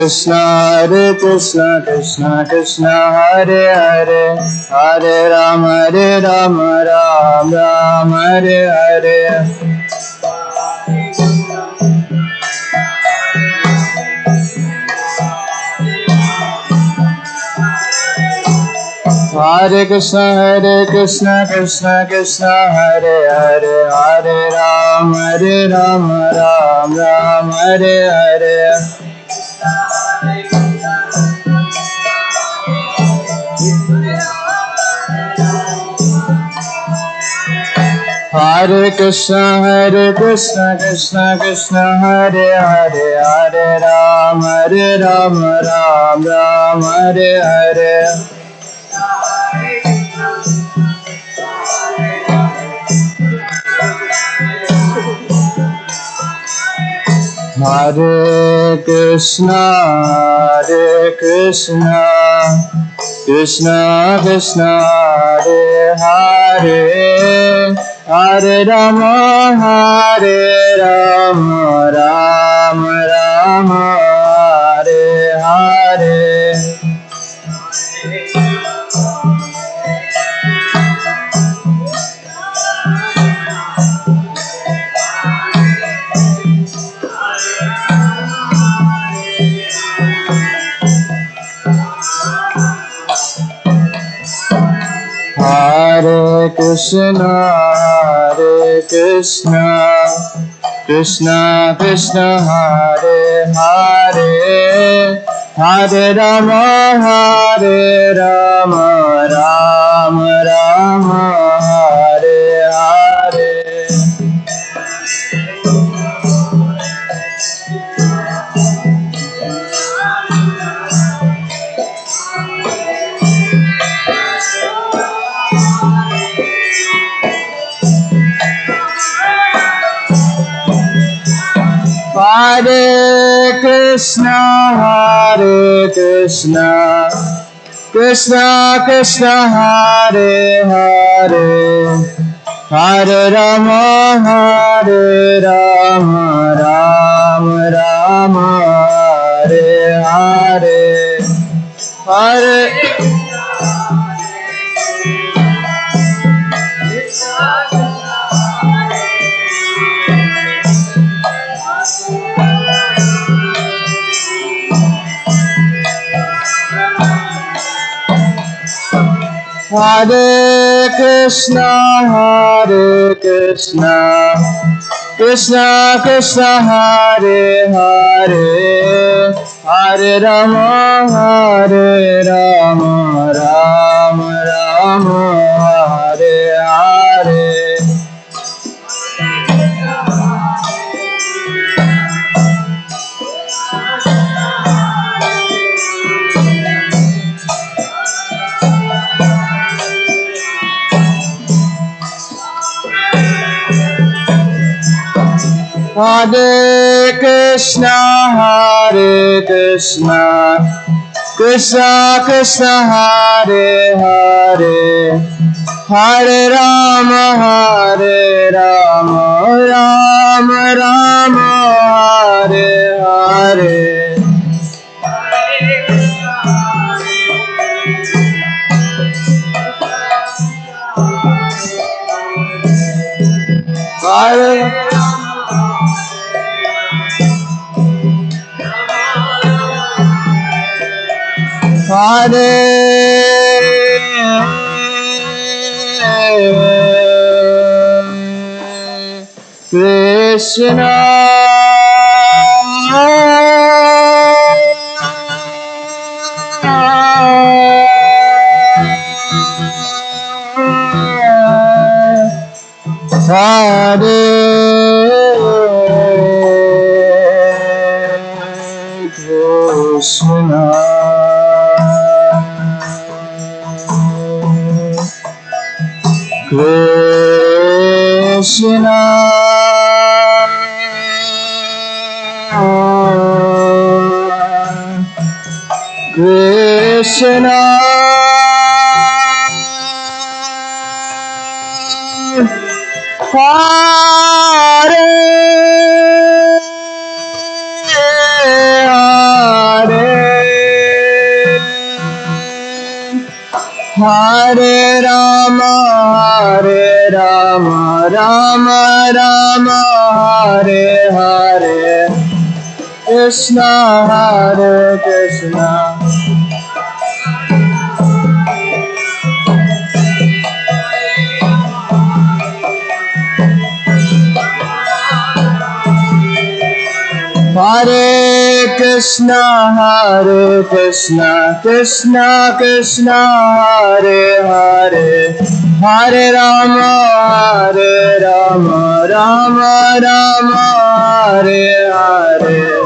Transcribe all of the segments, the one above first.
Krishna Hare Krishna Krishna Krishna Hare Hare Hare Rama Ram Ram Hare Hare Hare Krishna Krishna Krishna Hare Hare Hare Ram Ram Ram Hare Hare Hare Krishna Krishna Krishna Hare Hare Hare Ram Ram Ram Hare Hare Hare Krishna Krishna Krishna Hare Hare Hare Rama Ram Ram Hare Hare Hare Krishna Krishna Krishna Hare Hare Hare Rama Ram Ram Hare Hare Hare Krishna Krishna Krishna Hare Hare Hare Rama Ram Ram Hare Hare Hare Hare Krishna Krishna Krishna Hare Hare Hare Rama Ram Ram Hare Hare Hare Krishna Krishna Krishna Hare Hare Hare Rama Ram Ram Hare Hare Hare Krishna Krishna Hare Hare Hare Rama, Hare Rama, Rama Rama, Hare Hare, Krishna Hare Krishna. Hare Krishna, Hare Krishna, Krishna Krishna, Hare Hare, Hare Rama, Hare Rama, Rama Rama, Hare Hare.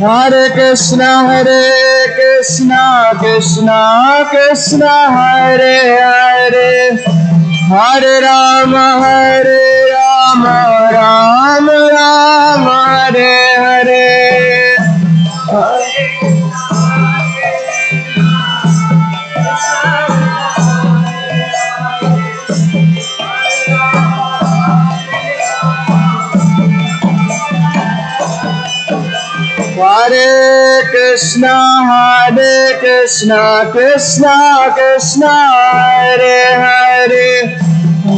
Hare Krishna, Krishna Krishna, Hare Hare, Hare Rama, Rama Rama, Hare Hare. Hare Krishna, Krishna Krishna, Hare Hare,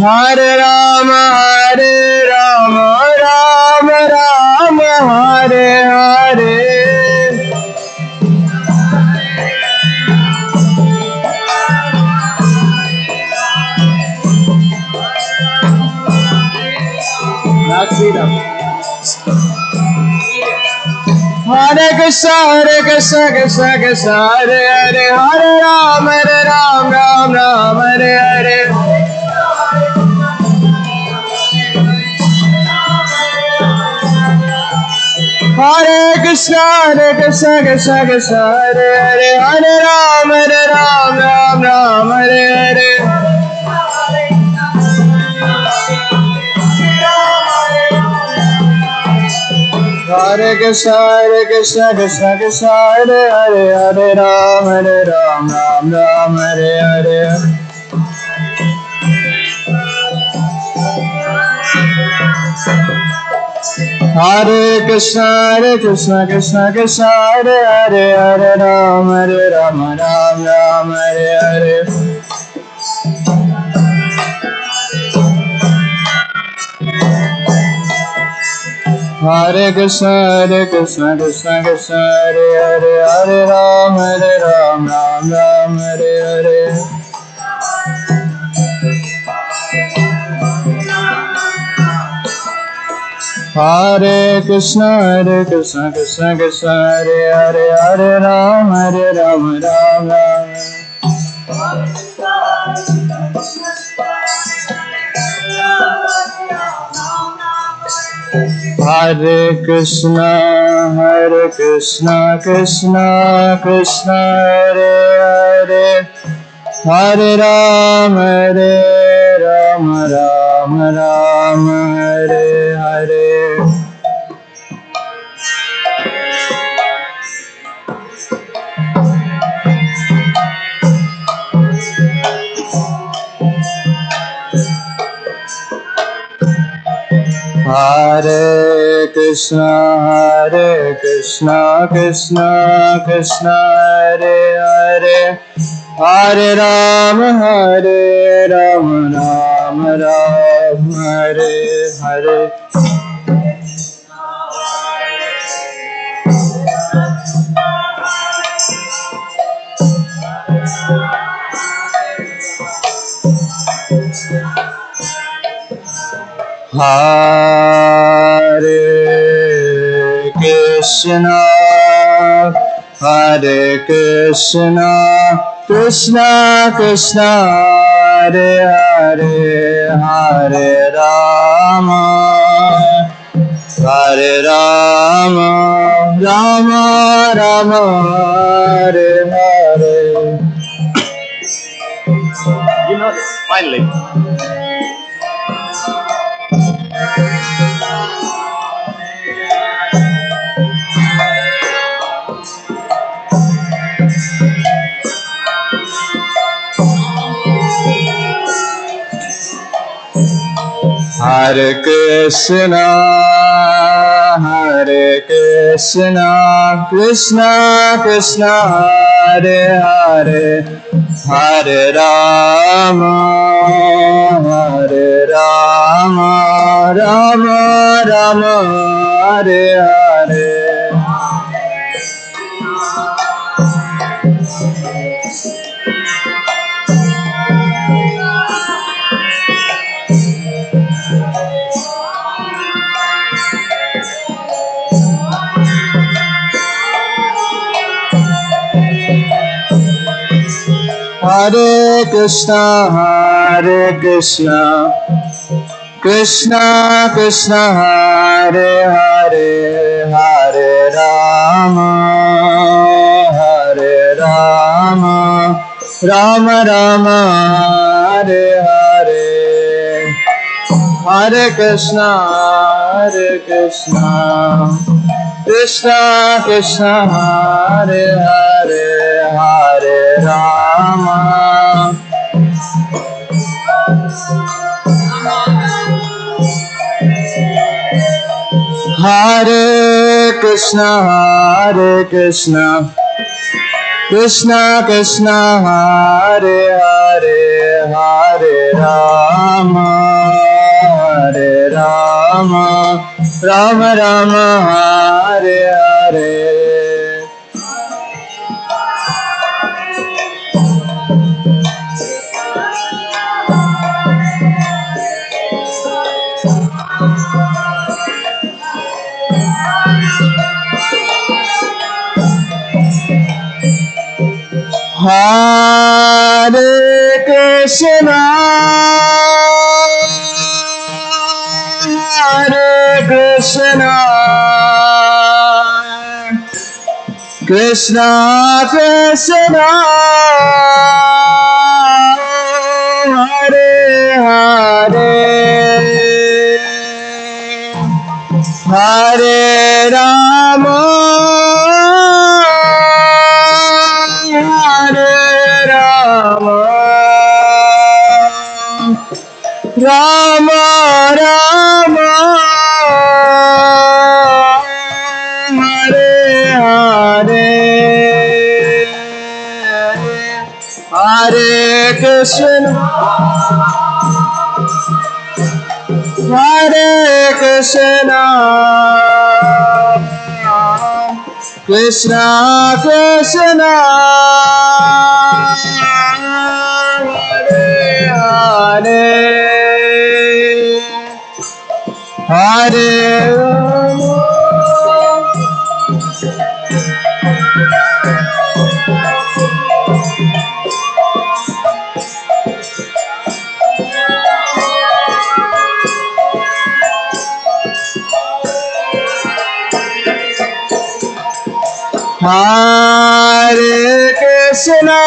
Hare Rama, Rama Rama, Hare Hare. Sita. Hare Krishna, Krishna Krishna, Hare Hare, Hare Rama, Rama Hare Hare. Hare Krishna, Krishna Krishna, Hare Hare, Hare Rama, Rama Hare Hare. Hare Krishna, Krishna Krishna, Hare Hare, Hare Rama, Rama Hare Hare. Hare Krishna, Krishna Krishna, Hare Hare, Hare Rama, Rama Hare Hare. Hare Krishna, Krishna Krishna, Hare Hare, Hare Rama, Rama Hare Hare. Hare Krishna, Krishna Krishna, Hare Hare, Hare Rama, Rama. Hare Krishna, Krishna Krishna, Hare Hare, Hare Rama, Rama Hare Hare. Hare Krishna, Krishna Krishna, Hare Hare, Hare Rama, Rama Hare Hare. Hare Krishna, Krishna Krishna, Hare Hare, Hare Rama, Rama Hare Hare. You know this, finally. Hare Krishna, Hare Krishna, Krishna Krishna, Hare Hare, Hare Rama, Hare Rama, Rama Rama, Hare Hare. Hare Krishna, Hare Krishna, Krishna Krishna, Hare Hare, Hare Rama, Hare Rama, Rama Rama, Hare Hare. Hare Krishna, Hare Krishna, Krishna Krishna, Hare Hare, Hare Rama. Hare Krishna, Hare Krishna, Krishna Krishna, Hare Hare, Hare Rama, Hare Rama, Rama Rama, Hare Hare. Hare Krishna, Hare Krishna, Krishna Krishna, Hare Hare, Hare Rama, Rama Rama, Hare Hare, Hare Krishna, Hare Krishna, Krishna Krishna, Hare Hare, Hare Krishna,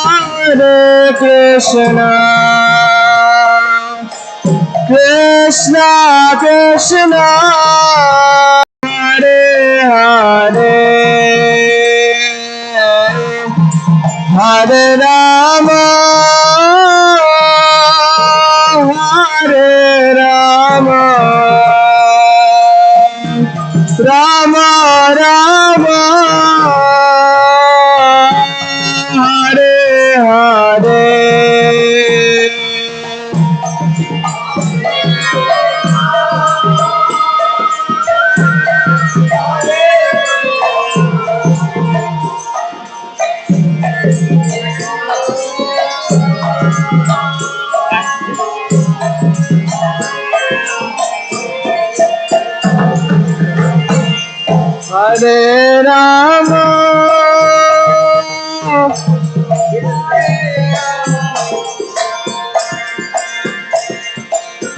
Hare Krishna, Krishna Krishna, Hare Hare, Hare Rama, Hare Rama, Rama Rama, Hare Hare. Hare Rama,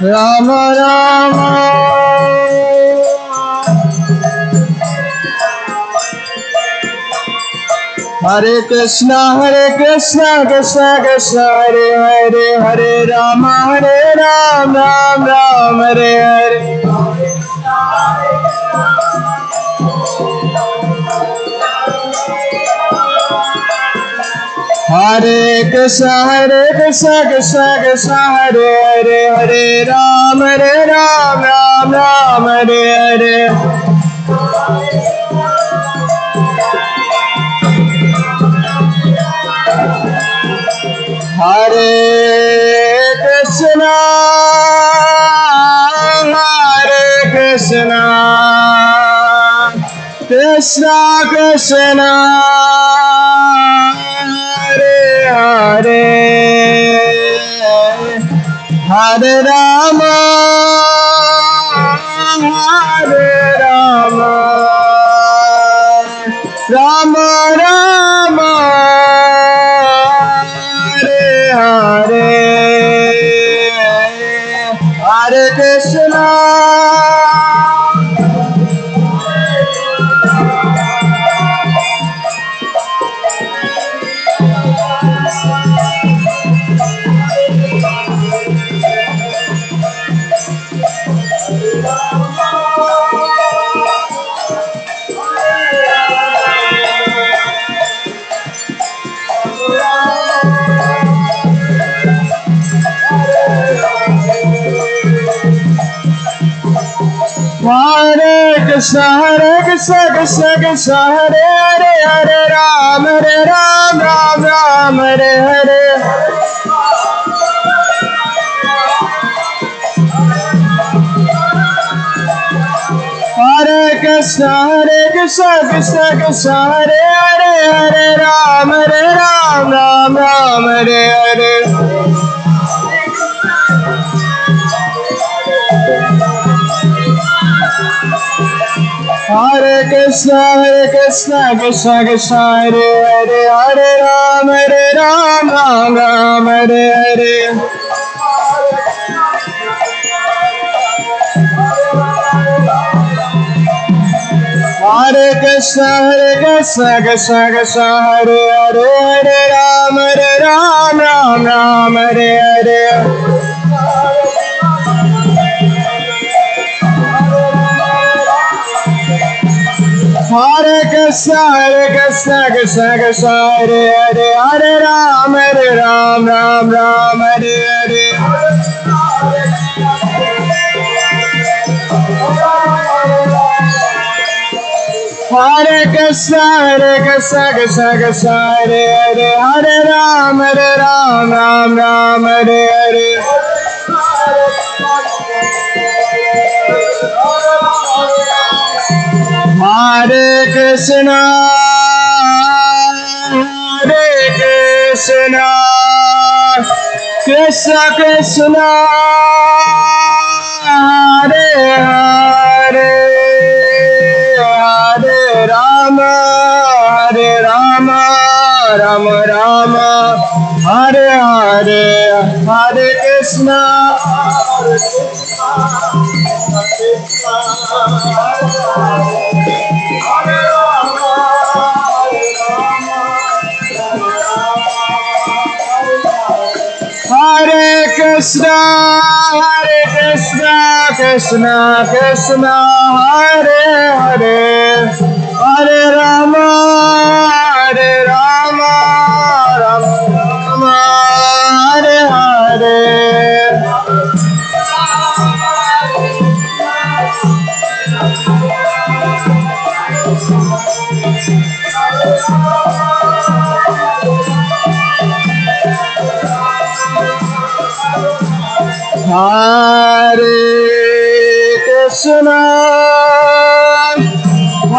Rama Rama, Hare Krishna, Krishna Krishna, Hare Hare, Hare Rama, Ram Ram, Hare Hare. Hare Krishna Krishna Krishna Hare Hare Hare Ram Ram Ram Hare Hare Hare Krishna Krishna Krishna Hare Hare Hare Rama Rama Rama Hare Hare Hare Krishna Hare Krishna Krishna Krishna Hare Hare Hare Ram Ram Hare Hare Hare Krishna Krishna Krishna Hare Hare Hare Ram Ram Hare Hare Hare Krishna Krishna Krishna Hare Hare Hare Ram Ram Hare Hare Hare Krishna Krishna Krishna Hare Hare Hare Ram Ram Hare Hare Hare Krishna Krishna Krishna Hare Hare Hare Ram Ram Hare Hare Hare Krishna Krishna Krishna Hare Hare Hare Ram Ram Hare Hare Hare Krishna Krishna Krishna Hare Hare Hare Rama Rama Rama Hare Hare Hare Krishna Hare Krishna Krishna Krishna Hare Hare Hare Rama Rama Rama Hare Hare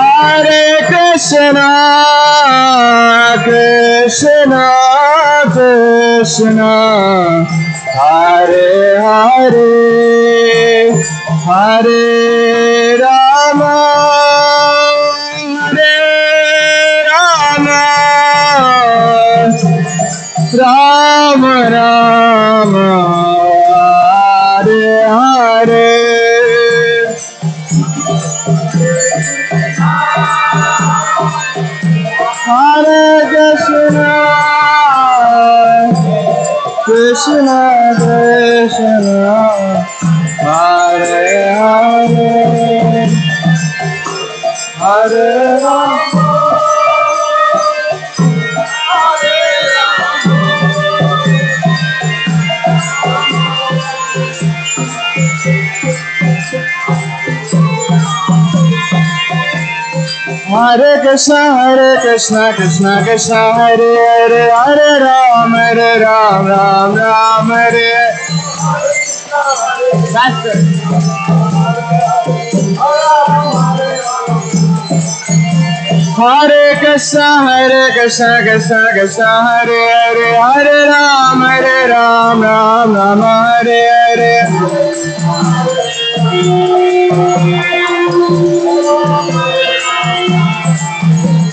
Hare Krishna Krishna Krishna Hare Hare Hare Rama Rama Rama Hare Hare Hare Krishna Krishna Krishna Hare Hare Hare Rama Hare Krishna, Krishna Krishna, Hare Hare, Hare Ram, Ram Ram, Hare. That's it. Hare Krishna, Krishna Krishna, Hare Hare, Hare Ram, Ram Ram, Hare Hare.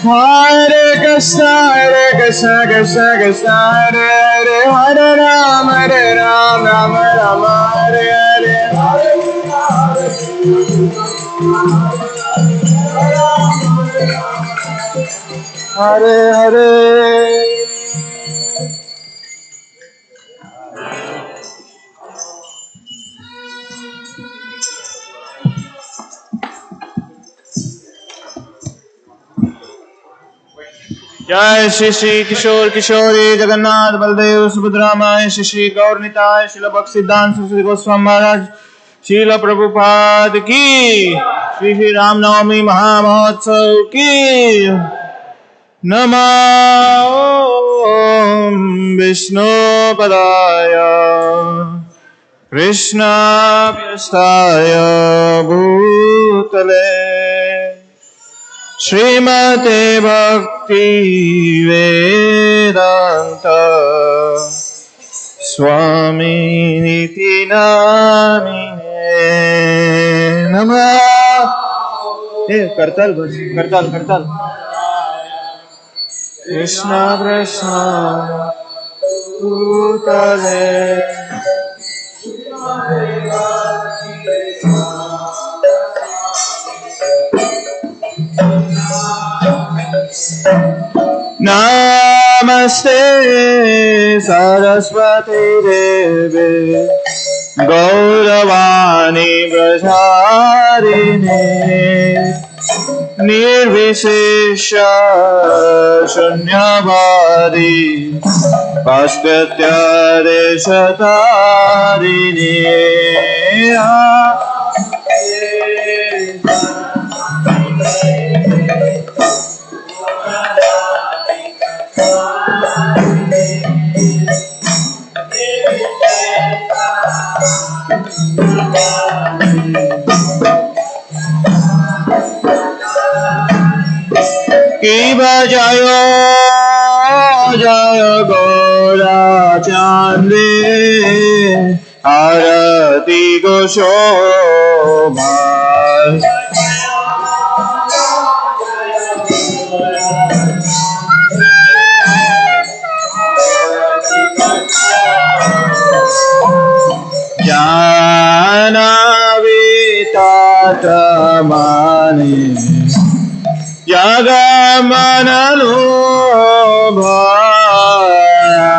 Hare Krishna, Krishna Krishna, Hare Hare, Hare Ram, Ram Ram, Hare Hare. Hare Hare. जय श्री श्री किशोर किशोरी Jagannath Baldev Subhadra my Shri Shri Gaur Nitai शिल भक्तिसिद्धांत सरस्वती गोस्वामी महाराज शील प्रभुपाद की श्री श्री राम नवमी महामहोत्सव की नमः ओम विष्णु पदाय कृष्णाभ्यस्ताय भूतले श्रीमते भक्ति वेदांत स्वामी निति नामिने नमः। करताल कृष्ण कृष्ण भूतले नमस्ते सरस्वती देवे गौरवाणी प्रचारिणे निर्विशेष शून्यवादी पाश्चात्य देशतारिणे की बजाय जय गौरा चांदे आरती को शोभा जानवीतात माने जगमनलो भाना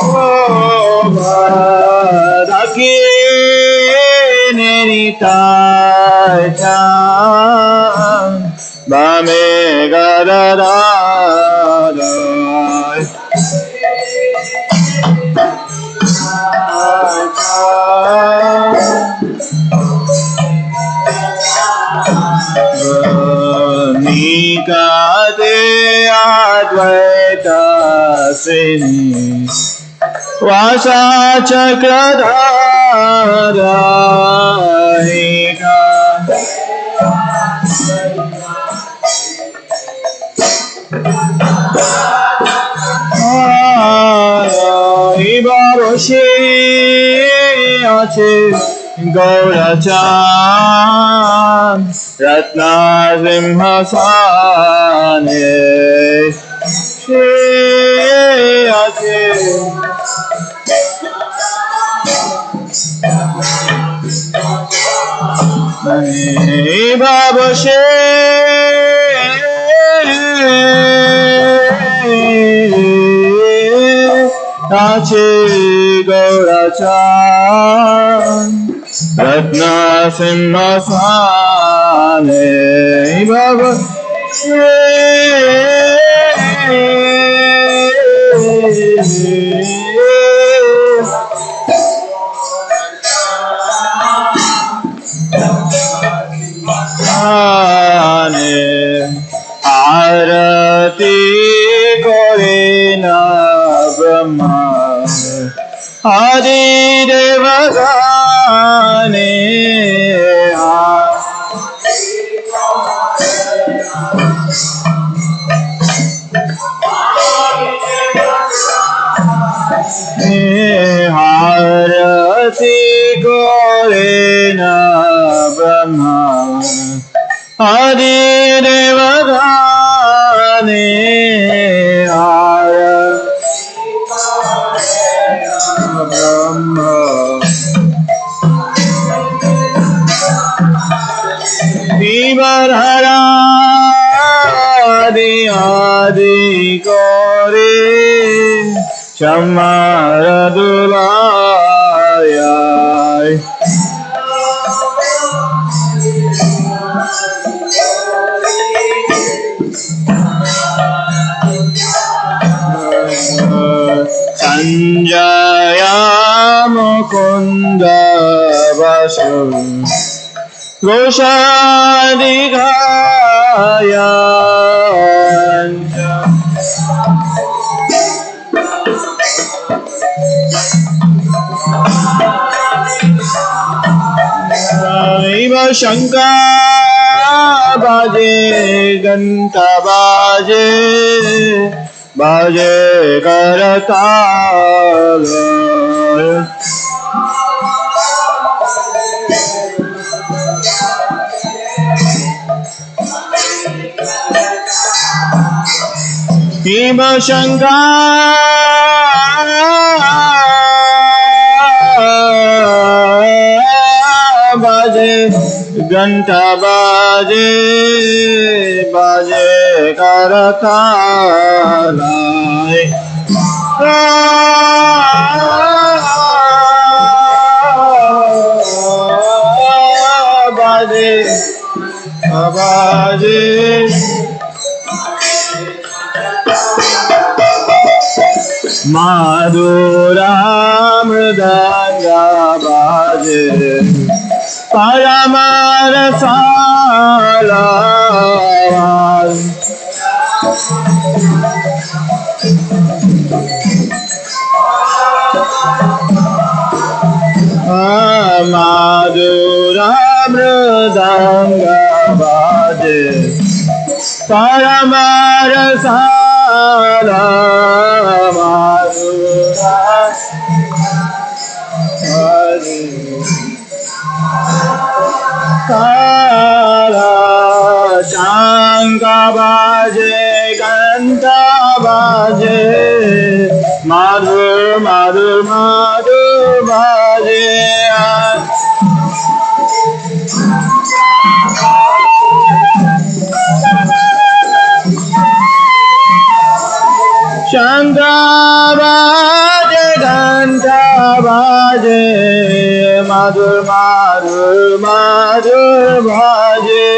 ओ भादकी नेनिताय चान बामे गदादाय निकाते अद्वैता श्रेणी वासा चक्रधारिका বসে আছে গৌরচাঁদ রত্না সিংহাসনে সে আছে বসে আছে গৌরচাঁদ রত্না সিংহাসনে বসে Adi Devagane Harati Korena Brahma Adi Devagane Brahma Divarhara Adi Adi Kore Chamaradulaya Sanjaya Mukunda Vasu Goshadigaya Iva Shankar Baje Ganta Baje Baje Karatal Iva Shankar Baje Ganta Baje Baje Karatalai Baje Baje Madhura Mridanga Baje Paramarasala Madhura Mridanga Baje Paramarasala Madhura Kala Shanka Baje Ganta Baje Madhur Madhur Madhur Baje Shanka Baje Ganta Baje Madhur Madhur Madhur Baje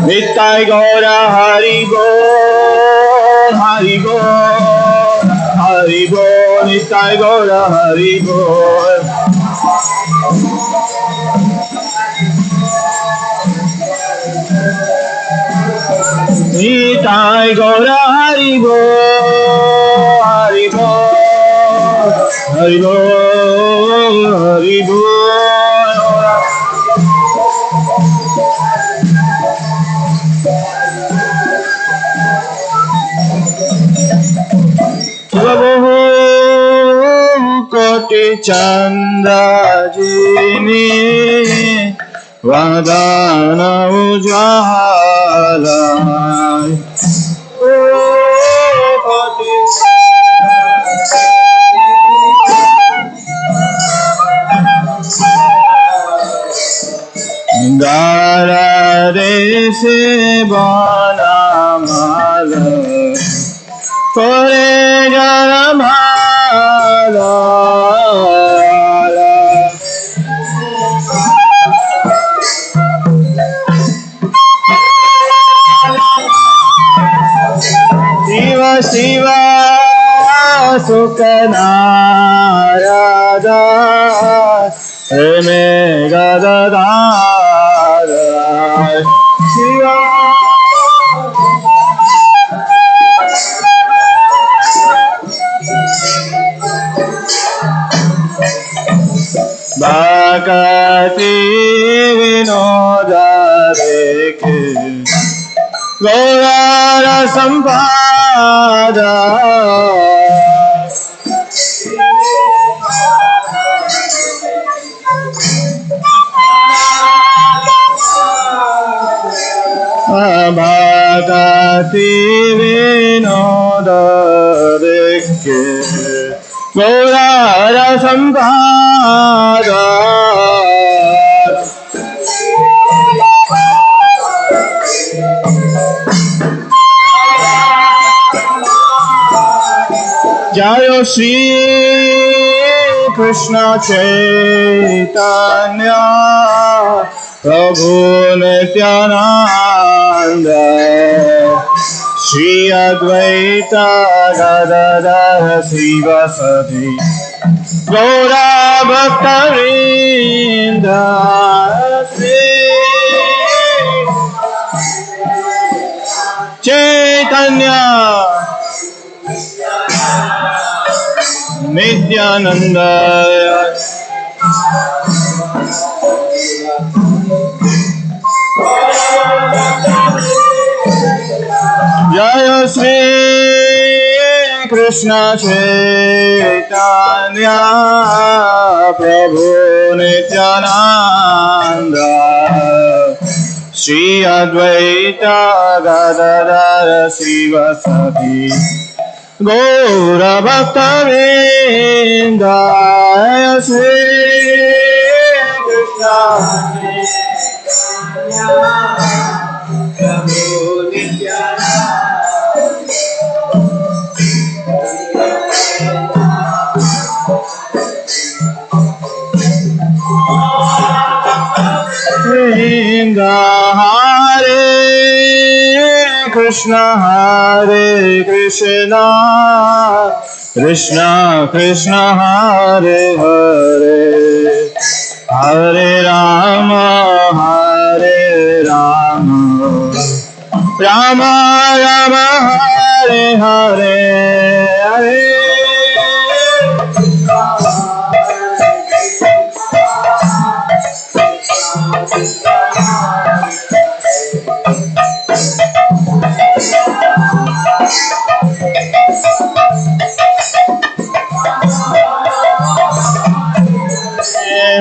Nittai Gaura Hari Bol Hari Bol Hari Bol Nittai Gaura Hari Bol Nittai Gaura Hari Bol Hari Bol Hari Bol Hari Bol Prabhu Koti Chanda Jini Vadana Ujala Dara Desi Bana Mala Kore Jaramala Shiva Shiva Sukhanarada Rame Gadadara Shiva Gaurara Sampada Bhagati Vinoda Dekke Gaurara Sampada Jaya Shri Krishna Chaitanya Prabhu Nityananda Shri Advaita Gadadhara Sivasati Gaura Bhaktavinda Shri Chaitanya Nityananda Jaya Shri Krishna Chaitanya Prabhu Nityananda Shri Advaita Gadadhara Sivasati Gaura Bhaktavinda Shri Krishna Prabhu Nityananda Hare Krishna Krishna Krishna Hare Hare Hare Rama Rama Rama Hare Hare Hare Hare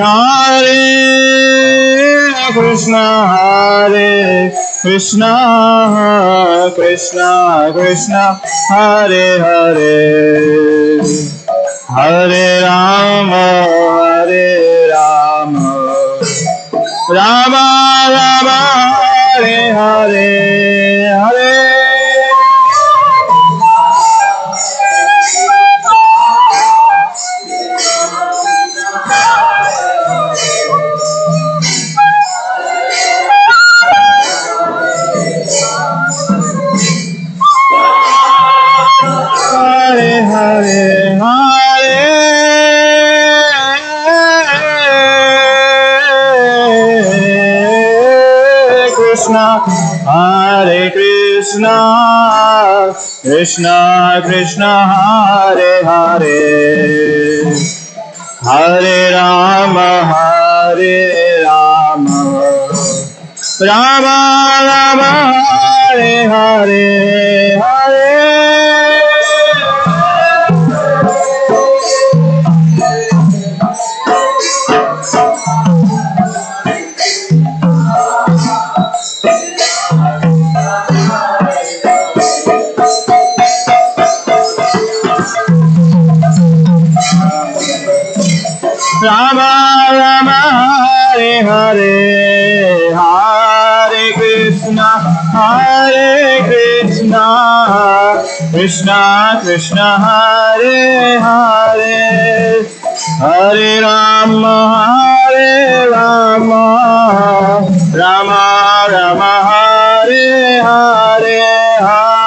Krishna Krishna Krishna Hare Hare Hare Rama Rama Rama Hare Hare Hare Hare Krishna Krishna Krishna Hare Hare Hare Rama Rama Rama Hare Hare Hare Rama Rama Hare Hare Hare Krishna Krishna Krishna Hare Hare Hare Rama Rama Rama Hare Hare Hare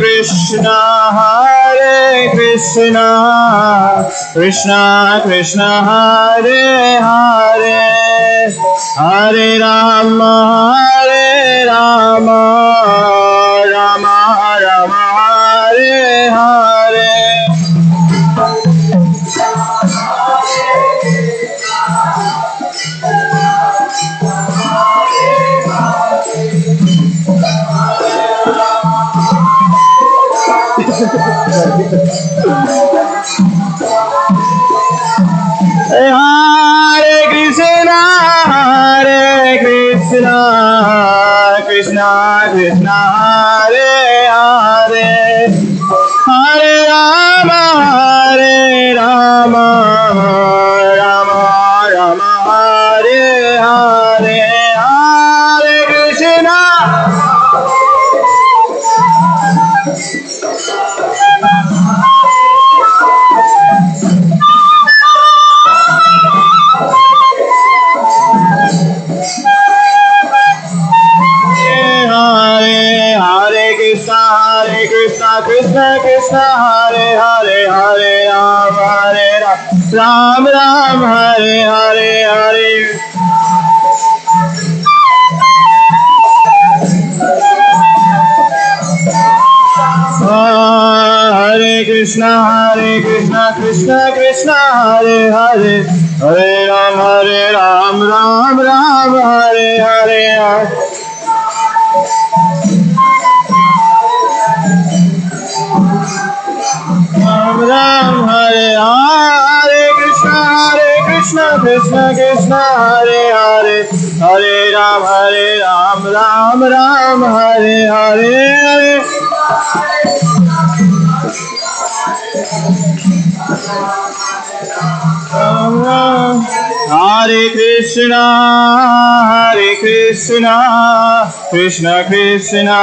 Krishna Hare Krishna Krishna Krishna Hare Hare Hare Rama, Rama Rama, Hare Hare. Hare Krishna, Krishna Krishna, Hare Hare, Hare Rama, Rama Rama, Hare Hare, Hare Krishna. Krishna Krishna, Hare Hare, Hare Ram, Ram Ram, Hare Hare, Hare. Hare Krishna, Krishna Krishna, Hare Hare, Hare Ram, Ram Ram, Hare Hare, Hare. Ram Hare Hare Krishna Krishna Krishna, Hare Hare, Hare Ram, Ram Ram, Hare Hare, Hare. Hare Krishna, Krishna Krishna,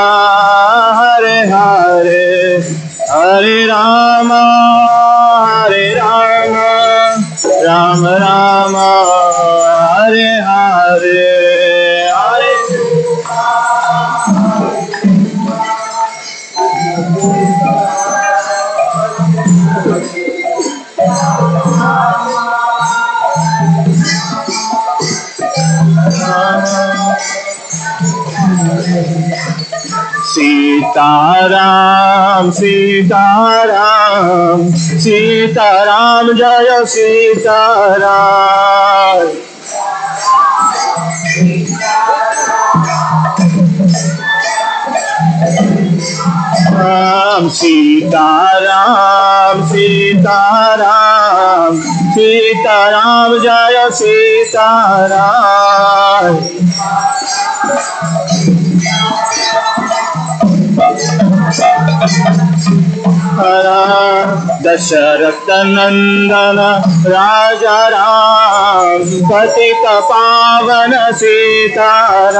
Hare Hare, Hare Rama, Rama Rama, Hare Hare, Hare. Sitaram, Sitaram, Sitaram, Jaya Sitaram. Sitaram, Sitaram, Sitaram, Jaya Sitaram. Dasarath Nandana Raja Ram, Patita Pavana Sitaram.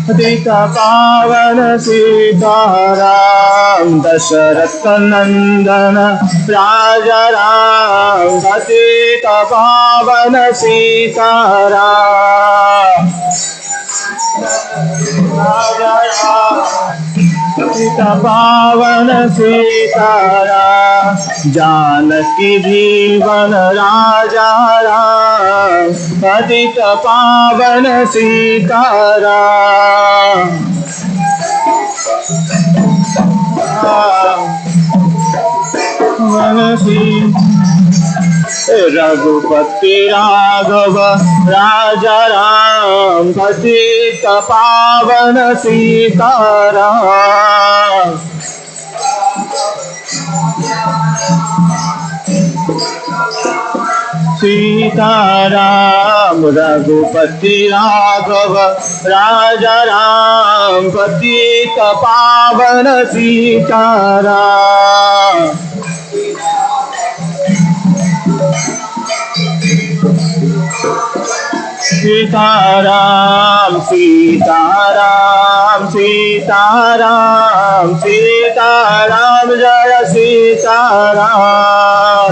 Patita Pavana Sitaram, Dasarath Nandana Raja Ram, Patita Pavana Sitaram. Sita Pavana Sitaram, Janaki Jeevan Raja Ram, Patita Pavana Sitaram. Raghupati Raghava Raja Ram, Patita Pavana Sitaram. Sitaram, Raghupati Raghava Raja Ram, Patita Pavana Sitaram. Sitaram, Sitaram, Sitaram, Sitaram, Jaya Sitaram.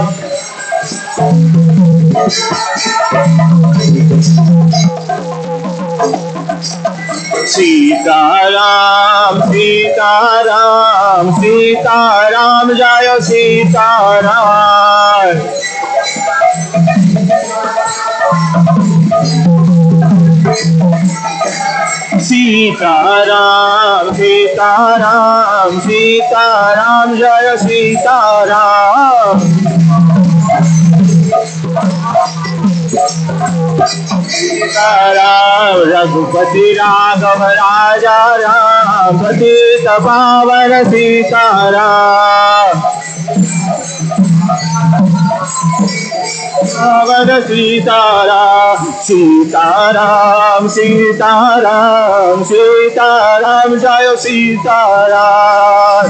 Sitaram, Sitaram, Sitaram, Sitaram, Jaya Sitaram. Sitaram, Sitaram, Sitaram, Jaya Sitaram. Sitaram, Raghupati Raghav Raja Ram, Patita Pavana Sitaram. Pavana Sitaram, Sitaram, Sitaram, Sitaram, Jaya Sitaram.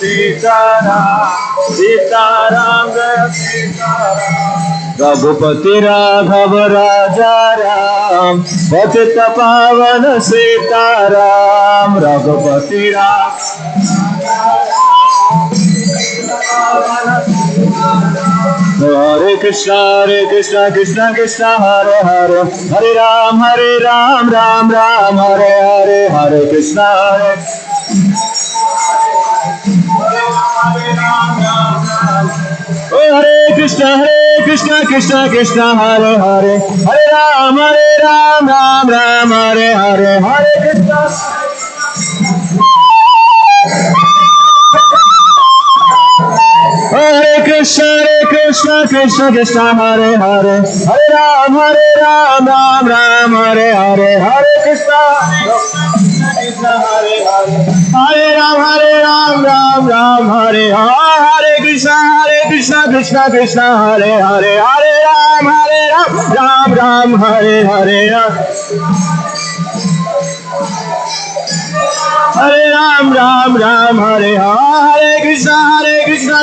Sitaram, Sitaram, Jaya Sitaram. Raghupati Raghav Raja Ram, Patita Pavana Sitaram, Raghupati Raghav. Hare Krishna, Krishna Krishna, Hare Hare, Hare Ram, Ram Ram, Hare Hare, Hare Krishna, Hare Krishna, Krishna Krishna, Hare Hare, Hare Ram, Ram Ram, Hare Hare, Hare Krishna. Hare Krishna, Krishna Hare Hare, Hare Ram, Ram Ram, Hare Hare, Hare Krishna, Krishna Hare Hare, Hare Ram, Ram Hare Hare Krishna, Krishna Hare Hare, Hare Ram, Ram Hare Hare. Hare Ram, Ram Hare Hare Krishna,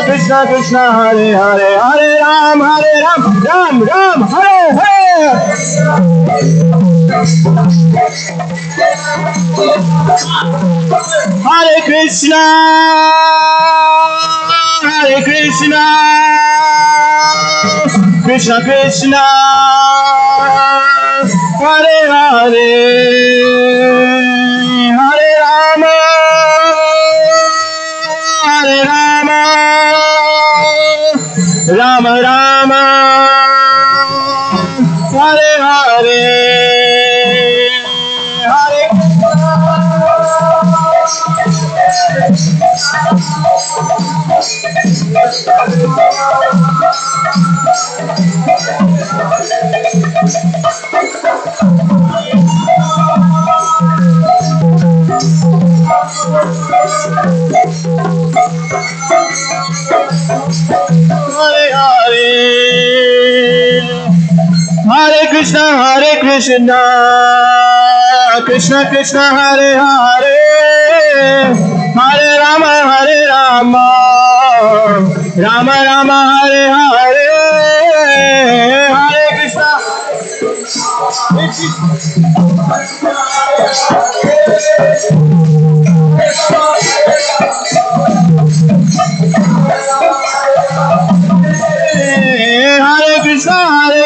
Krishna Hare Hare, Hare Ram, Ram Hare Hare. Hare Krishna, Krishna Hare Hare, Hare Rama, Rama Rama, Hare Hare, Hare Hare Krishna, Krishna Hare Hare, Hare Rama, Rama Hare Hare, Hare Krishna. Hare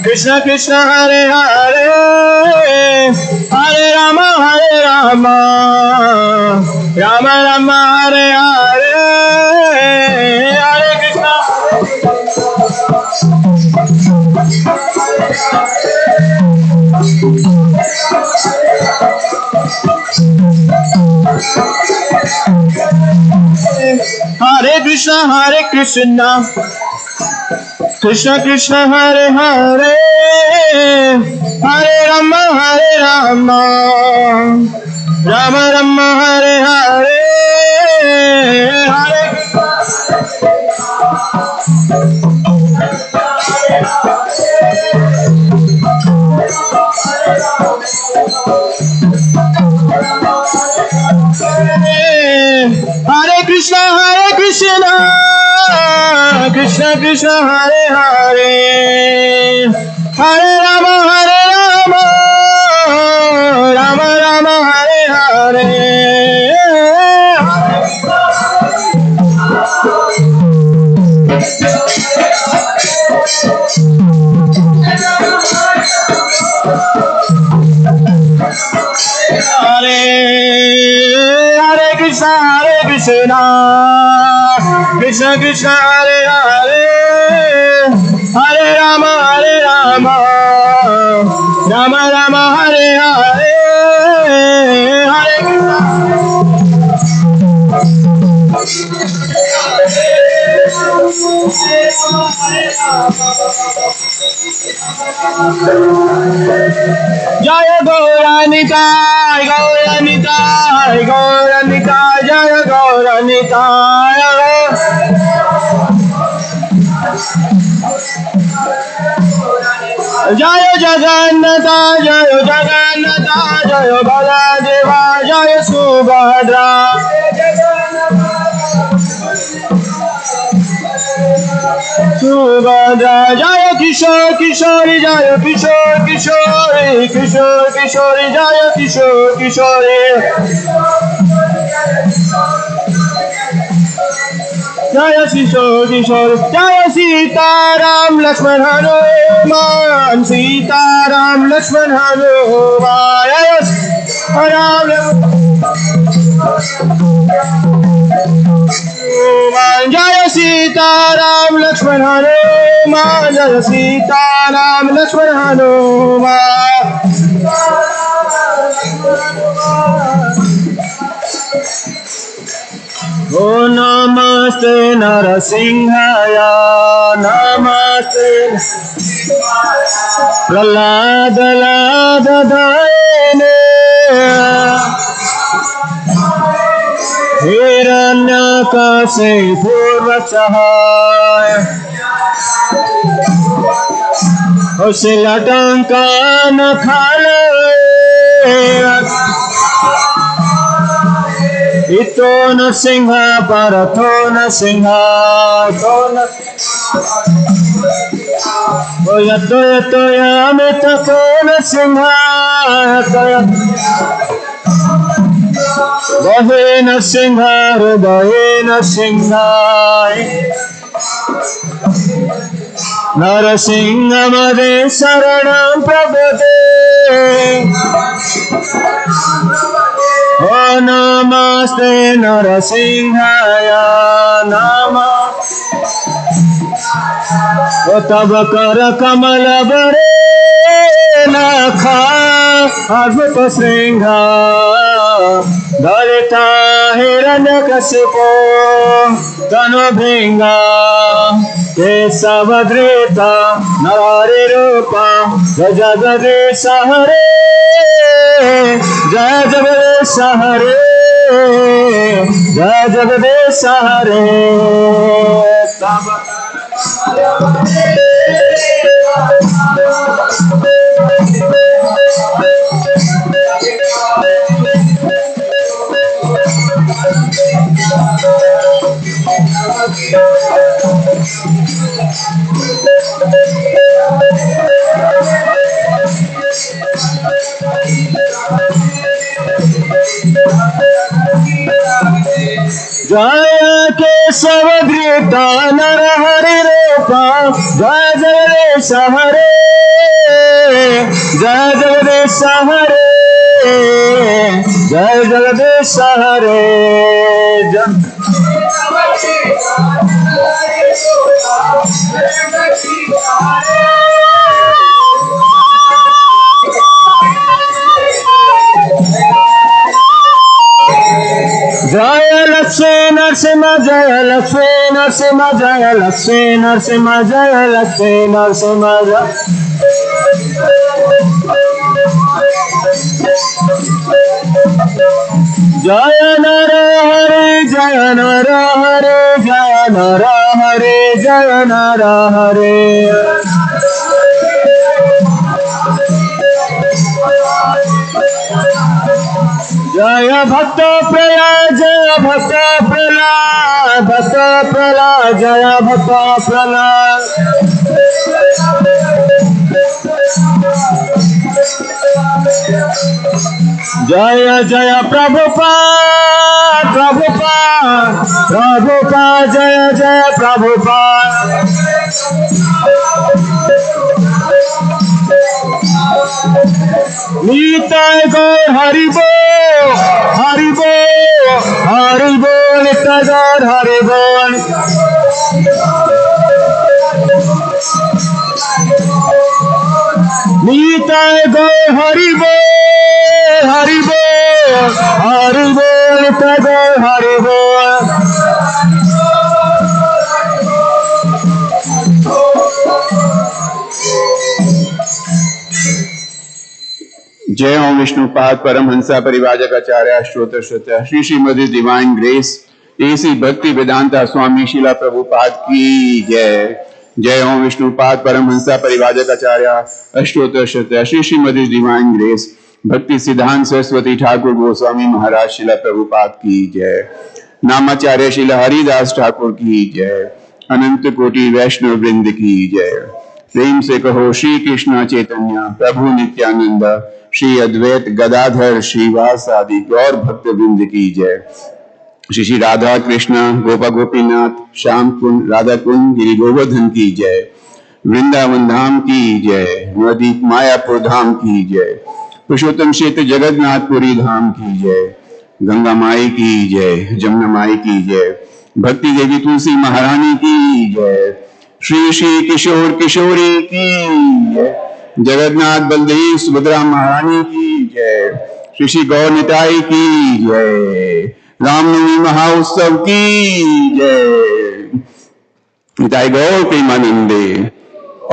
Krishna, Krishna Hare Hare, Hare Rama, Rama Hare Hare, Hare Krishna. Hare Krishna, Krishna Hare Hare, Hare Rama, Rama Hare Hare, Hare Krishna. Hare Krishna, Krishna Hare Hare, Hare Rama, Rama Hare Hare. Krishna Krishna Krishna Hare Hare Hare Rama Rama Rama Hare Hare Hare Jaya Gauranitai Gauranitai Gauranitai Jaya Gauranitai Jaya Jagannatha Jaya Jagannatha Jaya Baladeva Jaya Subhadra Subhadra Jaya Kishore Kishori Jaya Kishore Kishori Kishore Kishori Jaya Kishore Kishori Jaya Kishore Kishore Jaya Sita Ram Lakshman Hanuman Sita Ram Lakshman Hanuman Jaya Ram Jaya Sita Ram Lakshman Hanuman Jaya Sita Ram Lakshman Hanuman Oh Namaste Narasimhaya Namaste Prahlada Lada Dayane Hiranyakase Purvachahaya Oshilatanka Nakhale Ito Narasimha Parato Narasimha Yato Yato Yamitato Narasimha Vahe Narasimha Hridaye Narasimha Narasimha Made Saranam Prabhate Oh Namaste Narasimhaya Nama Oh Tabakara Kamala Bare Nakha Advuta Sringha Dalita Hiranyakasipo Tanubhinga Kesavadrita Nari Rupa Jagadisa Hare Jaya Jagadisa Hare Jaya Jagadisa Hare Jaya Kesavadrita Narahari Rupa Jaya Jagadesa Hare Jaya Jagadesa Hare Jaya Jagadesa Hare Jaya Lakshmi Narasimha Jaya Lakshmi Narasimha Jaya Lakshmi Narasimha Jaya Lakshmi Narasimha Jaya Nara Hare Jaya Nara Hare Jaya Nara Hare Jaya Nara Hare Jaya Bhakta Pralad Jaya Bhakta Pralad Bhakta Pralad Jaya Bhakta Pralad Jaya Jaya Prabhupada Prabhupada Prabhupada Jaya Jaya Prabhupada Nitai Gaur Haribo Haribo Hari Bol, Nitya Gaur Hari Bol. Nitya Gaur Hari Bol, Hari Bol, Hari Bol, Nitya Gaur Hari Bol. Jai Om Vishnupad Paramhansa Parivajakacarya Shrotra Shrotra Shri Srimadi's Divine Grace A.C. Bhakti Vedanta Swami Srila Prabhupada Ki Jai. Jai Om Vishnupad Paramhansa Parivajakacarya Shrotra Shrotra Shri Srimadi's Divine Grace Bhakti Siddhanta Saraswati Thakur Goswami Maharaj Srila Prabhupada Ki Jai. Namacharya Srila Haridas Thakur Ki Jai. अनंत कोटि वैष्णव वृंद की जय. प्रेम से कहो श्री कृष्ण चैतन्य प्रभु नित्यानंद श्री अद्वैत गदाधर श्रीवास आदि गौर भक्त वृंद की जय. श्री श्री राधा कृष्ण गोपा गोपीनाथ श्याम कुंड राधा कुंड गिरि गोवर्धन की जय. वृंदावन धाम की जय. नवदीप मायापुर धाम की जय. पुरुषोत्तम क्षेत्र जगन्नाथपुरी धाम की जय. गंगा माई की जय. जमुना माई की जय. भक्ति देवी तुलसी महारानी की जय. श्री श्री किशोर किशोरी की जय. जगन्नाथ बलदेव सुभद्रा महारानी की जय. श्री श्री गौर निताई की जय. रामनवमी महाउत्सव की जय. निताई गौर प्रेमानंदे.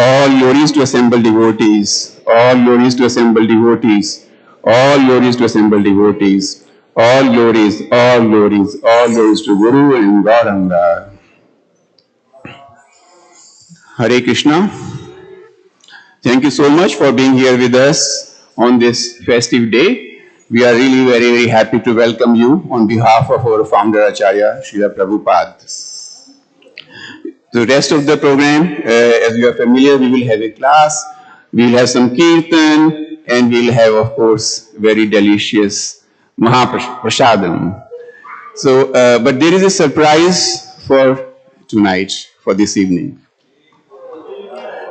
All glories to assemble devotees. All glories to assemble devotees. All glories to assemble devotees. All glories, all glories, all glories to Guru and Gauranga. Hare Krishna. Thank you so much for being here with us on this festive day. We are really very, very happy to welcome you on behalf of our founder Acharya, Srila Prabhupada. The rest of the program, as you are familiar, we will have a class, we will have some kirtan, and we will have, of course, very delicious Mahaprasadam. So, but there is a surprise for tonight, for this evening.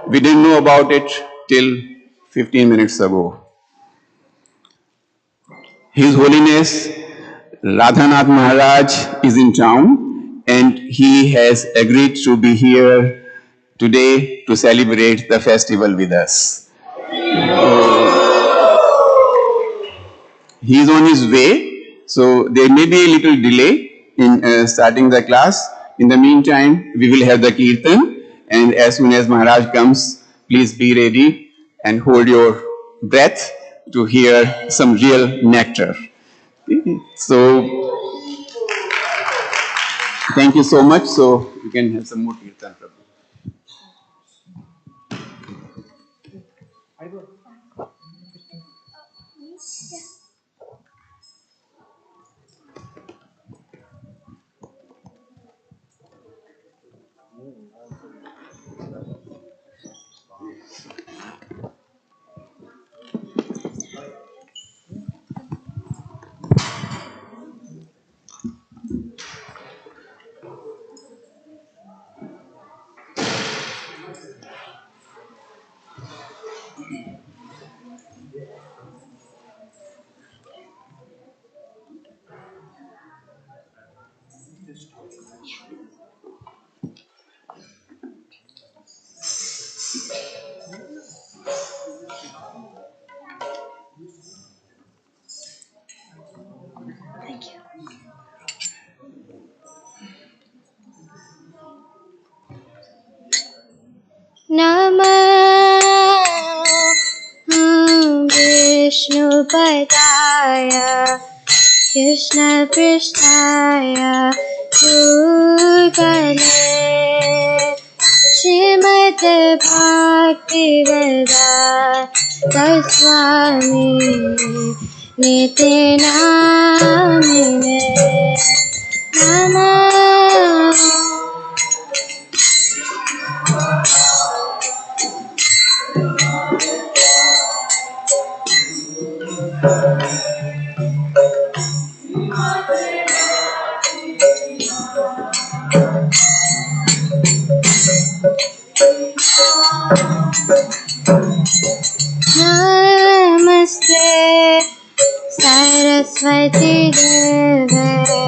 We didn't know about it till 15 minutes ago. His Holiness Radhanath Maharaj is in town and he has agreed to be here today to celebrate the festival with us. He is on his way, so there may be a little delay in starting the class. In the meantime, we will have the kirtan, and as soon as Maharaj comes, please be ready and hold your breath to hear some real nectar. So, thank you so much. So, you can have some more kirtan, Prabhu. Vishnupadaya Krishna Pristhaya Bhutale Srimate Bhakti Vedanta Swami Nite Namine Namah. Namaste Saraswati Deve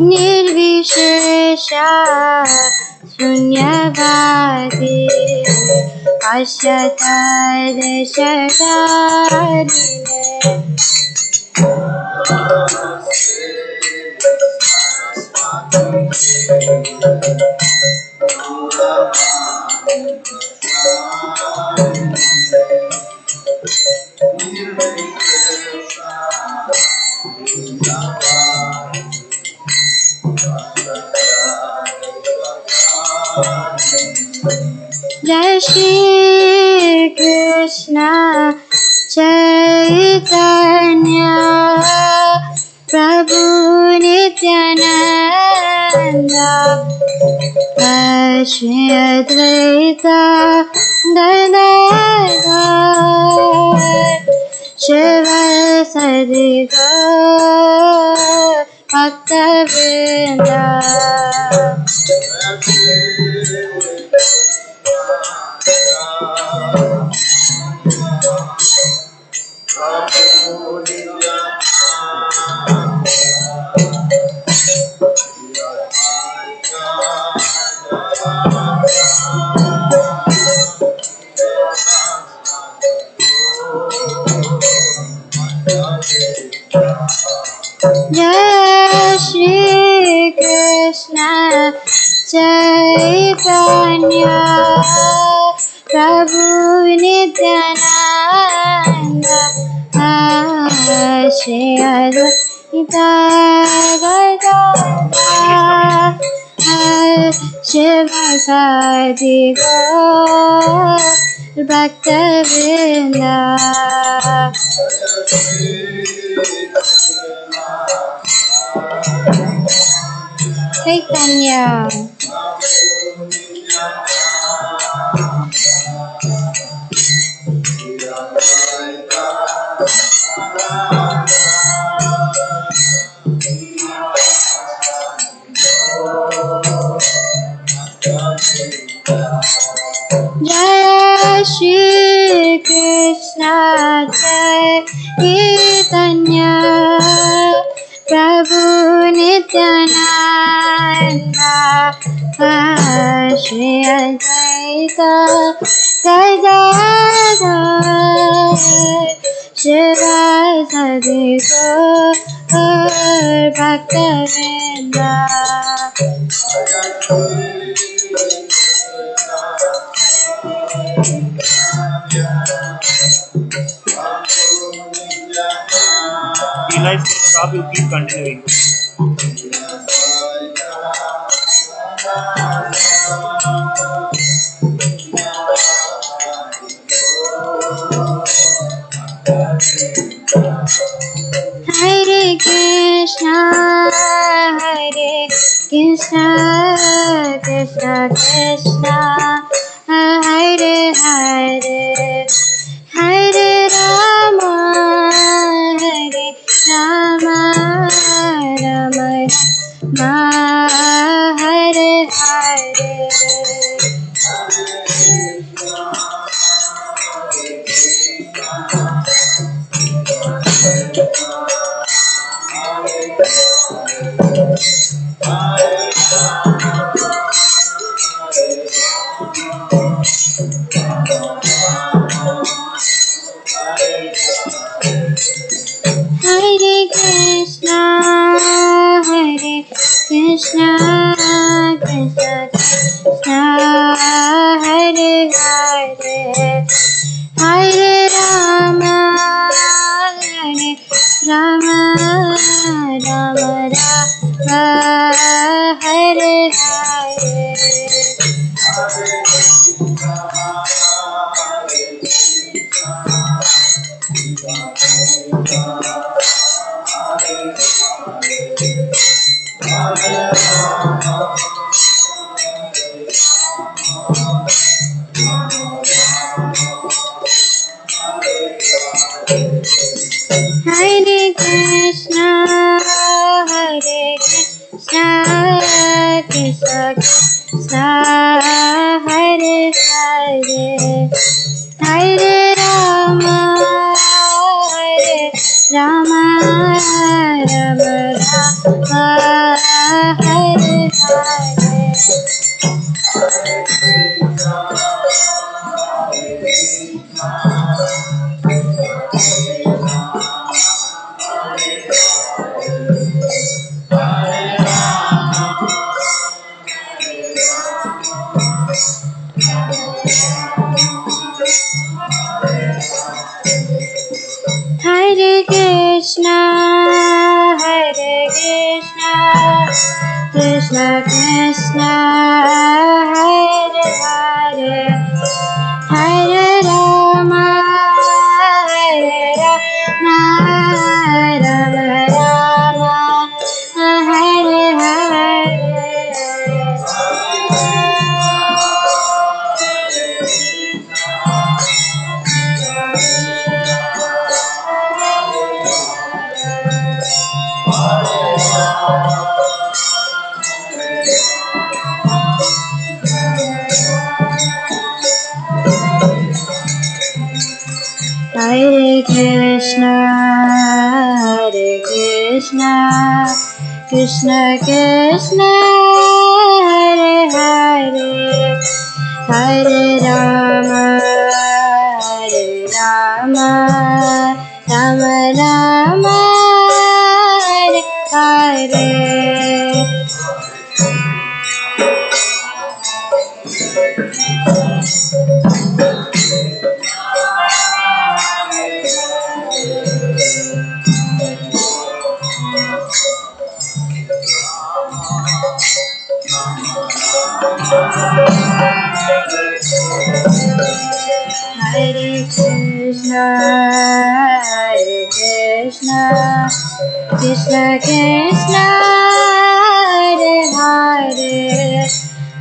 निर्विशेषा शून्यवादी जय श्री कृष्ण चैतन्य प्रभु नित्यानंद श्री अद्वैत गदाधर शिवासादि गौर भक्तवृंद जय श्री कृष्ण चैतन्य प्रभु नित्यानंद श्री अद्वैत गदाधर शिवासादि गौर भक्तवृंद चैतन्य जय श्री कृष्ण चैतन्य प्रभु नित्यानंद श्री अद्वैत गदाधर शिवासादि गौर भक्तवृंद If you stop, you keep continuing. Hare Krishna, Krishna Krishna, Hare Hare, Hare Rama, Rama Rama, Hare Hare. Hare Krishna, Krishna Krishna, Hare Hare, Hare Rama, Rama Rama, Hare Hare. Hare Krishna, Krishna Krishna, Hare Hare, Hare Rama, Rama Hare Krishna, Hare Krishna, Krishna Krishna, Hare Hare, Hare Rama, Hare Rama, Rama Rama, Hare Hare. Hare Krishna, Hare Krishna, Krishna Krishna, Hare Hare, Hare Rama, Hare Rama, Rama Rama, Hare Hare. Hare Krishna, Hare Krishna, Krishna Krishna, Hare Hare,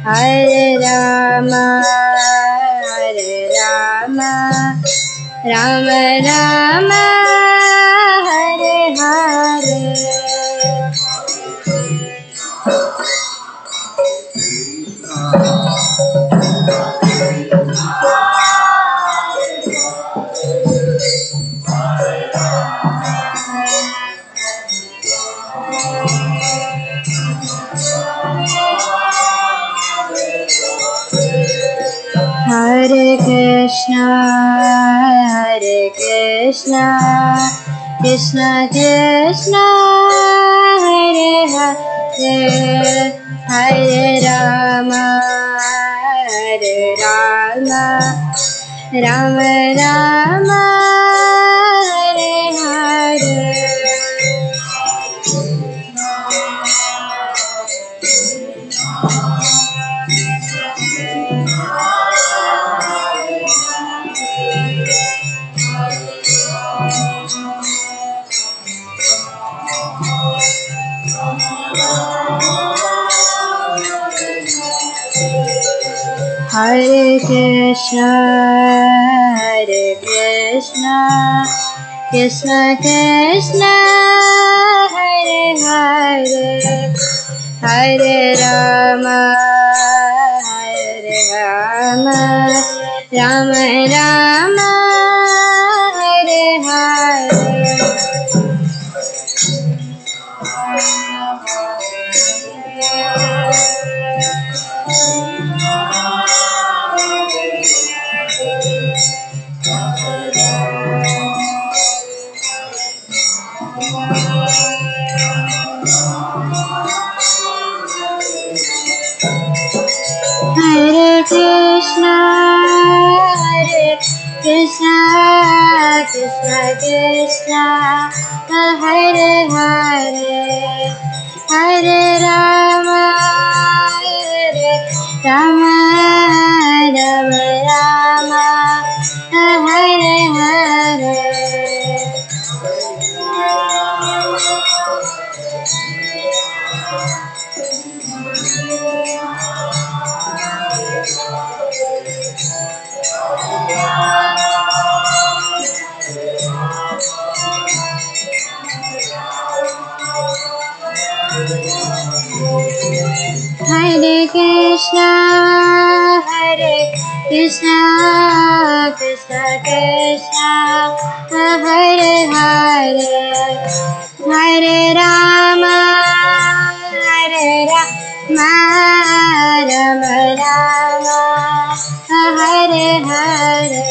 Hare Rama, Hare Rama, Rama Rama, Hare Hare. Hare Krishna, Hare Krishna, Krishna Krishna, Hare Hare, Hare Rama, Hare Rama, Rama Rama, Hare Hare. Hare Krishna, Hare Krishna, Krishna Krishna, Hare Hare, Hare Rama, Hare Rama, Rama Rama, Hare Hare. Hare Krishna, Hare Krishna, Krishna Krishna, Hare Hare, Hare Rama, Hare Rama, Rama Rama, Hare Hare. Hare Rama, Hare Rama, Rama Rama, Hare Hare.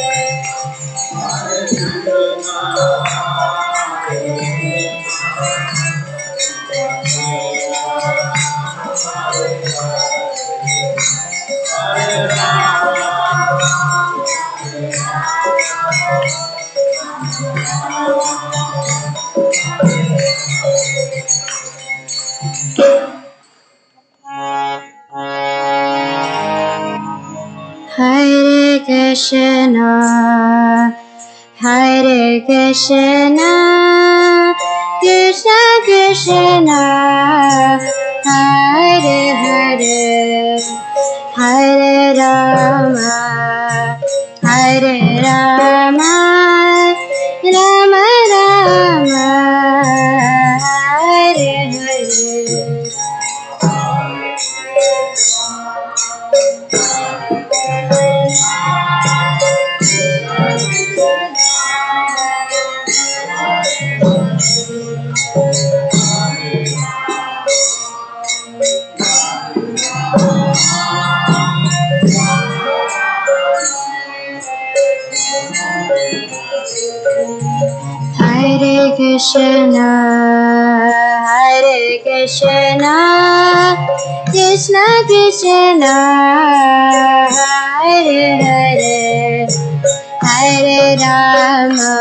Hare Krishna, Hare Krishna, Krishna Krishna, Hare Hare, Hare Rama, Hare Rama, Rama Rama, Hare Hare. Hare Krishna, Hare Krishna, Krishna Krishna, Hare Hare, Hare Rama,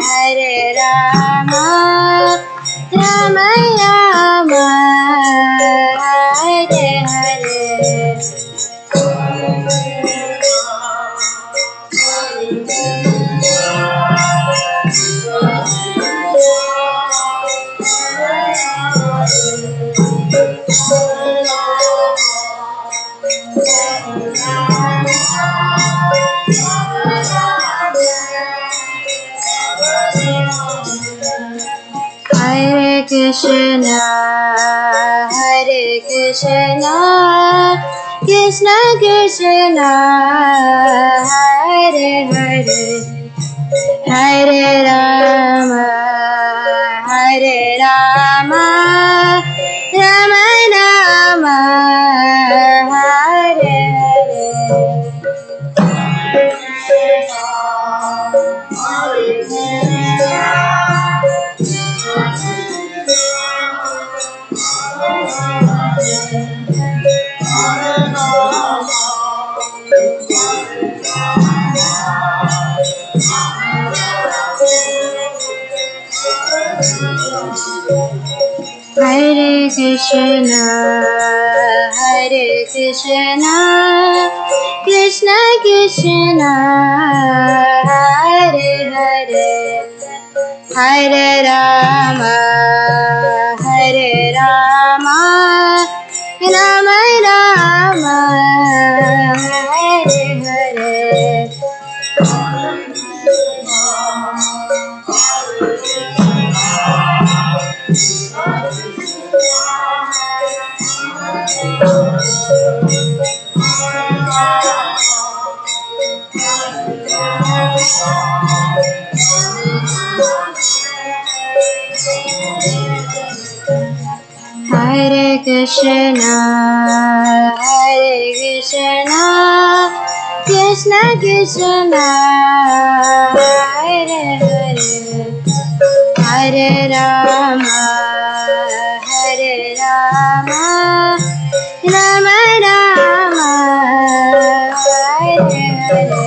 Hare Rama, Rama Rama, Hare Hare. Hare Krishna, Hare Krishna, Krishna Krishna, Hare Hare, Hare Rama, Hare Rama, Rama Rama, Hare Hare Krishna, Hare Krishna, Krishna Krishna, Hare Hare, Hare Rama, Hare Rama, Rama Rama, Hare Hare. Hare Krishna, Hare Krishna, Krishna Krishna, Hare Hare, Hare Rama, Hare Rama, Rama Rama, Hare Hare.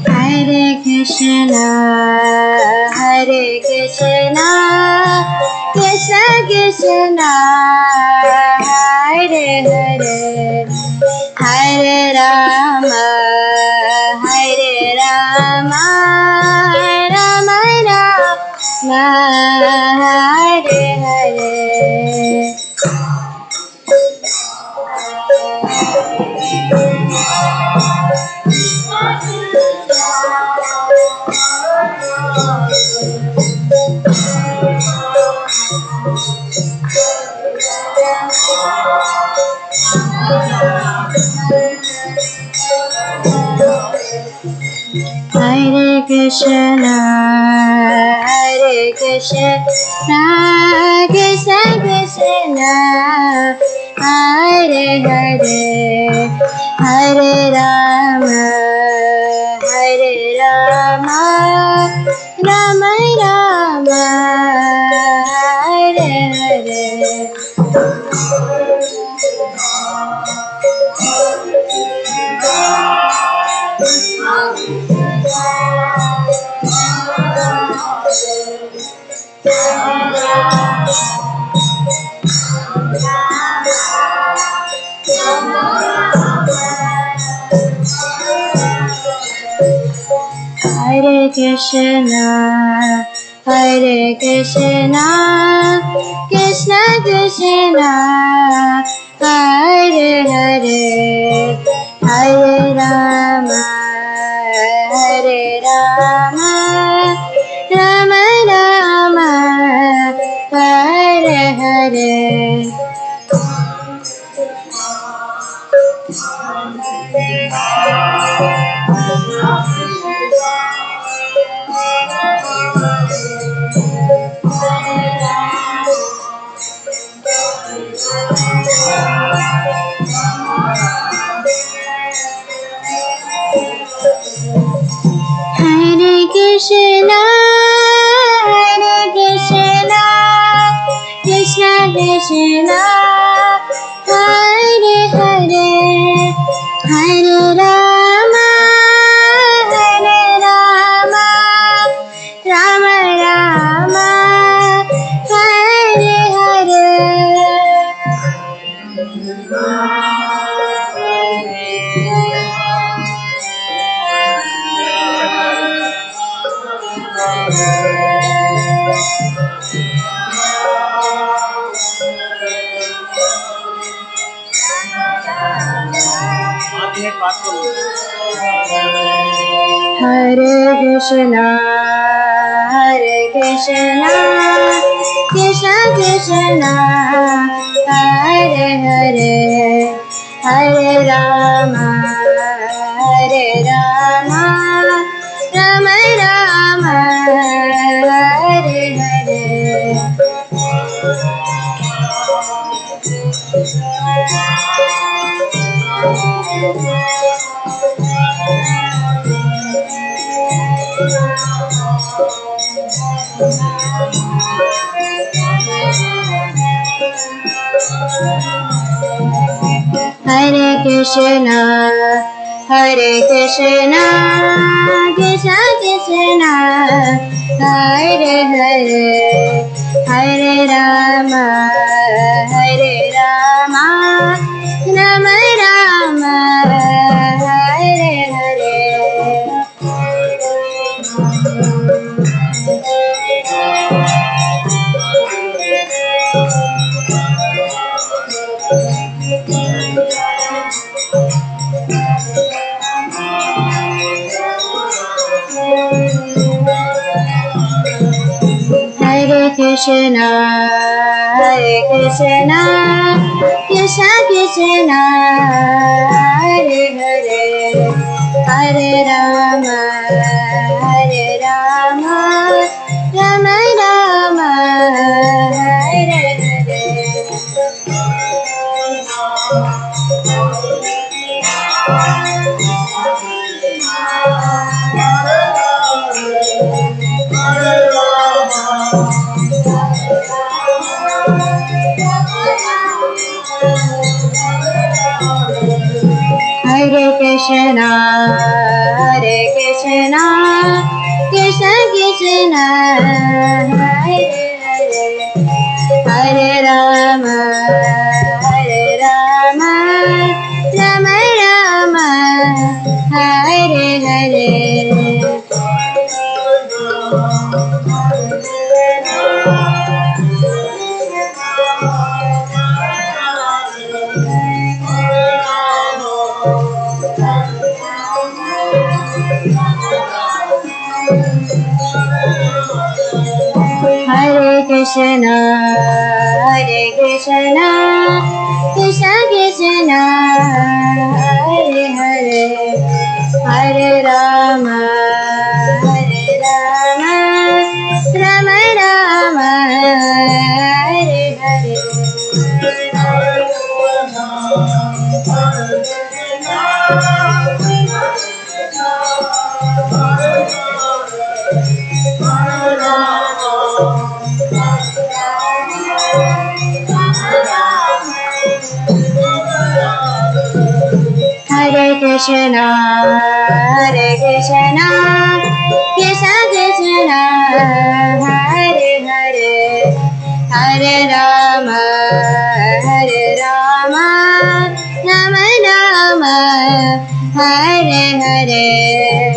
Hare Krishna, Hare Krishna, Krishna Krishna, Hare Hare, Hare Rama, Hare Rama, Rama Rama, Hare Hare. Hare Krishna, Hare Krishna, Krishna Krishna, Hare Hare, Hare Rama, Hare Rama, Rama Rama, Hare Hare. Hare Krishna, Hare Krishna, Krishna Krishna, Hare Hare, Hare Rama, Hare Rama, Rama Rama, Hare Hare. Hare Krishna, Hare Krishna, Krishna Krishna, Hare Hare, Hare Rama, Hare Rama, Rama Rama, Hare Hare. Hare Krishna, Hare Krishna, Krishna Krishna, Hare Hare, Hare Rama, Hare Rama, Rama Rama, Hare Hare. Hare Krishna, Hare Krishna, Krishna Krishna, Hare Hare, Hare Rama, Hare Rama, Rama Rama, Hare Hare. Hare Krishna, Hare Krishna, Krishna Krishna, Hare Hare, Hare Rama, Hare Rama, Rama Rama, Hare Hare. Hare Krishna, Hare Krishna, Krishna Krishna, Hare Hare, Hare Rama, Hare Rama, Rama Rama, Hare Hare. Hare Krishna, Hare Krishna, Krishna Krishna, Hare Hare, Hare Rama, Hare Krishna, Hare Krishna, Krishna Krishna, Hare Hare, Hare Rama, Hare Rama, Rama Rama, Hare Hare.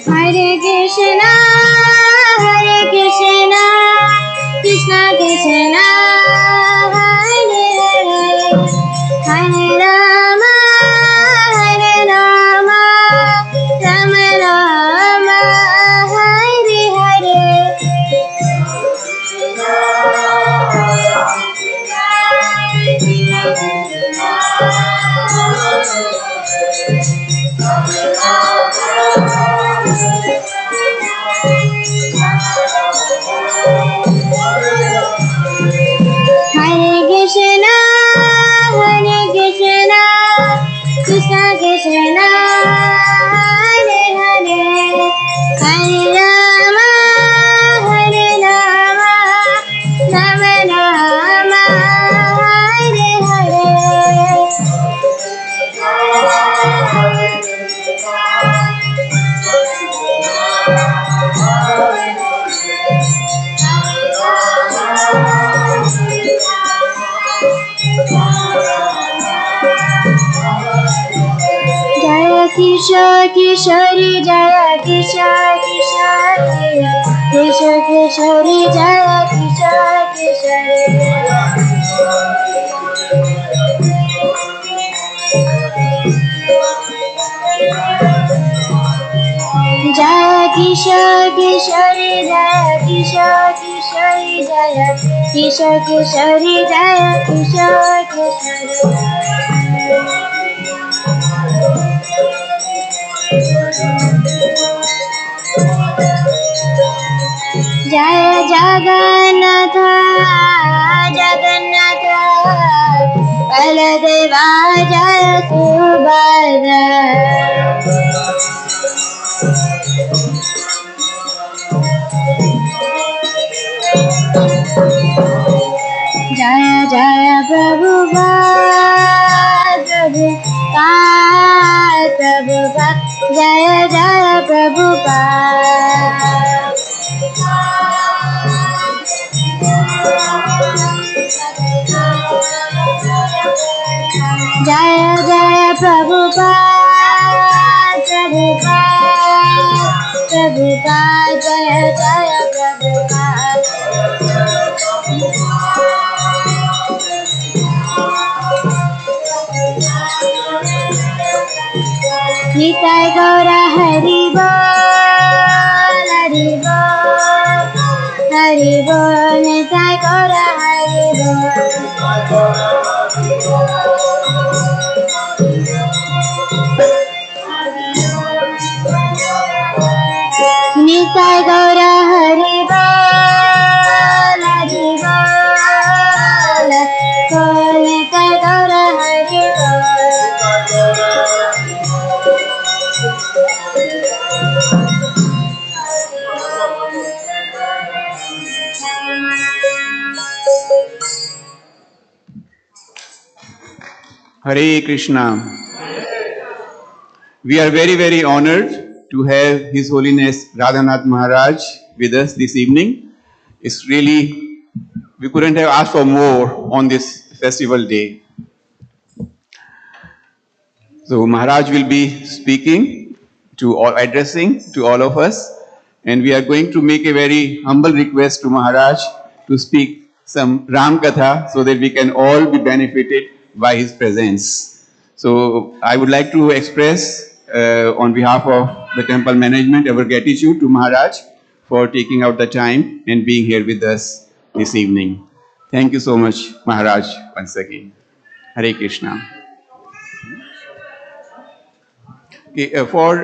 Hare Krishna, Hare Krishna, Krishna Krishna, Hare Hare, Hare Rama, Hare Rama, Rama Rama, Hare Hare. Hare Krishna, Hare Krishna, Krishna Krishna, Hare Hare, Hare Rama, Hare Rama, Rama Rama, Hare Hare. Jaya Kishore Kishori, Jaya Kishore Kishori, Kishore Kishori, Jaya Kishore Kishori. Jaya Kishore Kishori, Jaya Kishore Kishori, Jaya Kishore Kishori, Jaya Kishore Kishori. Jaya Jagannatha, Jagannatha, Baladeva, Jaya Subhadra. Jaya Jaya Prabhupada, Prabhupada, Prabhupada, Jaya Jaya Prabhupada. Jaya Jaya Prabhupada, Prabhupada, Prabhupada, Jaya Jaya Prabhupada. Nitai Gaura Hari Bol, Hari Bol, Hari Bol, Nitai Gaura Hari Bol. Nitai Gaura Hari Bol, Hari Bol, Bol, Nitai Gaura Hari Bol. Hare Krishna. We are very, very honored to have His Holiness Radhanath Maharaj with us this evening. It's really, we couldn't have asked for more on this festival day. So Maharaj will be speaking to all, addressing to all of us, and we are going to make a very humble request to Maharaj to speak some Ram Katha so that we can all be benefited by his presence. So I would like to express on behalf of the temple management our gratitude to Maharaj for taking out the time and being here with us this evening. Thank you so much, Maharaj, once again. Hare Krishna. Okay, for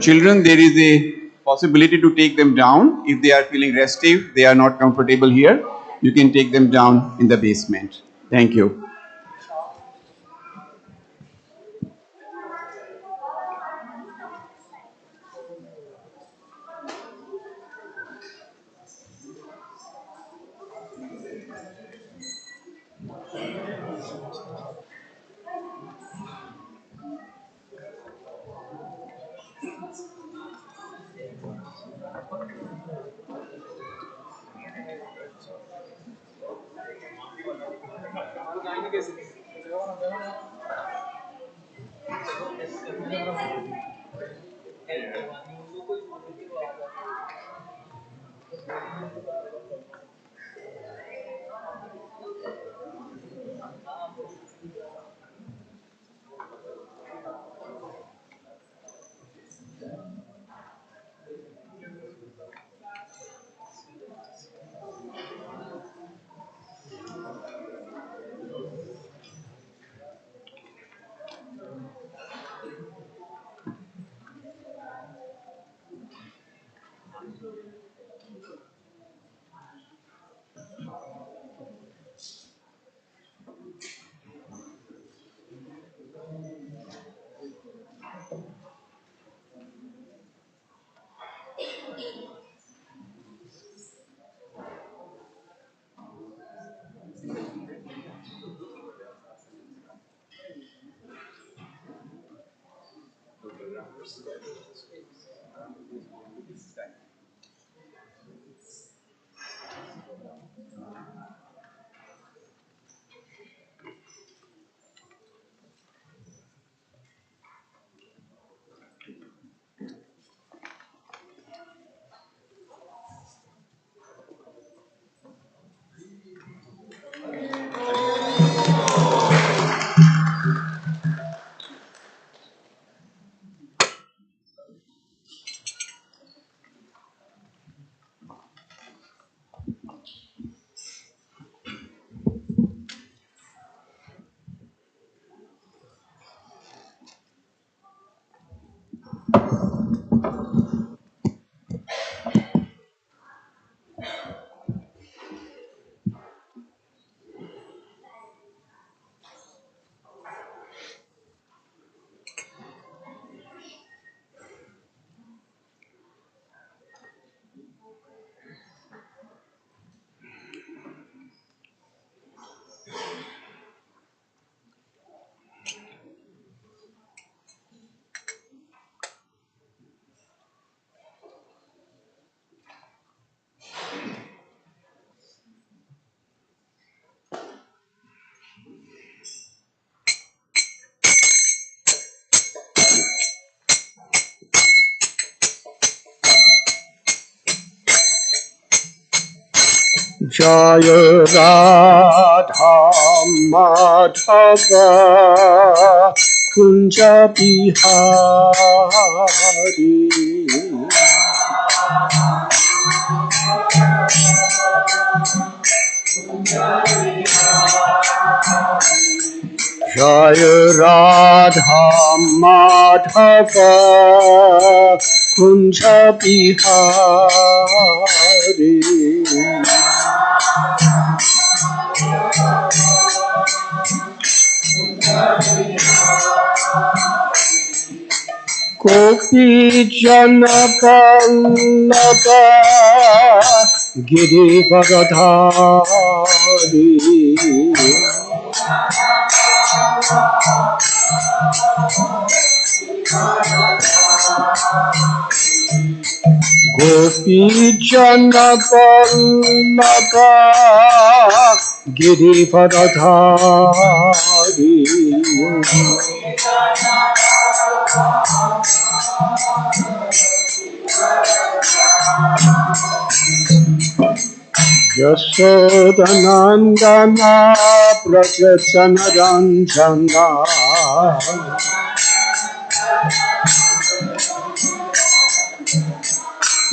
children, there is a possibility to take them down. If they are feeling restive, they are not comfortable here, you can take them down in the basement. Thank you. Jaya Radha Madhava Kunja Bihari Jaya Radha Madhava Kunja Bihari Gopi Janapallabha Girivardhari Gopi Janapallabha Girivardhari Yashodanandana Prajachanaranjana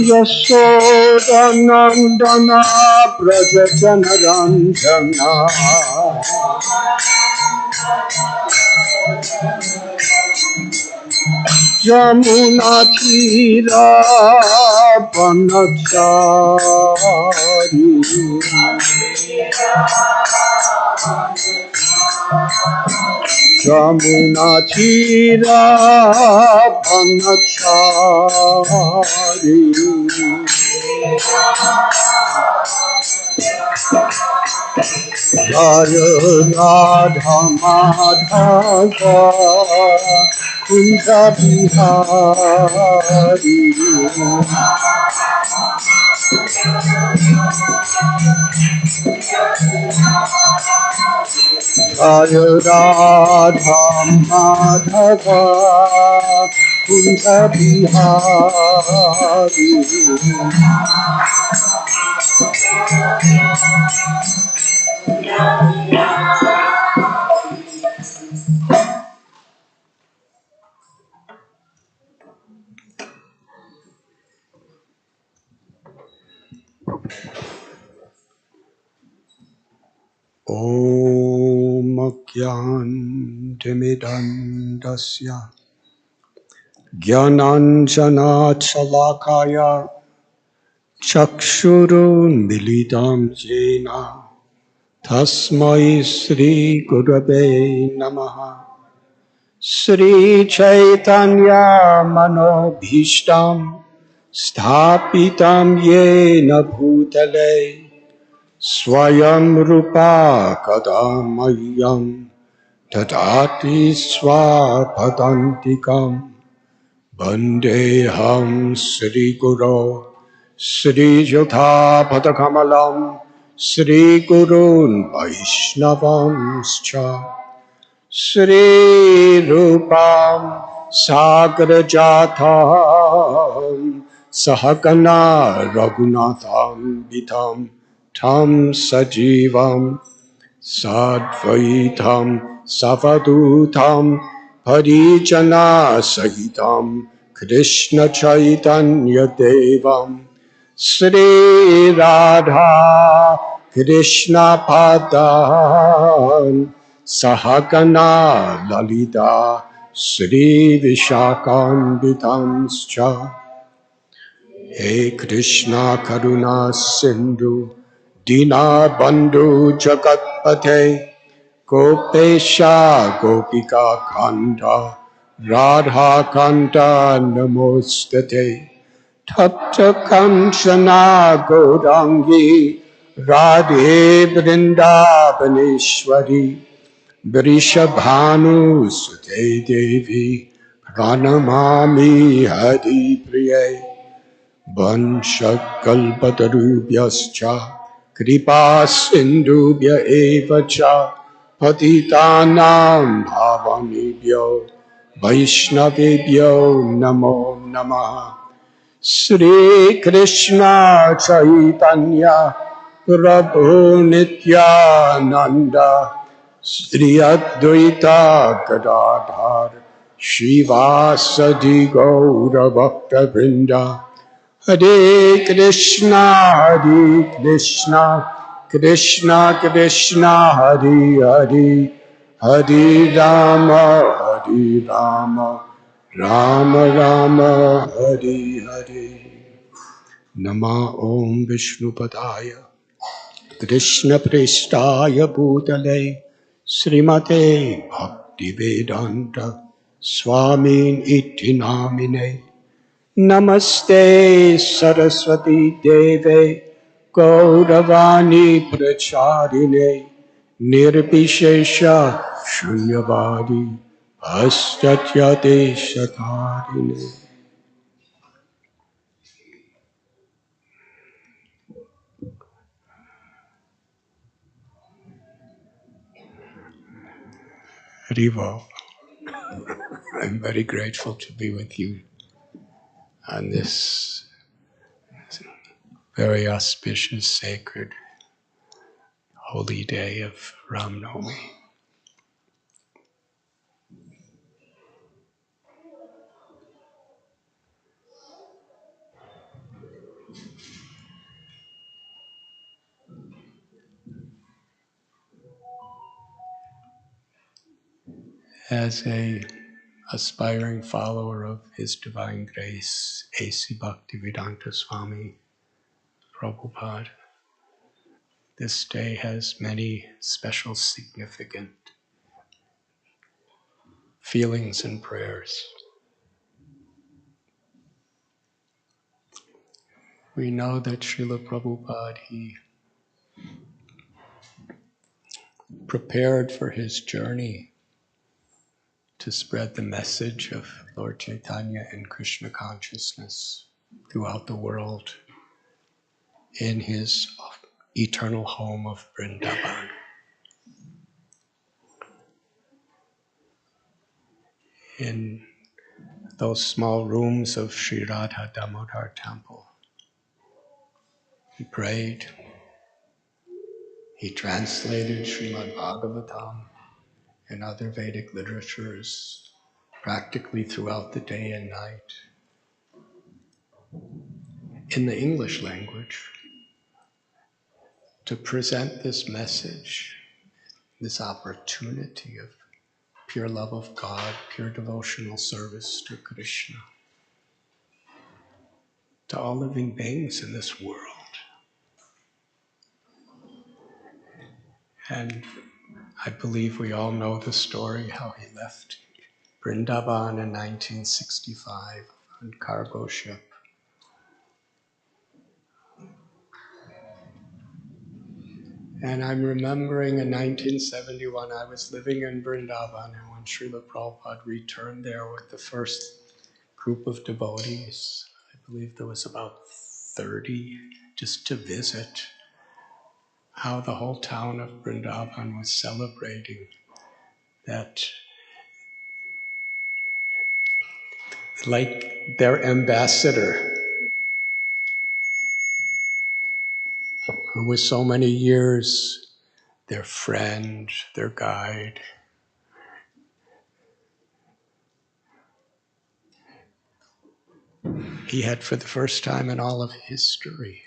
Yashodanandana Prajachanaranjana Jamuna Tira Vanachari Jamuna Tira Vanachari Jaya Radha Madhava Kunja Bihari Jaya Radha Madhava Kunja Bihari Om Gyantimidandasya Gyananjana Chalakaya Chakshurun Militam Jena Tasmai Sri Gurave Namaha Sri Chaitanya Manobhishtam Sthapitam Yena Bhutale Swayam Rupa Kadamayyam Tadati Swapadantikam Vandeham Sri Guru Sri Jatha Padakamalam Sri Gurun Vaishnavamscha Sri Rupam Sagrajatam Sahagana Raghunatham Vitam Tam Sajivam Sadvaitam Savadutam Parijana Sahitam Krishna Chaitanya Devam Sri Radha Krishna Padan Sahagana Lalita Sri Vishakambitanscha He Krishna Karuna Sindhu Dina Bandhu Jagatpate Gopesha Gopika Kanta Radha Kanta Namostate Tapta Kanchana Gaurangi Radhe Vrindavaneshwari Vrishabhanu Sute Devi Pranamami Hari Priye Vanshakalpatarubhyascha kripa sindhubhya eva cha patitanam bhavanebhyo vaishnavebhyo namo namaha Sri Krishna Chaitanya Prabhu Nityananda Sri Advaita Gadadhar Shivasadi Gaura Bhakta Vrinda Hare Krishna, Krishna Krishna, Hare Hare, Hare Rama, Hare Rama, Rama Rama, Hare Hare. Nama Om Vishnupadaya, Krishna Prestaya Bhutale, Srimate Bhaktivedanta, Swamin Iti Namine. Namaste Saraswati Deve Gauravani Pracharine Nirvishesha Shunyavadi Paschatya Shatarine. Riva, I'm very grateful to be with you on this very auspicious, sacred, holy day of Ram Navami. As a aspiring follower of His Divine Grace, A.C. Bhaktivedanta Swami Prabhupada, this day has many special significant feelings and prayers. We know that Srila Prabhupada, he prepared for his journey to spread the message of Lord Chaitanya and Krishna consciousness throughout the world in his eternal home of Vrindavan. In those small rooms of Sri Radha Damodar temple, he prayed, he translated Srimad Bhagavatam and other Vedic literatures practically throughout the day and night in the English language to present this message, this opportunity of pure love of God, pure devotional service to Krishna, to all living beings in this world. And I believe we all know the story, how he left Vrindavan in 1965 on cargo ship. And I'm remembering in 1971, I was living in Vrindavan, and when Srila Prabhupada returned there with the first group of devotees, I believe there was about 30, just to visit, how the whole town of Vrindavan was celebrating that, like their ambassador, who was so many years their friend, their guide. He had, for the first time in all of history,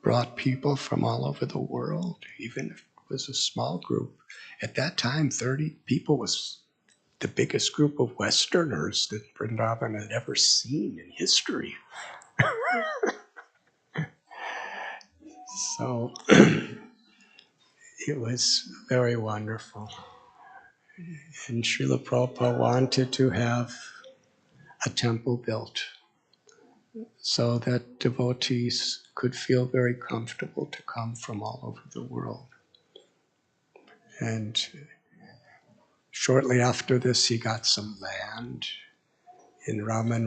brought people from all over the world, even if it was a small group. At that time, 30 people was the biggest group of Westerners that Vrindavan had ever seen in history. So it was very wonderful. And Srila Prabhupada wanted to have a temple built so that devotees could feel very comfortable to come from all over the world. And shortly after this, he got some land in Rama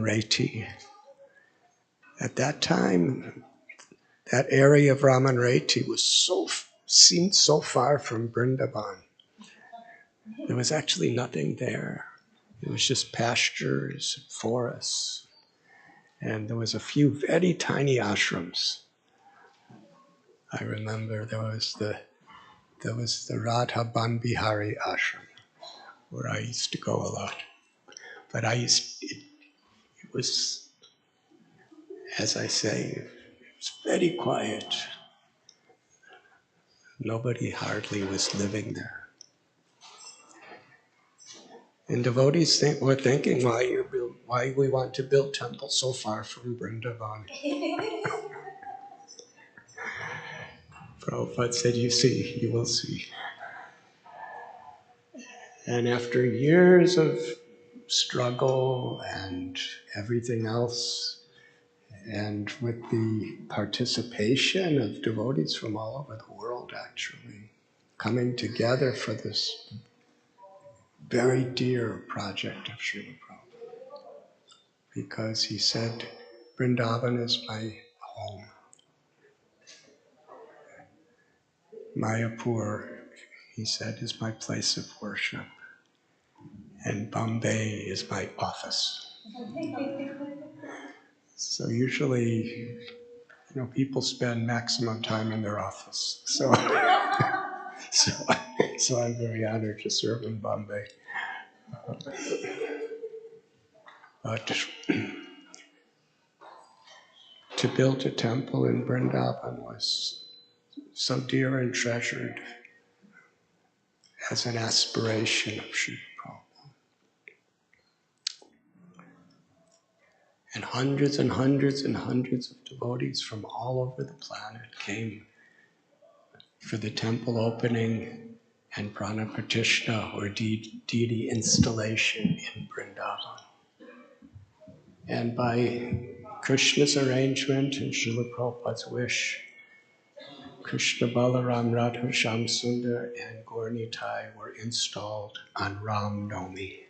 At that time, that area of Rama was seemed so far from Vrindavan. There was actually nothing there. It was just pastures, forests, and there was a few very tiny ashrams. I remember there was the Radha Ban Bihari ashram, where I used to go a lot. But it was, as I say, it was very quiet. Nobody hardly was living there. And devotees were thinking, why we want to build temples so far from Vrindavan? Prabhupada said, you see, you will see. And after years of struggle and everything else, and with the participation of devotees from all over the world, actually, coming together for this very dear project of Srila Prabhupada. Because he said, Vrindavan is my home. Mayapur, he said, is my place of worship. And Bombay is my office. So usually, people spend maximum time in their office. So, so I'm very honored to serve in Bombay. But to build a temple in Vrindavan was so dear and treasured as an aspiration of Srila Prabhupada. And hundreds and hundreds and hundreds of devotees from all over the planet came for the temple opening and Pranapratishtha, or deity installation in Vrindavan. And by Krishna's arrangement and Srila Prabhupada's wish, Krishna, Balaram, Radha, Shamsundar, and Gaur-Nitai were installed on Ram Navami.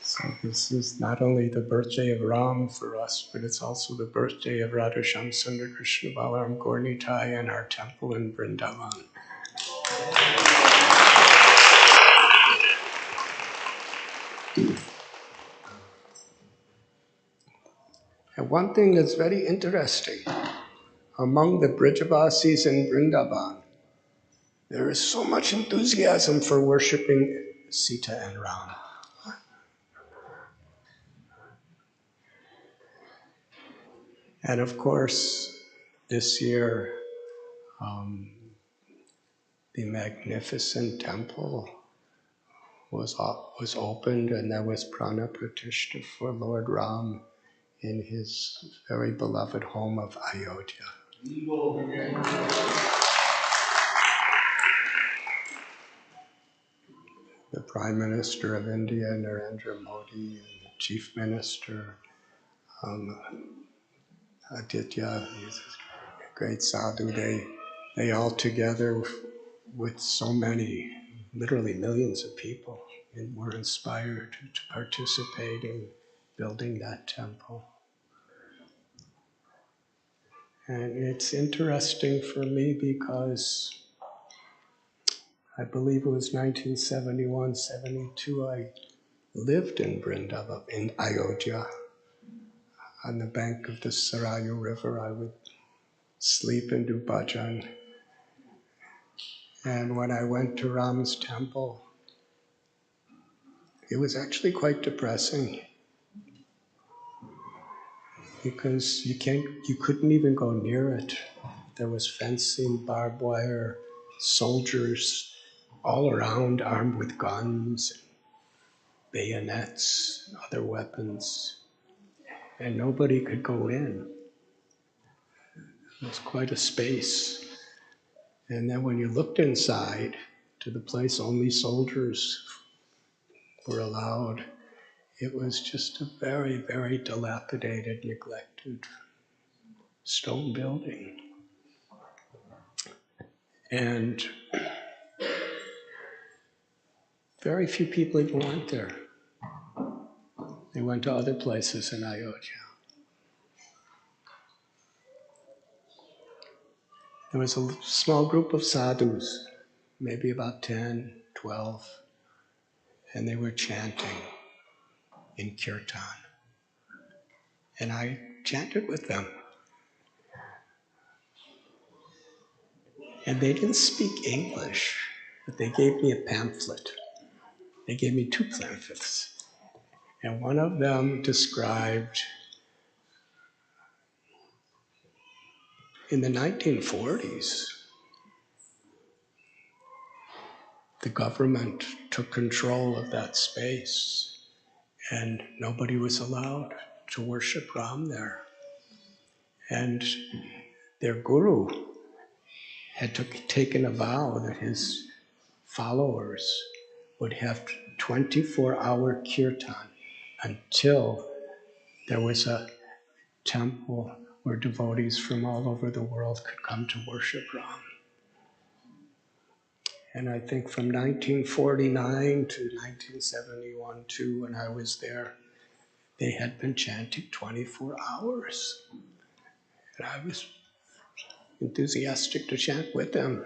So this is not only the birthday of Ram for us, but it's also the birthday of Radha, Shamsundar, Krishna, Balaram, Gaur-Nitai, and our temple in Vrindavan. And one thing that's very interesting, among the Brijavasis in Vrindavan, there is so much enthusiasm for worshipping Sita and Rama. And of course, this year, the magnificent temple was opened, and there was Pranapratishtha for Lord Ram in his very beloved home of Ayodhya. The Prime Minister of India, Narendra Modi, and the Chief Minister, Aditya, he's a great sadhu, they all together with so many, literally millions of people, and were inspired to participate in building that temple. And it's interesting for me because I believe it was 1971, 72, I lived in Vrindavan, in Ayodhya. On the bank of the Sarayu River, I would sleep and do bhajan. And when I went to Ram's temple, it was actually quite depressing because you couldn't even go near it. There was fencing, barbed wire, soldiers all around armed with guns, bayonets, other weapons, and nobody could go in. It was quite a space. And then when you looked inside to the place only soldiers were allowed, it was just a very, very dilapidated, neglected stone building. And very few people even went there. They went to other places in Ayodhya. There was a small group of sadhus, maybe about 10, 12, and they were chanting in kirtan. And I chanted with them. And they didn't speak English, but they gave me a pamphlet. They gave me 2 pamphlets. And one of them described, in the 1940s, the government took control of that space and nobody was allowed to worship Ram there. And their guru had taken a vow that his followers would have 24-hour kirtan until there was a temple where devotees from all over the world could come to worship Ram. And I think from 1949 to 1971 too, when I was there, they had been chanting 24 hours. And I was enthusiastic to chant with them.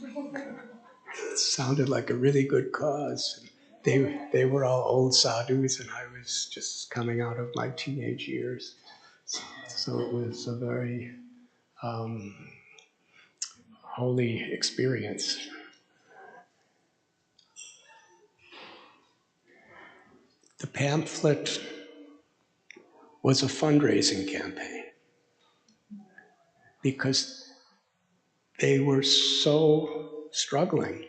It sounded like a really good cause. They were all old sadhus and I was just coming out of my teenage years. So it was a very holy experience. The pamphlet was a fundraising campaign. because they were so struggling,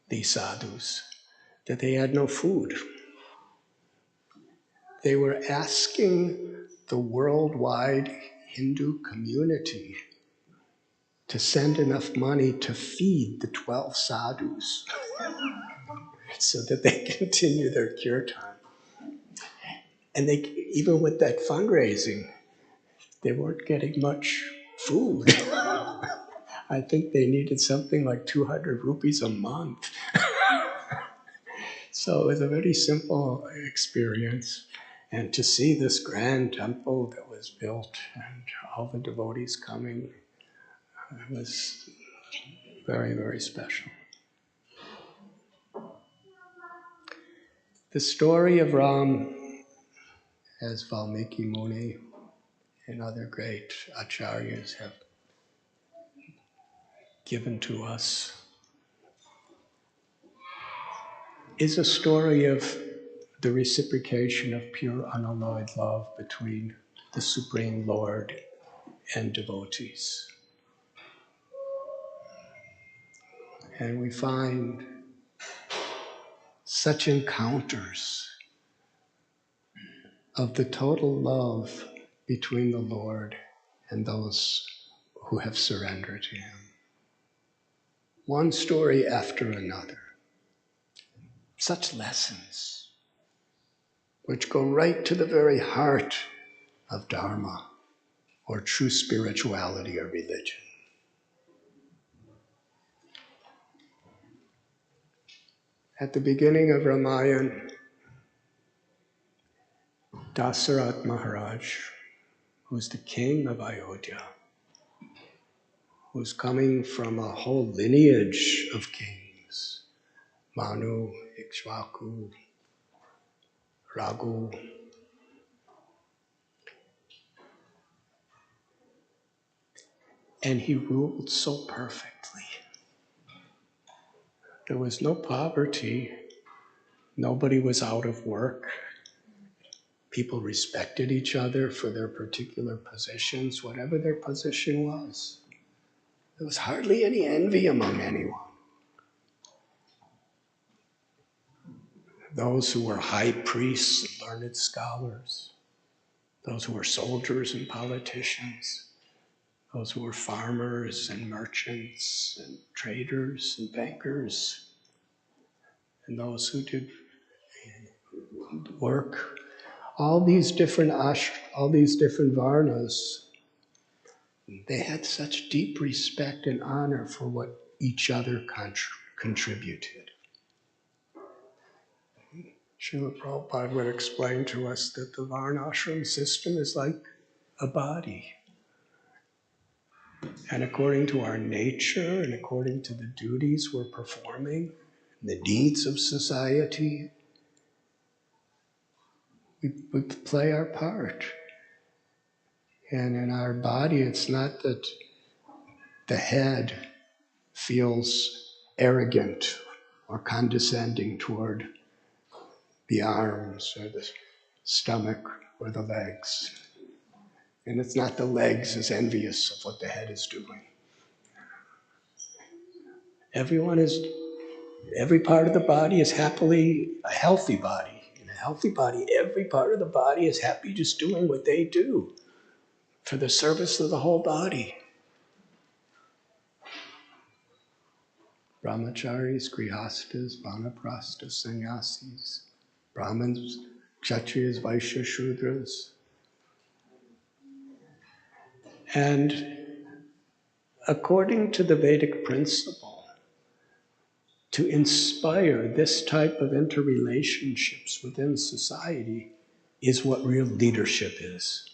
these sadhus, that they had no food. They were asking the worldwide Hindu community to send enough money to feed the 12 sadhus so that they continue their kirtan. And they, even with that fundraising, they weren't getting much food. I think they needed something like 200 rupees a month. So it was a very simple experience. And to see this grand temple that was built and all the devotees coming, it was very, very special. The story of Ram, as Valmiki Muni and other great acharyas have given to us, is a story of the reciprocation of pure unalloyed love between the Supreme Lord and devotees. And we find such encounters of the total love between the Lord and those who have surrendered to Him. One story after another. Such lessons which go right to the very heart of Dharma or true spirituality or religion. At the beginning of Ramayana, Dasarath Maharaj, who's the king of Ayodhya, who's coming from a whole lineage of kings, Manu, Ikshvaku, Raghu, and he ruled so perfectly. There was no poverty, nobody was out of work. People respected each other for their particular positions, whatever their position was. There was hardly any envy among anyone. Those who were high priests and learned scholars, those who were soldiers and politicians, those who were farmers and merchants and traders and bankers, and those who did work, all these different varnas, they had such deep respect and honor for what each other contributed. Srila Prabhupada would explain to us that the varnashram system is like a body. And according to our nature and according to the duties we're performing, the needs of society, we play our part. And in our body, it's not that the head feels arrogant or condescending toward the arms or the stomach or the legs. And it's not the legs as envious of what the head is doing. Every part of the body is happily a healthy body. In a healthy body, every part of the body is happy just doing what they do for the service of the whole body. Brahmacharis, grihastas, vanaprastas, sannyasis, Brahmins, Kshatriyas, Vaishyas, Shudras. And according to the Vedic principle, to inspire this type of interrelationships within society is what real leadership is.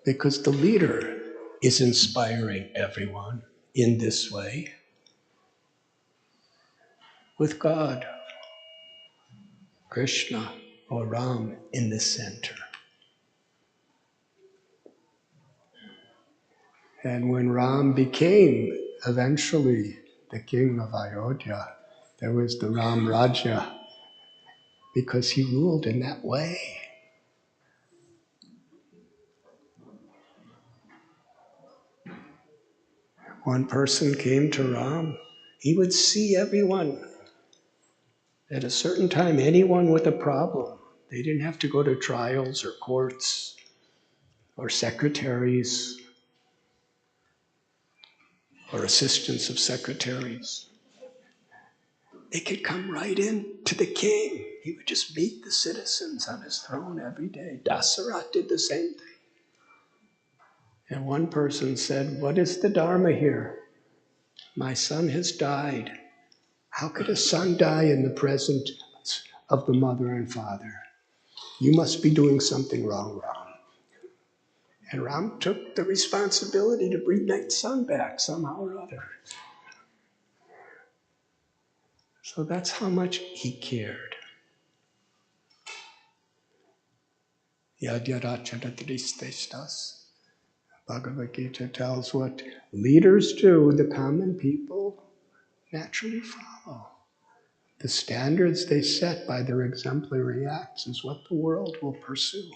Because the leader is inspiring everyone in this way with God, Krishna, or Ram in the center. And when Ram became eventually the king of Ayodhya, there was the Ram Raja, because he ruled in that way. One person came to Ram. He would see everyone. At a certain time, anyone with a problem, they didn't have to go to trials or courts or secretaries or assistants of secretaries. They could come right in to the king. He would just meet the citizens on his throne every day. Dasarath did the same thing. And one person said, "What is the Dharma here? My son has died. How could a son die in the presence of the mother and father? You must be doing something wrong, Ram." And Ram took the responsibility to bring that son back somehow or other. So that's how much he cared. Yadyarachadadristeshtas. Bhagavad Gita tells what leaders do, the common people naturally follow. The standards they set by their exemplary acts is what the world will pursue.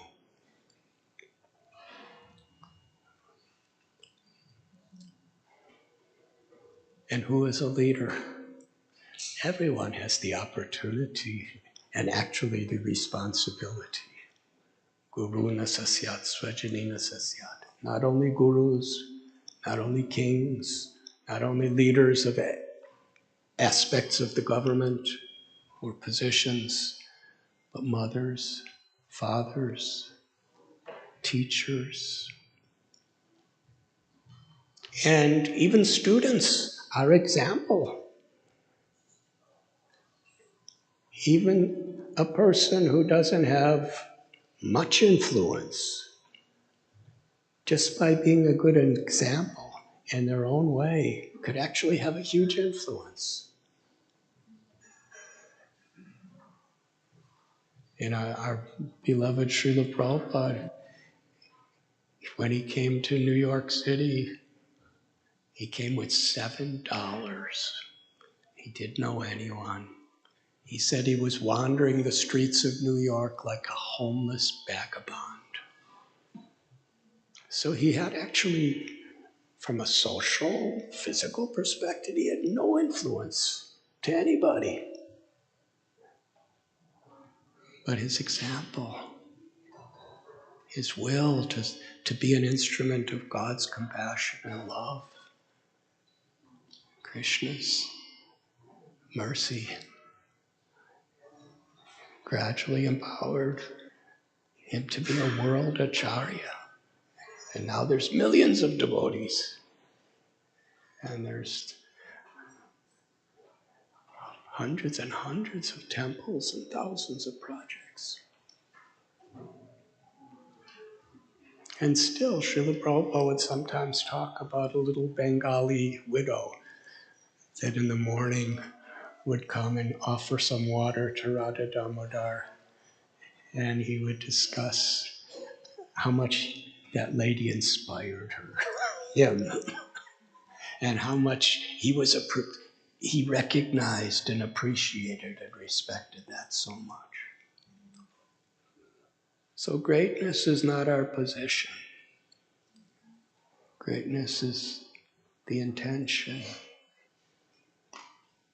And who is a leader? Everyone has the opportunity and actually the responsibility. Guru na sasyat, swajani na sasyat. Not only gurus, not only kings, not only leaders of aspects of the government or positions, but mothers, fathers, teachers, and even students are example. Even a person who doesn't have much influence, just by being a good example in their own way, could actually have a huge influence. And our beloved Srila Prabhupada, when he came to New York City, he came with $7. He didn't know anyone. He said he was wandering the streets of New York like a homeless vagabond. So he had actually, from a social, physical perspective, he had no influence to anybody. But his example, his will to be an instrument of God's compassion and love, Krishna's mercy, gradually empowered him to be a world acharya. And now there's millions of devotees. And there's hundreds and hundreds of temples and thousands of projects. And still, Srila Prabhupada would sometimes talk about a little Bengali widow that in the morning would come and offer some water to Radha Damodar. And he would discuss how much that lady inspired him, and how much he recognized and appreciated and respected that so much. So greatness is not our position. Greatness is the intention,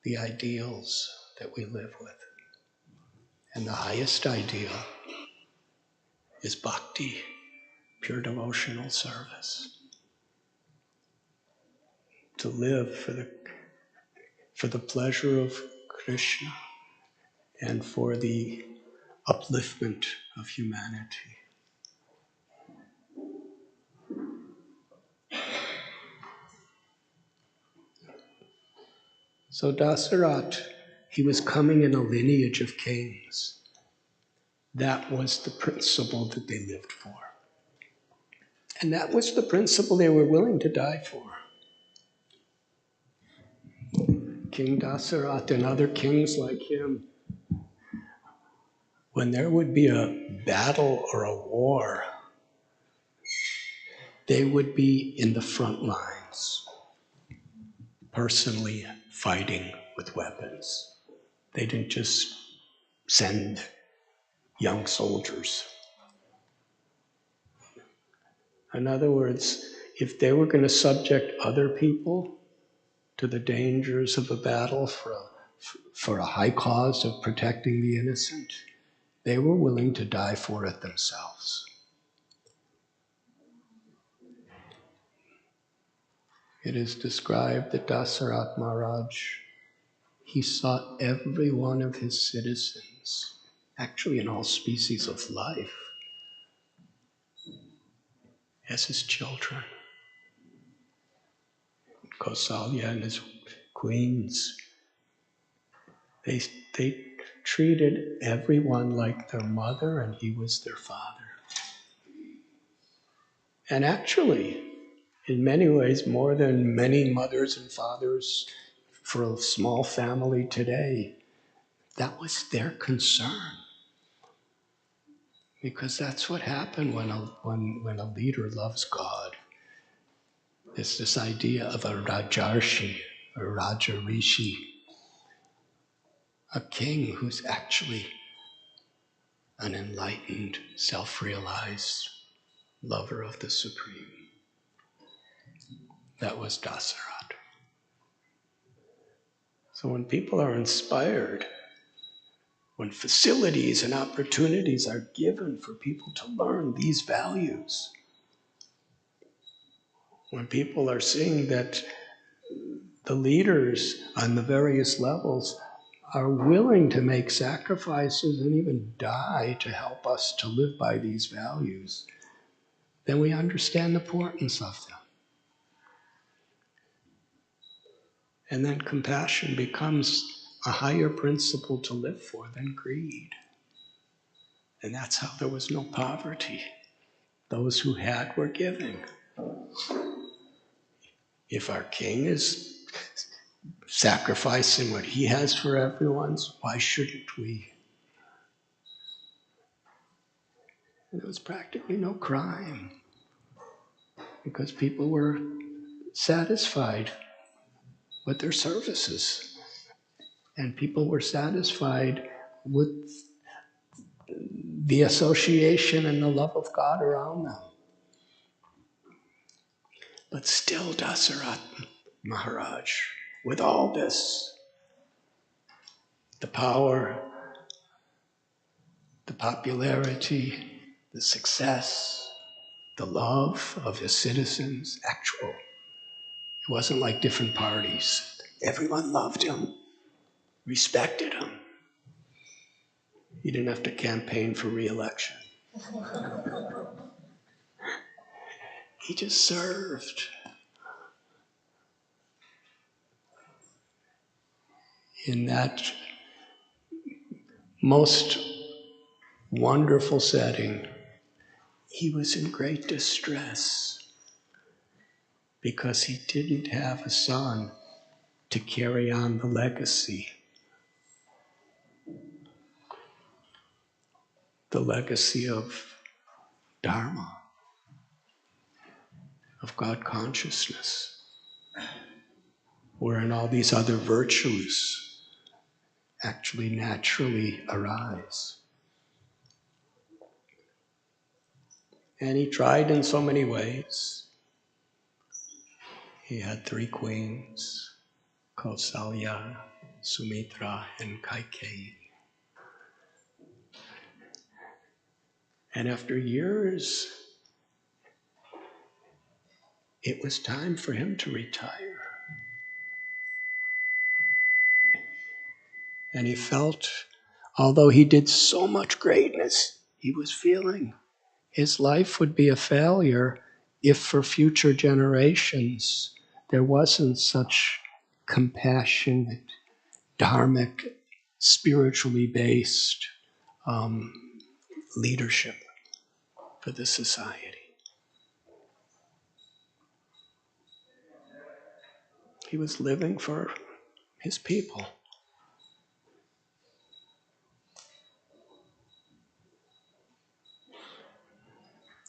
the ideals that we live with. And the highest ideal is bhakti, pure devotional service. To live for the pleasure of Krishna and for the upliftment of humanity. So Dasarath, he was coming in a lineage of kings. That was the principle that they lived for. And that was the principle they were willing to die for. King Dasarath and other kings like him, when there would be a battle or a war, they would be in the front lines, personally fighting with weapons. They didn't just send young soldiers. In other words, if they were going to subject other people to the dangers of a battle for a high cause of protecting the innocent, they were willing to die for it themselves. It is described that Dasarath Maharaj, he sought every one of his citizens, actually in all species of life, as his children. Kausalya and his queens, they treated everyone like their mother, and he was their father. And actually, in many ways, more than many mothers and fathers for a small family today, that was their concern. Because that's what happened when a leader loves God. It's this idea of a Rajarshi, a Raja Rishi, a king who's actually an enlightened, self-realized lover of the Supreme. That was Dasarath. So when people are inspired, when facilities and opportunities are given for people to learn these values, when people are seeing that the leaders on the various levels are willing to make sacrifices and even die to help us to live by these values, then we understand the importance of them. And then compassion becomes a higher principle to live for than greed. And that's how there was no poverty. Those who had were giving. If our king is sacrificing what he has for everyone's, why shouldn't we? And there was practically no crime because people were satisfied with their services. And people were satisfied with the association and the love of God around them. But still, Dasarath Maharaj, with all this, the power, the popularity, the success, the love of his citizens, actual. It wasn't like different parties. Everyone loved him, respected him. He didn't have to campaign for re-election. He just served. In that most wonderful setting, he was in great distress because he didn't have a son to carry on the legacy. The legacy of Dharma, of God consciousness, wherein all these other virtues actually naturally arise. And he tried in so many ways. He had 3 queens, Kausalya, Sumitra, and Kaikeyi. And after years, it was time for him to retire. And he felt, although he did so much greatness, he was feeling his life would be a failure if for future generations there wasn't such compassionate, dharmic, spiritually based leadership for the society. He was living for his people.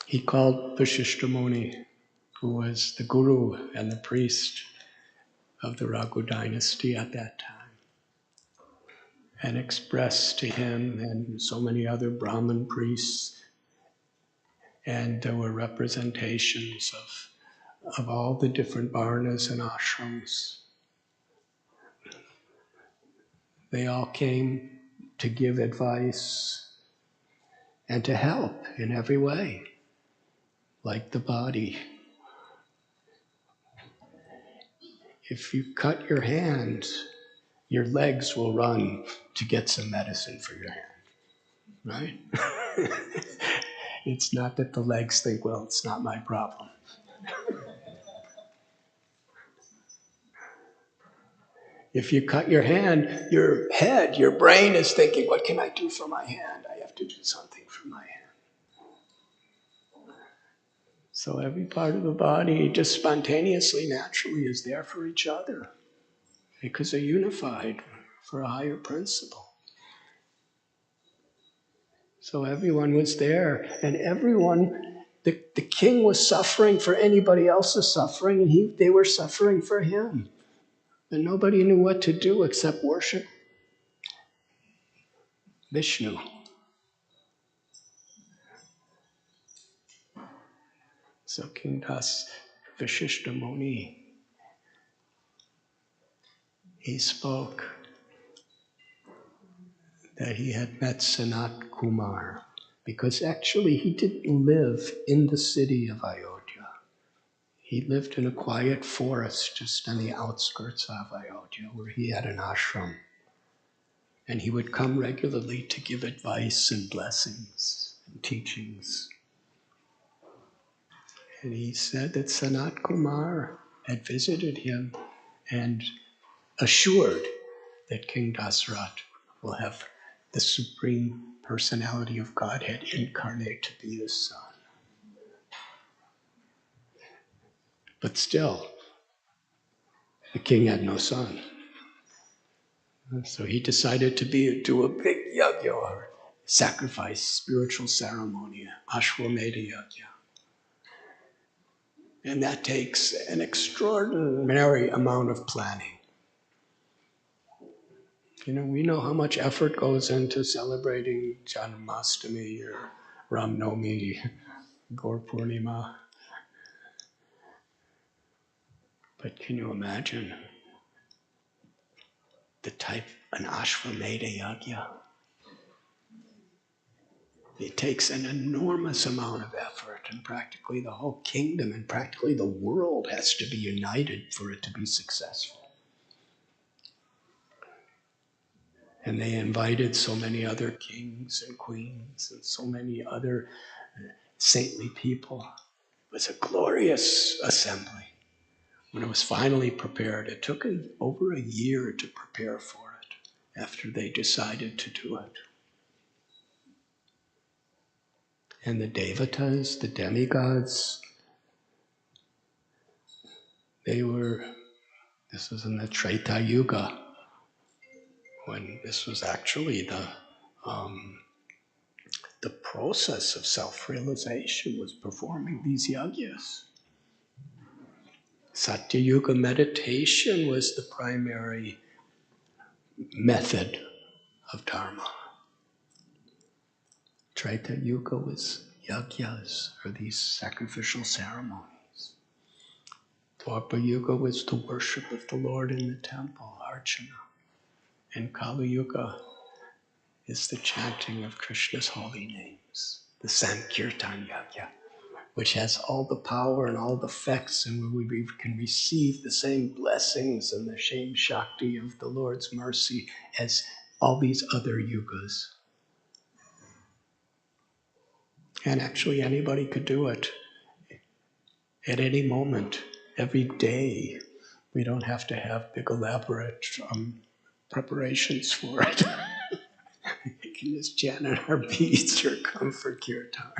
He called Vishvamitra Muni, who was the guru and the priest of the Raghu dynasty at that time. and expressed to him and so many other Brahmin priests. And there were representations of all the different varnas and ashrams. They all came to give advice and to help in every way, like the body. If you cut your hand, your legs will run to get some medicine for your hand, right? It's not that the legs think, well, it's not my problem. If you cut your hand, your head, your brain is thinking, what can I do for my hand? I have to do something for my hand. So every part of the body just spontaneously, naturally is there for each other because they're unified for a higher principle. So everyone was there, and everyone, the king was suffering for anybody else's suffering, and they were suffering for him. And nobody knew what to do except worship Vishnu. So King Das Vashishta Muni, he spoke that he had met Sanat Kumar, because actually he didn't live in the city of Ayodhya. He lived in a quiet forest just on the outskirts of Ayodhya, where he had an ashram. And he would come regularly to give advice and blessings and teachings. And he said that Sanat Kumar had visited him and assured that King Dasarath will have the Supreme Personality of Godhead incarnate to be his son. But still, the king had no son. So he decided to do a big yajna, or sacrifice, spiritual ceremony, Ashwamedha yajna. And that takes an extraordinary amount of planning. We know how much effort goes into celebrating Janmashtami or Ram Navami, Gaur Purnima. But can you imagine the type, an Ashwamedha yajna? It takes an enormous amount of effort, and practically the whole kingdom and practically the world has to be united for it to be successful. And they invited so many other kings and queens and so many other saintly people. It was a glorious assembly. When it was finally prepared, it took over a year to prepare for it after they decided to do it. And the devatas, the demigods, this was in the Treta Yuga, when this was actually the process of self-realization was performing these yajnas. Satya Yuga meditation was the primary method of dharma. Treta Yuga was yajnas, or these sacrificial ceremonies. Dwapara Yuga was the worship of the Lord in the temple, archana. And Kali Yuga is the chanting of Krishna's holy names, the Sankirtan Yajna, which has all the power and all the effects, and where we can receive the same blessings and the same Shakti of the Lord's mercy as all these other yugas. And actually anybody could do it at any moment, every day. We don't have to have big elaborate preparations for it. We can just chant our beads or come for kirtan.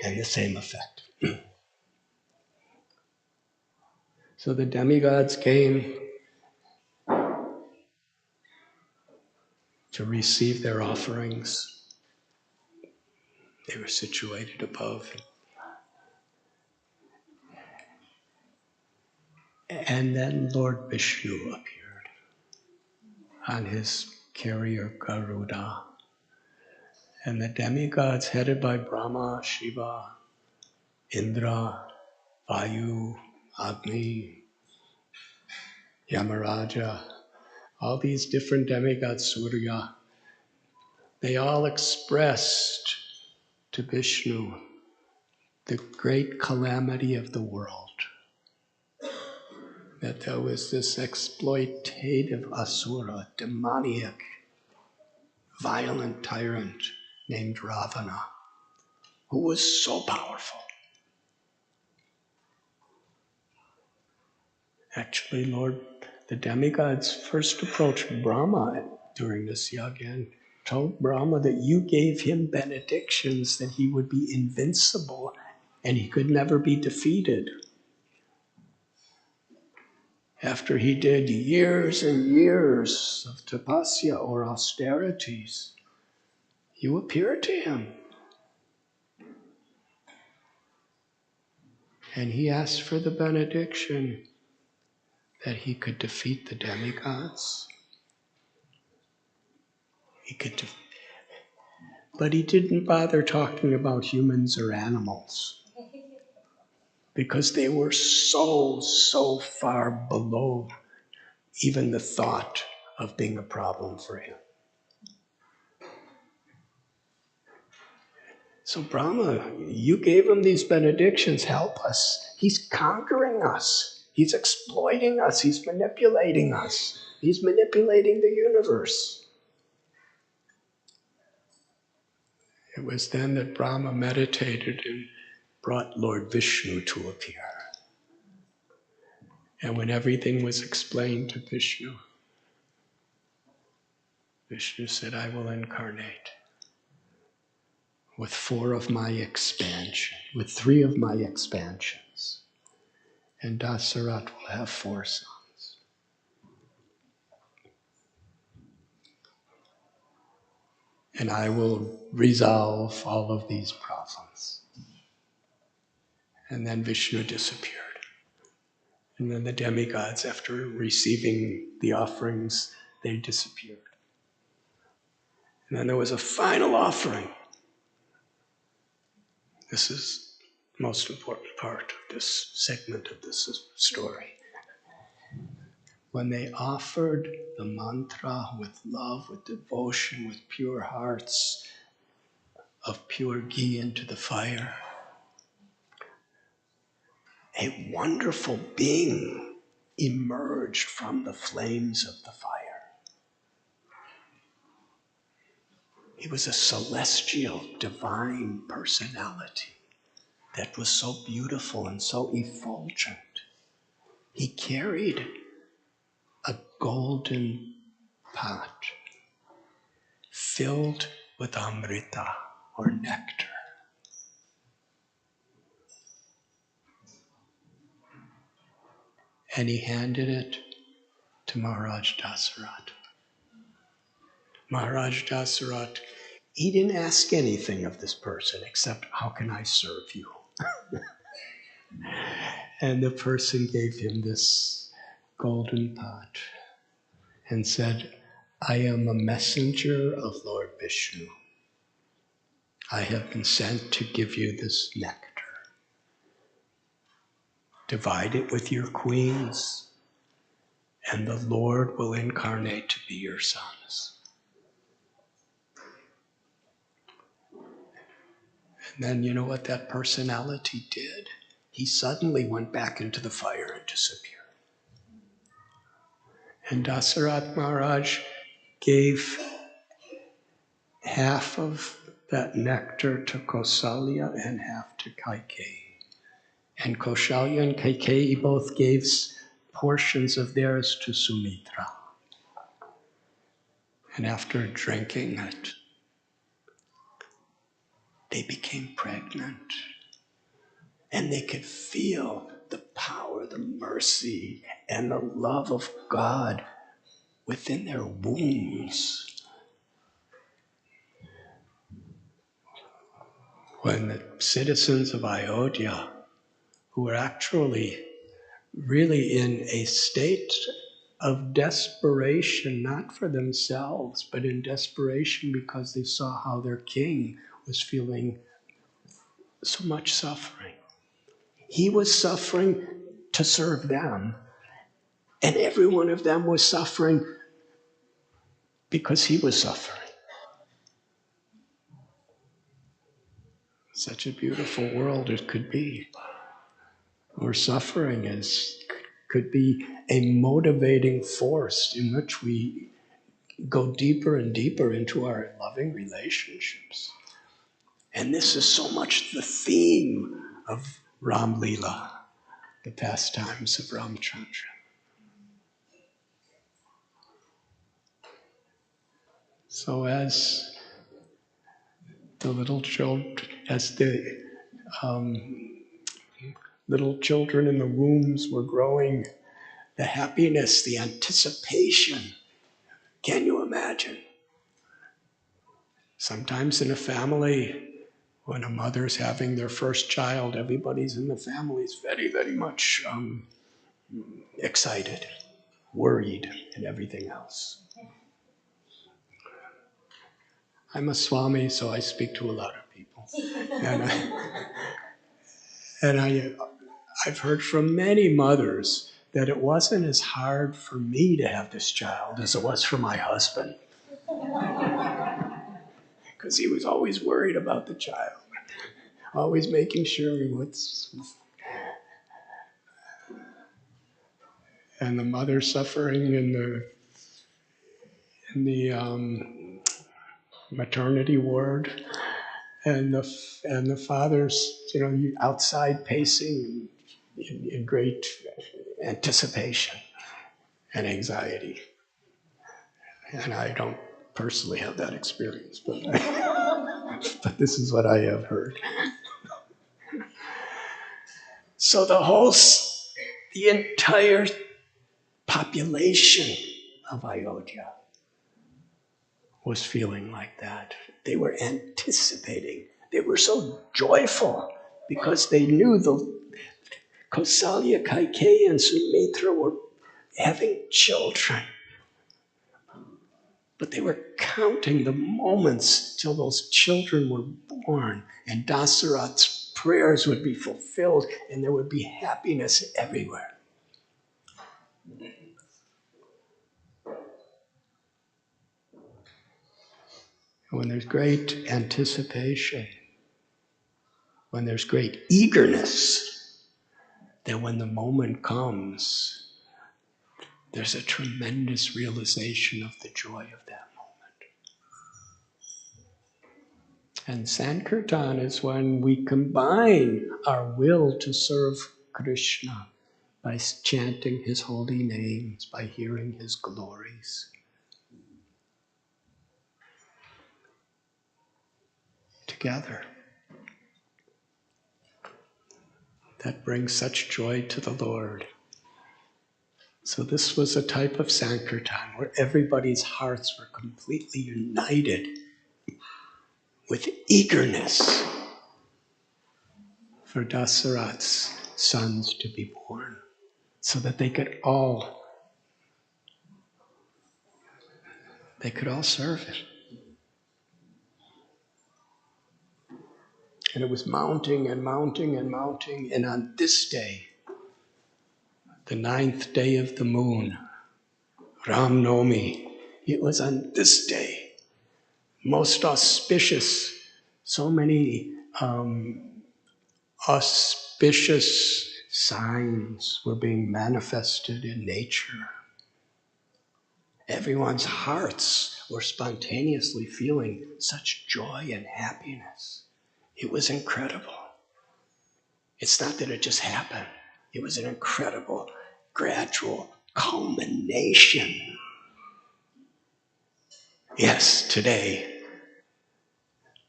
And the same effect. So the demigods came to receive their offerings. They were situated above. And then Lord Vishnu appeared. on his carrier Garuda. And the demigods headed by Brahma, Shiva, Indra, Vayu, Agni, Yamaraja, all these different demigods, Surya, they all expressed to Vishnu the great calamity of the world. That there was this exploitative asura, demoniac, violent tyrant named Ravana, who was so powerful. Actually, Lord, the demigods first approached Brahma during this yajna and told Brahma that you gave him benedictions that he would be invincible and he could never be defeated. After he did years and years of tapasya or austerities, you appeared to him. And he asked for the benediction that he could defeat the demigods. But he didn't bother talking about humans or animals because they were so far below even the thought of being a problem for him. So Brahma, you gave him these benedictions, help us. He's conquering us. He's exploiting us. He's manipulating us. He's manipulating the universe. It was then that Brahma meditated and brought Lord Vishnu to appear. And when everything was explained to Vishnu, Vishnu said, I will incarnate with 4 of my expansion, with 3 of my expansions. And Dasarath will have 4 sons. And I will resolve all of these problems. And then Vishnu disappeared. And then the demigods, after receiving the offerings, they disappeared. And then there was a final offering. This is the most important part of this segment of this story. When they offered the mantra with love, with devotion, with pure hearts of pure ghee into the fire, a wonderful being emerged from the flames of the fire. He was a celestial, divine personality that was so beautiful and so effulgent. He carried a golden pot filled with amrita, or nectar. And he handed it to Maharaj Dasarath. Maharaj Dasarath, he didn't ask anything of this person except, how can I serve you? And the person gave him this golden pot and said, I am a messenger of Lord Vishnu. I have been sent to give you this nectar. Divide it with your queens, and the Lord will incarnate to be your sons. And then you know what that personality did? He suddenly went back into the fire and disappeared. And Dasarath Maharaj gave half of that nectar to Kausalya and half to Kaikeyi. And Kausalya and Kaikeyi both gave portions of theirs to Sumitra. And after drinking it, they became pregnant. And they could feel the power, the mercy, and the love of God within their wombs. When the citizens of Ayodhya, who were actually really in a state of desperation, not for themselves, but in desperation because they saw how their king was feeling so much suffering. He was suffering to serve them, and every one of them was suffering because he was suffering. Such a beautiful world it could be, where suffering could be a motivating force in which we go deeper and deeper into our loving relationships. And this is so much the theme of Ram Leela, the pastimes of Ramachandra. So as the little children in the wombs were growing, the happiness, the anticipation, can you imagine? Sometimes in a family, when a mother's having their first child, everybody's in the family is very, very much excited, worried, and everything else. I'm a Swami, so I speak to a lot of people. And I've heard from many mothers that it wasn't as hard for me to have this child as it was for my husband. Because he was always worried about the child, always making sure and the mother suffering in the maternity ward, and the father's outside pacing in great anticipation and anxiety. And I don't personally have that experience, but but this is what I have heard. So the entire population of Ayodhya was feeling like that. They were anticipating. They were so joyful because they knew the Kausalya, Kaikeyi, and Sumitra were having children. But they were counting the moments till those children were born, and Dasarath's prayers would be fulfilled, and there would be happiness everywhere. When there's great anticipation, when there's great eagerness, then when the moment comes, there's a tremendous realization of the joy of that moment. And Sankirtan is when we combine our will to serve Krishna by chanting his holy names, by hearing his glories. Together. That brings such joy to the Lord. So this was a type of Sankirtan where everybody's hearts were completely united with eagerness for Dasarath's sons to be born, so that they could all serve it. And it was mounting and mounting and mounting, and on this day, the 9th day of the moon, Ram Navami, it was on this day, most auspicious, so many auspicious signs were being manifested in nature. Everyone's hearts were spontaneously feeling such joy and happiness. It was incredible. It's not that it just happened. It was an incredible, gradual culmination. Yes, today,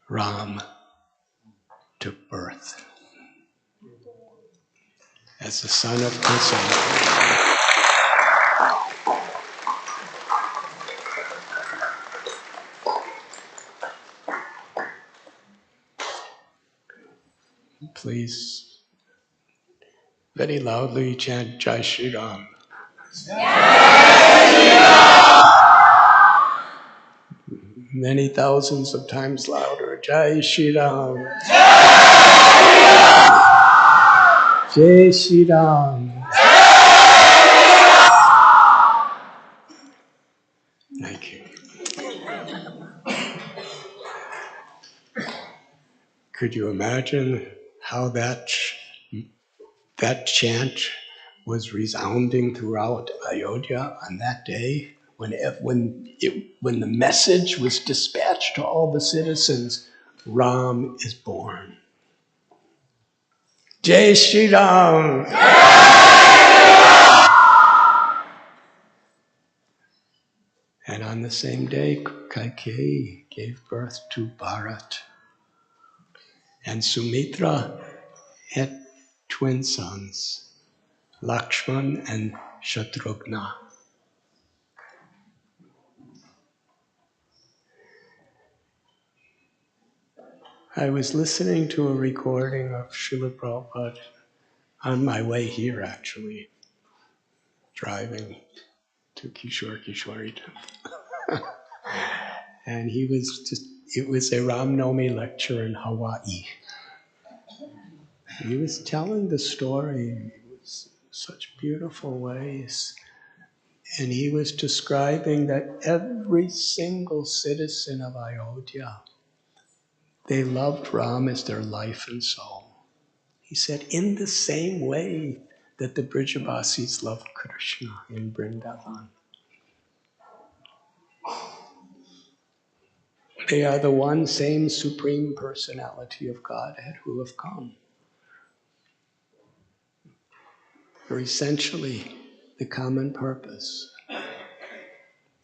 Ram took birth as the son of Kausalya. Please, very loudly chant Jai Shri Ram. Many thousands of times louder. Jai Shri Ram. Jai Shri Ram. Thank you. Could you imagine how that chant was resounding throughout Ayodhya on that day when the message was dispatched to all the citizens, Ram is born. Jai Shri Ram. And on the same day, Kaikeyi gave birth to Bharat. And Sumitra had twin sons, Lakshman and Shatrughna. I was listening to a recording of Srila Prabhupada on my way here, actually, driving to Kishore Kishori Temple. And it was a Ram Navami lecture in Hawaii. He was telling the story in such beautiful ways. And he was describing that every single citizen of Ayodhya, they loved Ram as their life and soul. He said, in the same way that the Brijavasis loved Krishna in Vrindavan. They are the one same Supreme Personality of Godhead who have come. For essentially the common purpose.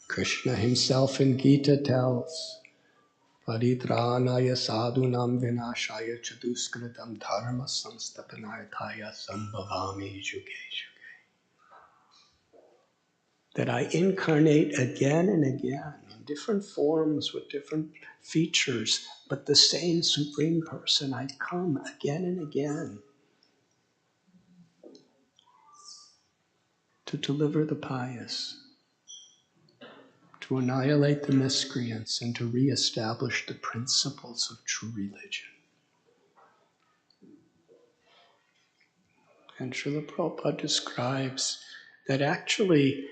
Krishna himself in Gita tells, Paritranaya sadhunam vinashaya chaduskritam dharma samstapanayataya sambhavami juge juge. That I incarnate again and again in different forms with different features, but the same Supreme Person, I come again and again to deliver the pious, to annihilate the miscreants, and to reestablish the principles of true religion. And Srila Prabhupada describes that actually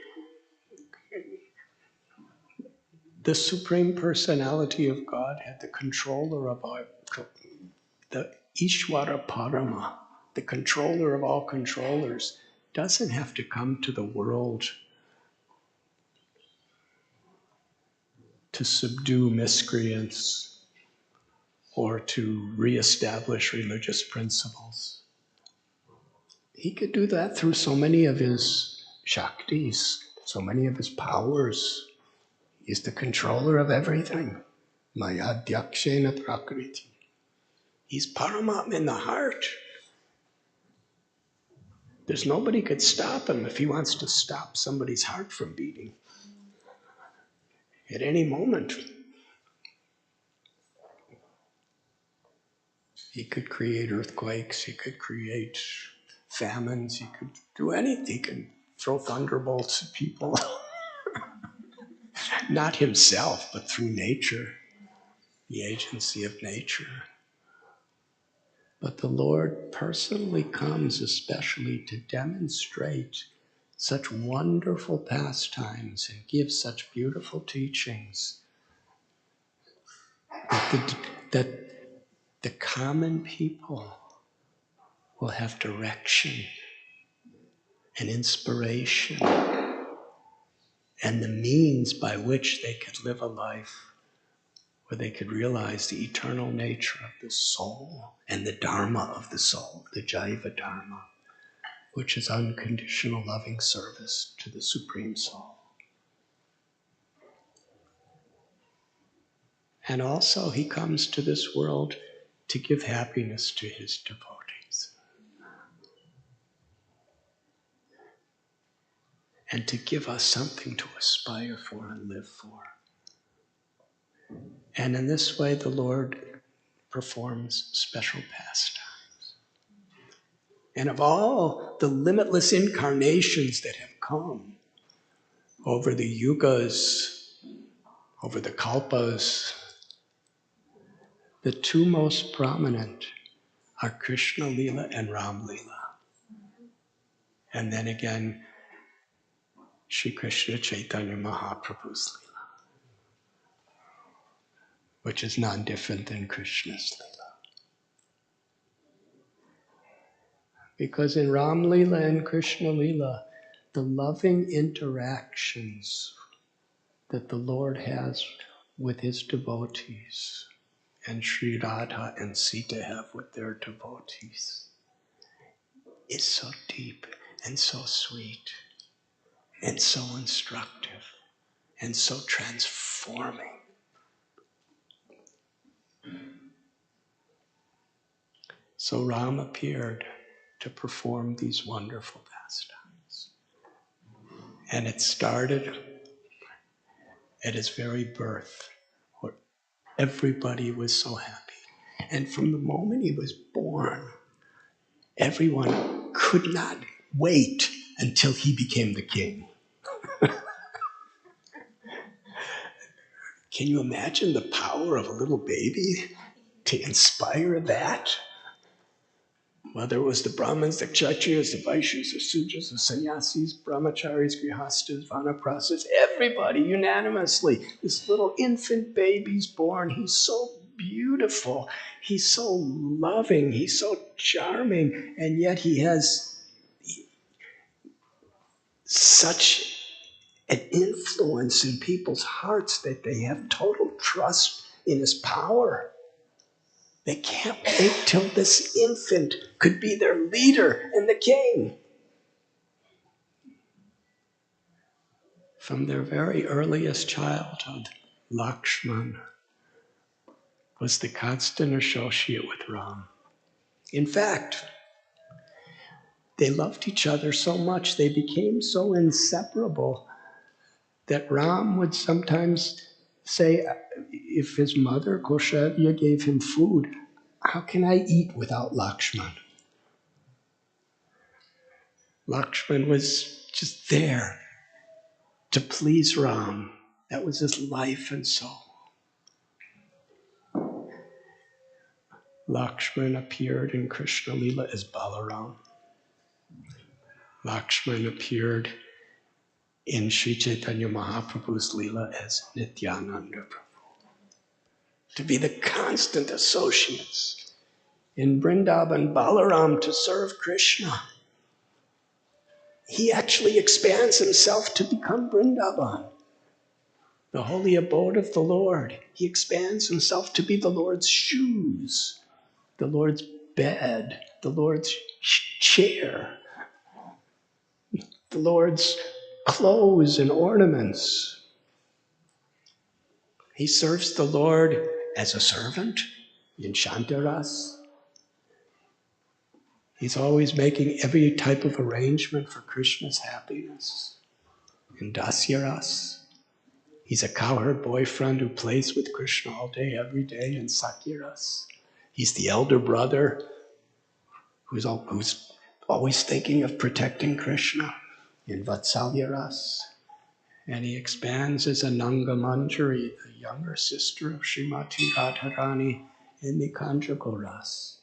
the Supreme Personality of Godhead, the controller of the Ishvara Parama, the controller of all controllers, doesn't have to come to the world to subdue miscreants or to reestablish religious principles. He could do that through so many of his Shaktis, so many of his powers. He's the controller of everything. Maya Dyakshena Prakriti. He's Paramatma in the heart. There's nobody could stop him if he wants to stop somebody's heart from beating. At any moment, he could create earthquakes, he could create famines, he could do anything. He could throw thunderbolts at people. Not himself, but through nature, the agency of nature. But the Lord personally comes especially to demonstrate such wonderful pastimes and give such beautiful teachings that the common people will have direction and inspiration and the means by which they could live a life where they could realize the eternal nature of the soul and the dharma of the soul, the Jaiva Dharma, which is unconditional loving service to the Supreme Soul. And also he comes to this world to give happiness to his devotees and to give us something to aspire for and live for. And in this way, the Lord performs special pastimes. And of all the limitless incarnations that have come, over the yugas, over the kalpas, the two most prominent are Krishna Lila and Ram Lila. And then again, Shri Krishna Chaitanya Mahaprabhu's Lila, which is non different than Krishna's Lila. Because in Ram Lila and Krishna Lila, the loving interactions that the Lord has with his devotees, and Sri Radha and Sita have with their devotees, is so deep and so sweet and so instructive and so transforming. So Ram appeared to perform these wonderful pastimes. And it started at his very birth, where everybody was so happy. And from the moment he was born, everyone could not wait until he became the king. Can you imagine the power of a little baby to inspire that? Whether it was the Brahmins, the Kshatriyas, the Vaishyas, the Sudras, the Sannyasis, Brahmacharis, Grihastas, Vanaprasthas, everybody unanimously. This little infant baby's born. He's so beautiful. He's so loving. He's so charming. And yet he has such an influence in people's hearts that they have total trust in his power. They can't wait till this infant could be their leader and the king. From their very earliest childhood, Lakshman was the constant associate with Ram. In fact, they loved each other so much, they became so inseparable that Ram would sometimes say, if his mother, Kaushalya, gave him food, how can I eat without Lakshman? Lakshman was just there to please Ram. That was his life and soul. Lakshman appeared in Krishna Lila as Balaram. Lakshman appeared in Sri Chaitanya Mahaprabhu's Lila as Nityananda Prabhu. To be the constant associates. In Vrindavan, Balaram to serve Krishna. He actually expands himself to become Vrindavan, the holy abode of the Lord. He expands himself to be the Lord's shoes, the Lord's bed, the Lord's chair, the Lord's clothes and ornaments. He serves the Lord as a servant in Shantaras. He's always making every type of arrangement for Krishna's happiness in Dasyaras. He's a cowherd boyfriend who plays with Krishna all day, every day in Sakyaras. He's the elder brother who's always thinking of protecting Krishna in Vatsalyaras. And he expands as Ananga Manjari, the younger sister of Srimati Radharani in the Kanjagoras.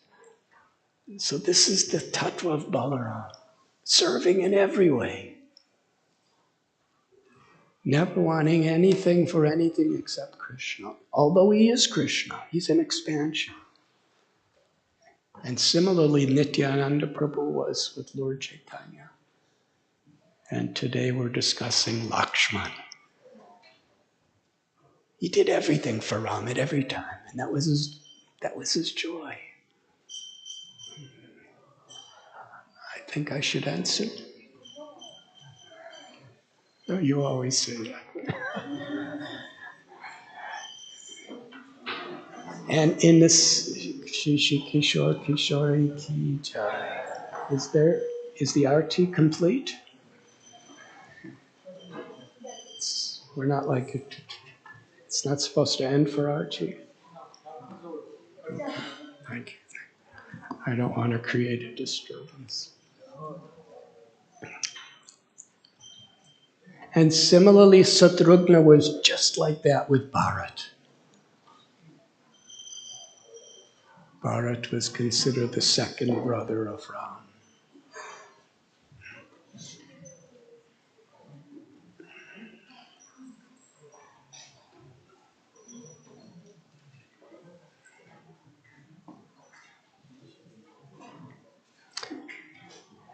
So this is the tattva of Balaram, serving in every way. Never wanting anything for anything except Krishna. Although he is Krishna, he's an expansion. And similarly, Nityananda Prabhu was with Lord Chaitanya. And today we're discussing Lakshman. He did everything for Ram at every time, and that was his joy. I think I should answer. No, you always say that. And in this Shishi Kishore Kishori Ki Jai, is the arti complete? We're not like it. It's not supposed to end for arti. Thank you. I don't want to create a disturbance. And similarly, Satrugna was just like that with Bharat. Bharat was considered the second brother of Ram.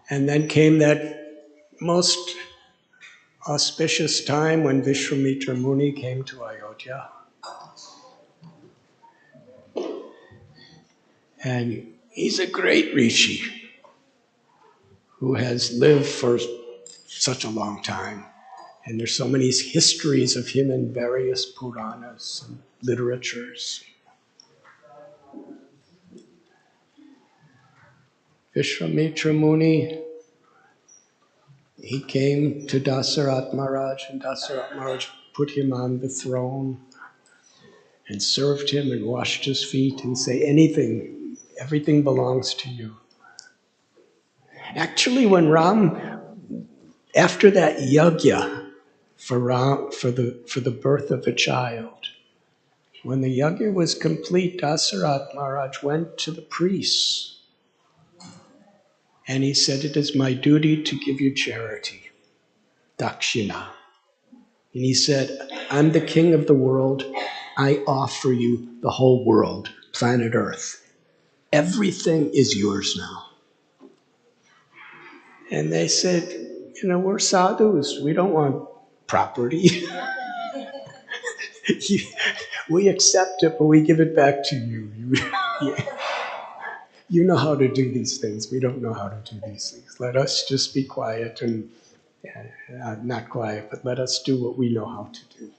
And then came that most auspicious time when Vishvamitra Muni came to Ayodhya. And he's a great rishi who has lived for such a long time. And there's so many histories of him in various Puranas and literatures. Vishvamitra Muni, he came to Dasarath Maharaj, and Dasarath Maharaj put him on the throne and served him and washed his feet and say, anything, everything belongs to you. Actually, when Ram, after that yajna for the birth of a child, when the yajna was complete, Dasarath Maharaj went to the priests and he said, it is my duty to give you charity, dakshina. And he said, I'm the king of the world. I offer you the whole world, planet Earth. Everything is yours now. And they said, we're sadhus. We don't want property. We accept it, but we give it back to you. You know how to do these things. We don't know how to do these things. Let us just be quiet and, not quiet, but let us do what we know how to do.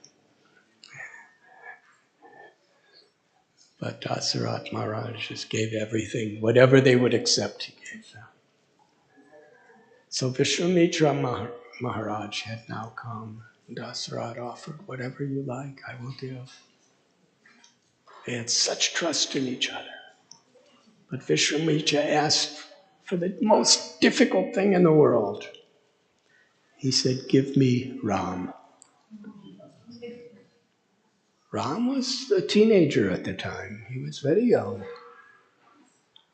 But Dasarath Maharaj just gave everything. Whatever they would accept, he gave them. So Vishvamitra Maharaj had now come. Dasarath offered, whatever you like, I will give. They had such trust in each other. But Vishvamitra asked for the most difficult thing in the world. He said, give me Ram. Ram was a teenager at the time. He was very young.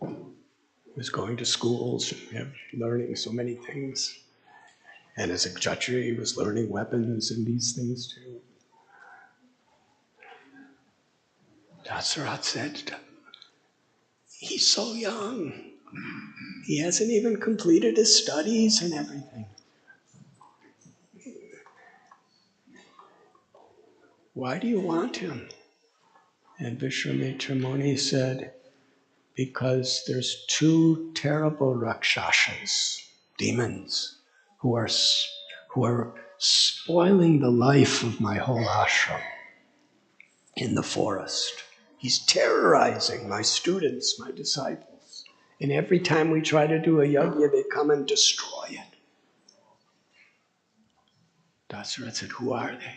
He was going to schools and learning so many things. And as a Kshatriya, he was learning weapons and these things too. Dasarath said, he's so young. He hasn't even completed his studies and everything. Why do you want him? And Vishvamitra Muni said, because there's two terrible rakshasas, demons, who are spoiling the life of my whole ashram in the forest. He's terrorizing my students, my disciples. And every time we try to do a yajna, they come and destroy it. Dasarath said, who are they?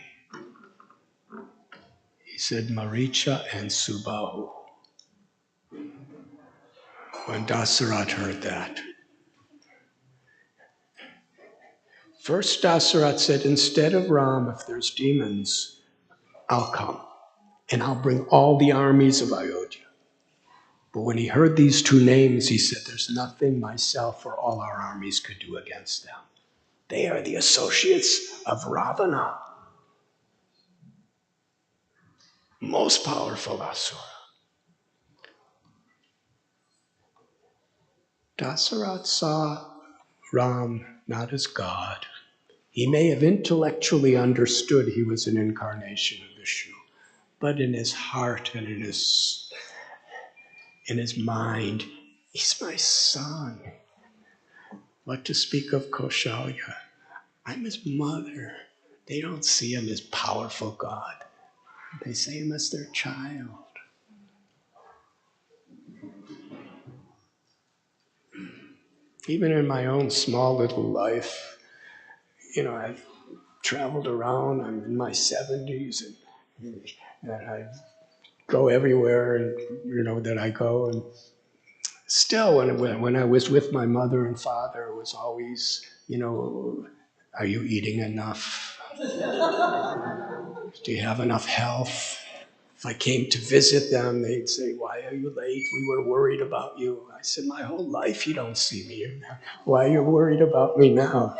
He said, Maricha and Subahu. When Dasarath heard that, first Dasarath said, instead of Ram, if there's demons, I'll come. And I'll bring all the armies of Ayodhya. But when he heard these two names, he said, there's nothing myself or all our armies could do against them. They are the associates of Ravana. Most powerful asura. Dasarath saw Ram not as God. He may have intellectually understood he was an incarnation of Vishnu, but in his heart and in his mind, he's my son. What to speak of Kaushalya? I'm his mother. They don't see him as powerful God. They see him as their child. Even in my own small little life, I've traveled around. I'm in my 70s, and I go everywhere, and that I go. And still, when I was with my mother and father, it was always, are you eating enough? Do you have enough health? If I came to visit them, they'd say, why are you late? We were worried about you. I said, my whole life you don't see me. Why are you worried about me now?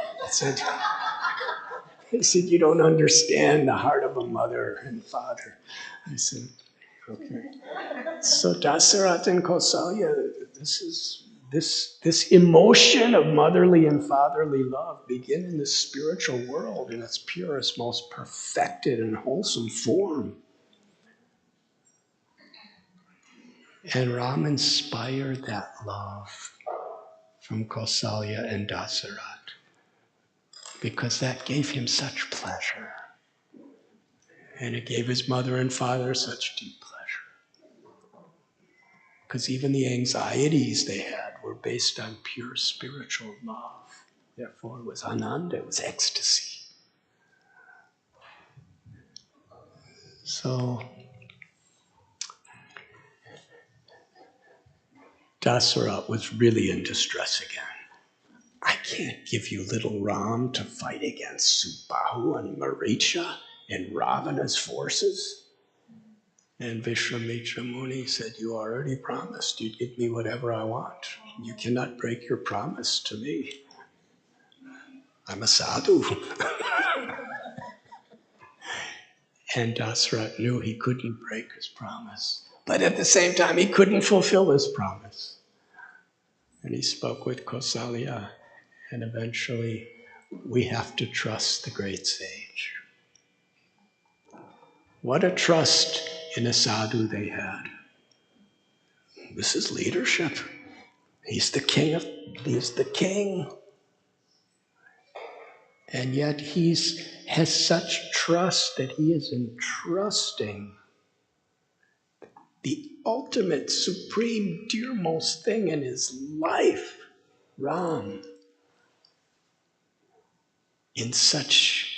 He said, you don't understand the heart of a mother and father. I said, okay. So Dasarath and Kausalya, this emotion of motherly and fatherly love begin in the spiritual world in its purest, most perfected and wholesome form. And Ram inspired that love from Kausalya and Dasarath because that gave him such pleasure. And it gave his mother and father such deep pleasure. Because even the anxieties they had were based on pure spiritual love. Therefore, it was ananda, it was ecstasy. So, Dasarath was really in distress again. I can't give you little Ram to fight against Subahu and Maricha and Ravana's forces. And Vishvamitra Muni said, you already promised you'd give me whatever I want. You cannot break your promise to me. I'm a sadhu. And Dasarath knew he couldn't break his promise. But at the same time, he couldn't fulfill his promise. And he spoke with Kausalya, and eventually, we have to trust the great sage. What a trust in a sadhu they had. This is leadership. He's the king. And yet he has such trust that he is entrusting the ultimate, supreme, dearmost thing in his life, Ram, in such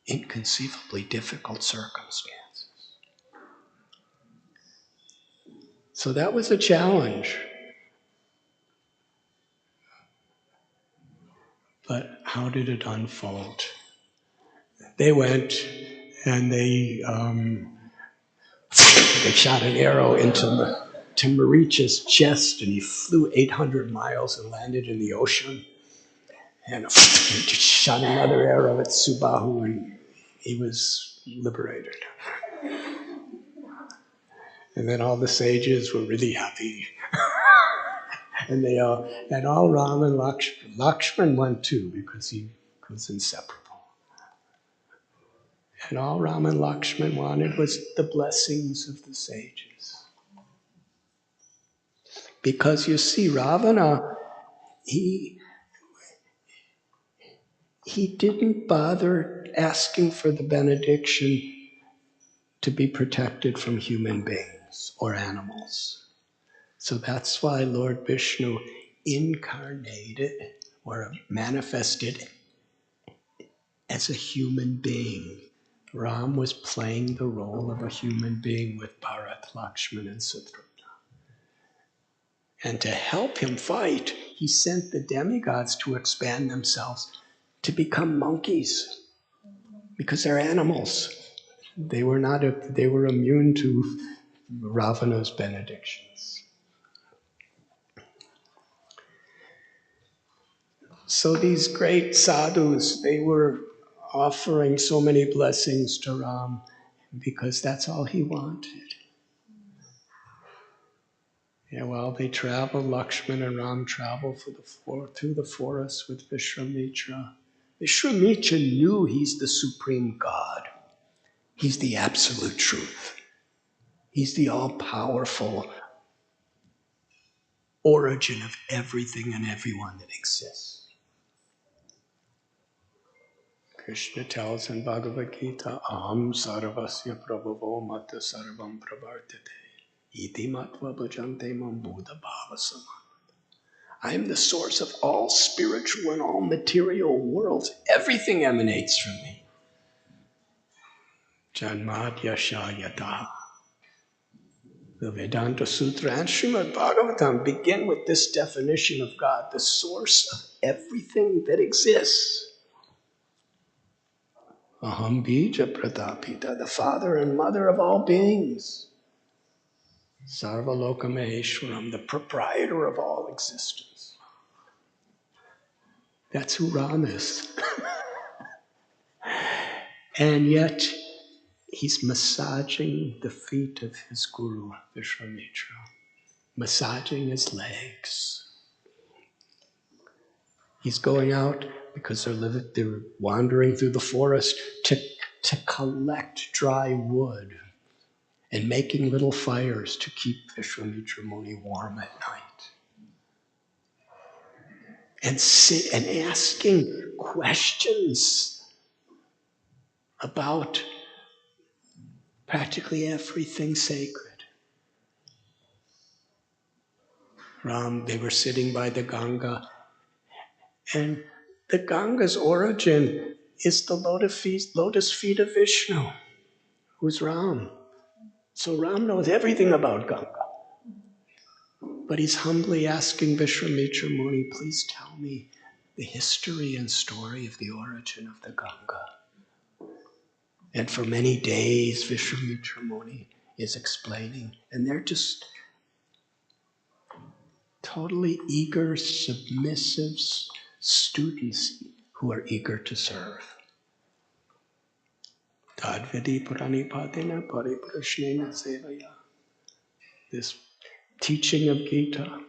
inconceivably difficult circumstances. So that was a challenge. But how did it unfold? They went and they shot an arrow into Maricha's chest, and he flew 800 miles and landed in the ocean. And shot another arrow at Subahu, and he was liberated. And then all the sages were really happy. And all Ram and Lakshman went too, because he was inseparable. And all Ram and Lakshman wanted was the blessings of the sages. Because you see, Ravana, he didn't bother asking for the benediction to be protected from human beings or animals. So that's why Lord Vishnu incarnated or manifested as a human being. Ram was playing the role of a human being with Bharat, Lakshman, and Sutrupta. And to help him fight, he sent the demigods to expand themselves to become monkeys, because they're animals. They were immune to Ravana's benedictions. So these great sadhus, they were offering so many blessings to Ram because that's all he wanted. Yeah, while they traveled, Lakshman and Ram traveled through the forest with Vishvamitra. Vishvamitra knew he's the supreme God. He's the absolute truth. He's the all-powerful origin of everything and everyone that exists. Krishna tells in Bhagavad Gita, Aham sarvasya prabhavo mata sarvam pravartate iti matva bhajante mam buddha bhava samana. I am the source of all spiritual and all material worlds. Everything emanates from me. Janmadya Shayataha. The Vedanta Sutra and Srimad Bhagavatam begin with this definition of God, the source of everything that exists. Aham bija pratapita, the father and mother of all beings. Sarva loka maheshwaram, the proprietor of all existence. That's who Ram is. And yet, he's massaging the feet of his guru, Vishvamitra, massaging his legs. He's going out because they're wandering through the forest to collect dry wood and making little fires to keep Vishvamitra Muni warm at night. And asking questions about practically everything sacred. They were sitting by the Ganga, and the Ganga's origin is the lotus feet of Vishnu, who's Ram. So Ram knows everything about Ganga. But he's humbly asking Vishvamitra Muni, please tell me the history and story of the origin of the Ganga. And for many days, Vishvamitra Muni is explaining, and they're just totally eager, submissive students who are eager to serve. Tadvidi puranipadena pariprashnena sevaya. This teaching of Gita,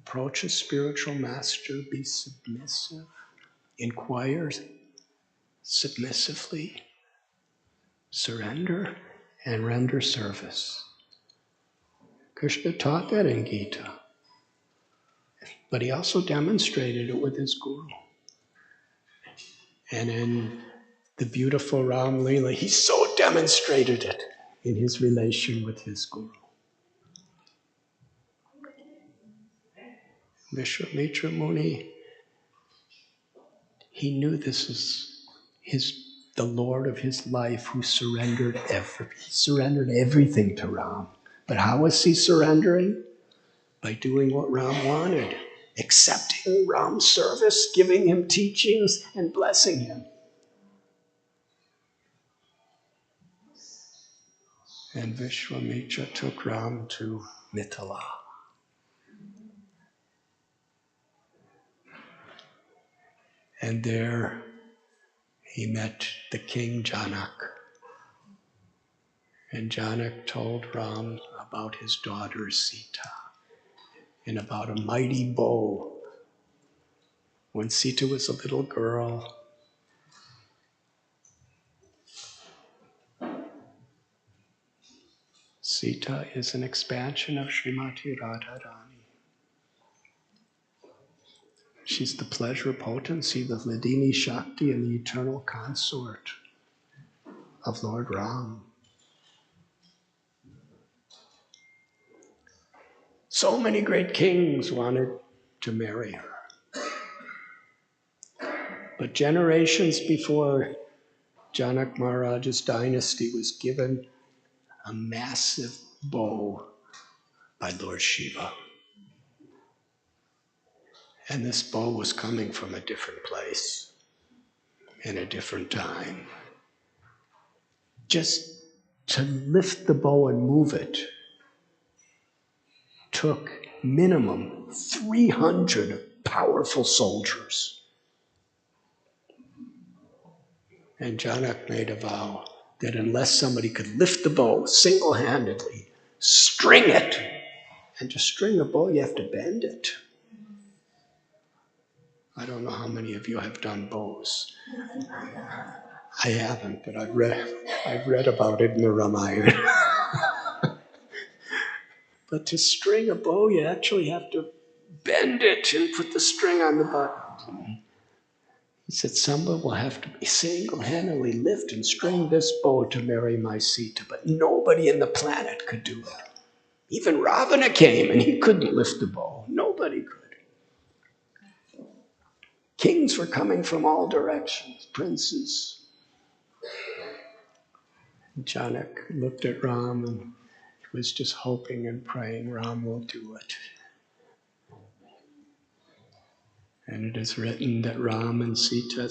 approach a spiritual master, be submissive, inquire submissively, surrender, and render service. Krishna taught that in Gita, but he also demonstrated it with his guru. And in the beautiful Ram Leela, he so demonstrated it in his relation with his guru. Vishvamitra Muni, he knew this is the Lord of his life who surrendered everything to Ram. But how was he surrendering? By doing what Ram wanted, accepting Ram's service, giving him teachings, and blessing him. And Vishvamitra took Ram to Mithila. And there he met the king Janak. And Janak told Ram about his daughter Sita and about a mighty bow. When Sita was a little girl, Sita is an expansion of Srimati Radharani. She's the pleasure potency, the Hladini Shakti, and the eternal consort of Lord Ram. So many great kings wanted to marry her. But generations before Janak Maharaj's dynasty was given a massive bow by Lord Shiva. And this bow was coming from a different place in a different time. Just to lift the bow and move it took minimum 300 powerful soldiers. And Janak made a vow that unless somebody could lift the bow single-handedly, string it, and to string a bow you have to bend it. I don't know how many of you have done bows. I haven't, but I've read about it in the Ramayana. But to string a bow, you actually have to bend it and put the string on the button. He said, someone will have to single-handedly lift and string this bow to marry my Sita, but nobody in the planet could do it. Even Ravana came and he couldn't lift the bow. Nobody could. Kings were coming from all directions, princes. Janak looked at Ram and was just hoping and praying Ram will do it. And it is written that Ram and Sita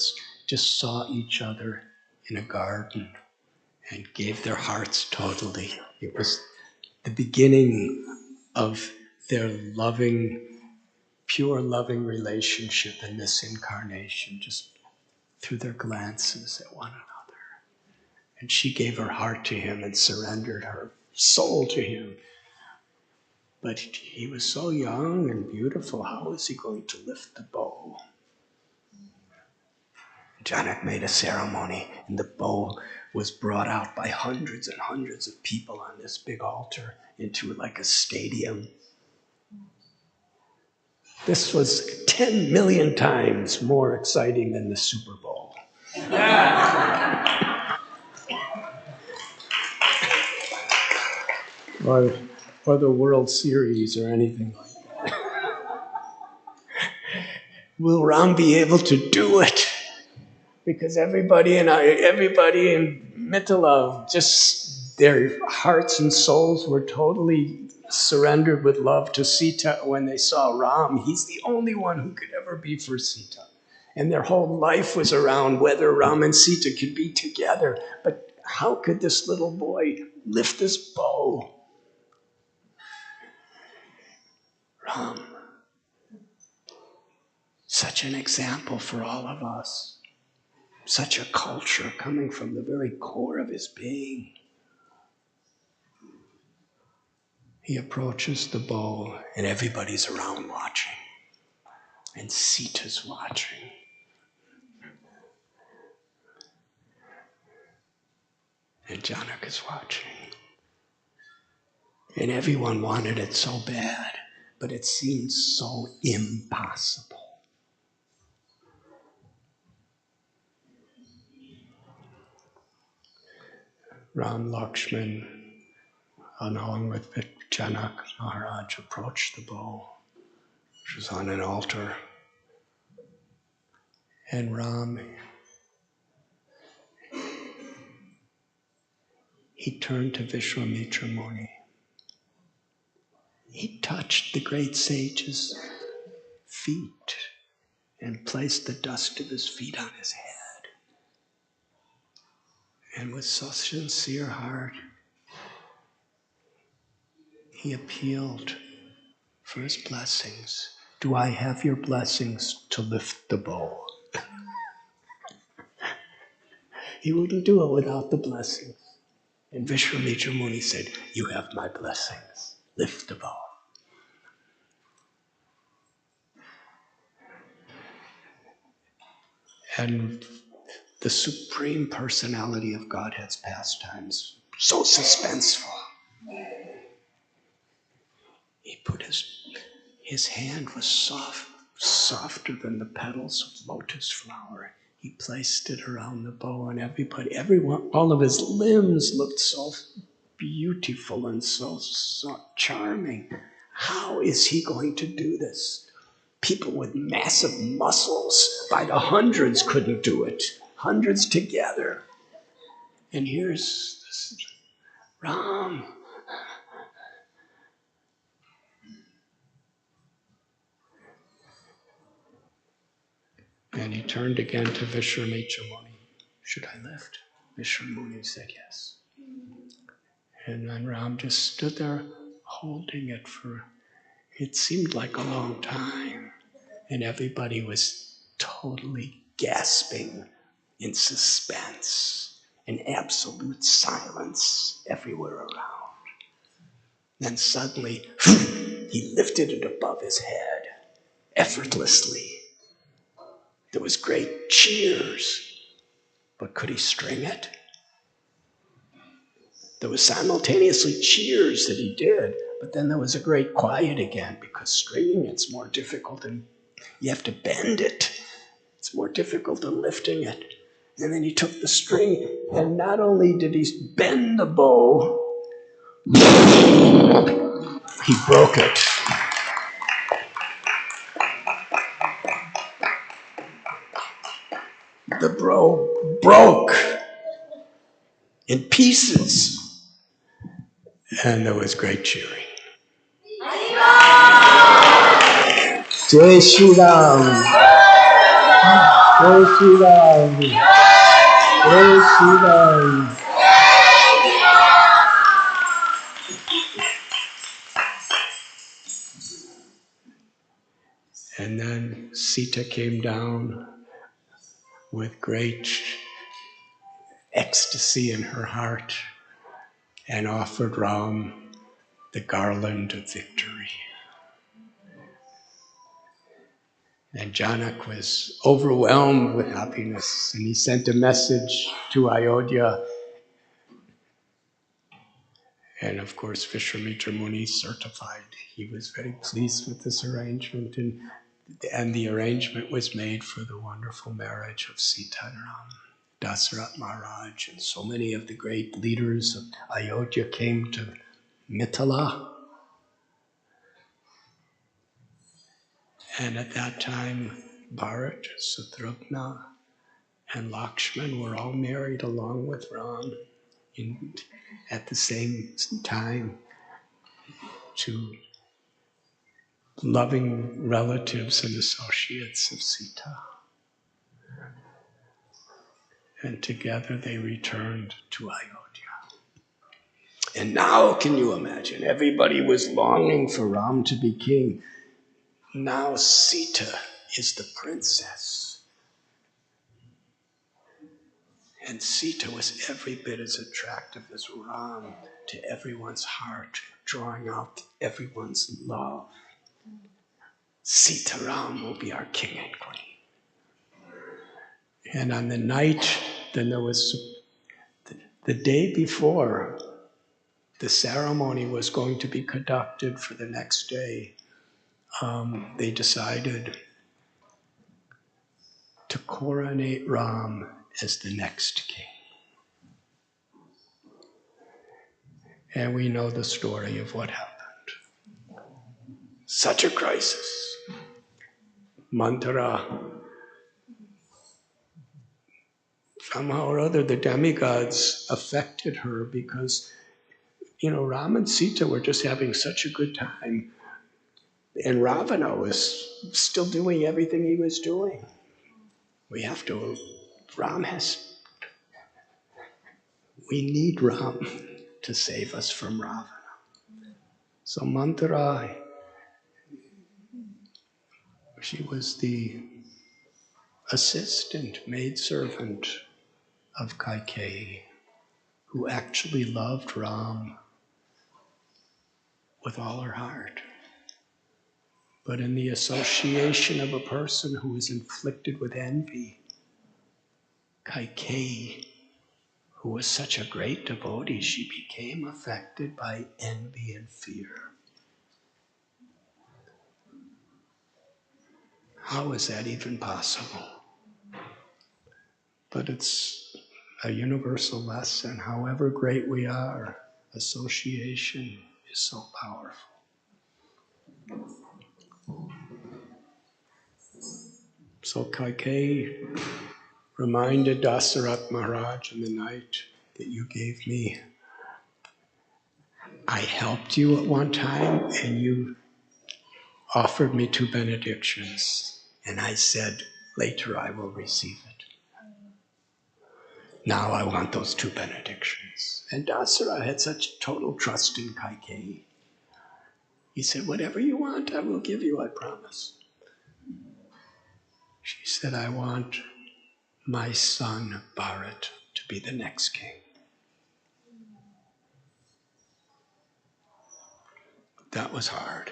just saw each other in a garden and gave their hearts totally. It was the beginning of their loving, pure loving relationship in this incarnation, just through their glances at one another. And she gave her heart to him and surrendered her soul to him. But he was so young and beautiful, how was he going to lift the bow? Janak made a ceremony, and the bow was brought out by hundreds and hundreds of people on this big altar into like a stadium. This was 10 million times more exciting than the Super Bowl. or the World Series or anything like that. Will Ram be able to do it? Because everybody in Mithila, just their hearts and souls were totally surrendered with love to Sita when they saw Ram. He's the only one who could ever be for Sita. And their whole life was around whether Ram and Sita could be together. But how could this little boy lift this bow? Ram, such an example for all of us. Such a culture coming from the very core of his being. He approaches the bow and everybody's around watching. And Sita's watching. And Janak is watching. And everyone wanted it so bad, but it seemed so impossible. Ram Lakshman, along with Janak, Maharaj, approached the bow, which was on an altar. And Ram, he turned to Vishvamitra Muni. He touched the great sage's feet and placed the dust of his feet on his head. And with such sincere heart, he appealed for his blessings. Do I have your blessings to lift the bow? He wouldn't do it without the blessings. And Vishvamitra Muni said, you have my blessings. Lift the bow. And the Supreme Personality of Godhead's pastimes, so suspenseful. He put his hand was softer than the petals of lotus flower. He placed it around the bow, and everyone, all of his limbs looked so beautiful and so charming. How is he going to do this? People with massive muscles by the hundreds couldn't do it. Hundreds together. And here's this Ram. And he turned again to Vishvamitra Muni. Should I lift? Vishvamitra Muni said yes. And then Ram just stood there holding it for, it seemed like a long time. And everybody was totally gasping in suspense and absolute silence everywhere around. Then suddenly, he lifted it above his head, effortlessly. There was great cheers, but could he string it? There was simultaneously cheers that he did, but then there was a great quiet again, because stringing it's more difficult and you have to bend it. It's more difficult than lifting it. And then he took the string, and not only did he bend the bow, he broke it. The bow broke in pieces, and there was great cheering. Jai Shri Ram. Jai Shri Ram. Jai Shri Ram. And then Sita came down with great ecstasy in her heart and offered Ram the garland of victory. And Janak was overwhelmed with happiness, and he sent a message to Ayodhya. And of course, Vishvamitra Muni certified he was very pleased with this arrangement, and the arrangement was made for the wonderful marriage of Sita and Ram. Dasarath Maharaj and so many of the great leaders of Ayodhya came to Mithila. And at that time, Bharat, Satrughna, and Lakshman were all married along with Ram at the same time to loving relatives and associates of Sita. And together they returned to Ayodhya. And now, can you imagine? Everybody was longing for Ram to be king. Now Sita is the princess. And Sita was every bit as attractive as Ram to everyone's heart, drawing out everyone's love. Sita Ram will be our king and queen. And on the night, then there was the day before the ceremony was going to be conducted for the next day. They decided to coronate Ram as the next king. And we know the story of what happened. Such a crisis. Manthara, somehow or other, the demigods affected her because, Ram and Sita were just having such a good time. And Ravana was still doing everything he was doing. We need Ram to save us from Ravana. So Manthara, she was the assistant, maidservant of Kaikeyi, who actually loved Ram with all her heart. But in the association of a person who is inflicted with envy, Kaikeyi, who was such a great devotee, she became affected by envy and fear. How is that even possible? But it's a universal lesson. However great we are, association is so powerful. So Kaikeyi reminded Dasarath Maharaj in the night that you gave me. I helped you at one time and you offered me 2 benedictions. And I said, later I will receive it. Now I want those 2 benedictions. And Dasarath had such total trust in Kaikeyi. He said, whatever you want, I will give you, I promise. She said, I want my son, Bharat, to be the next king. That was hard.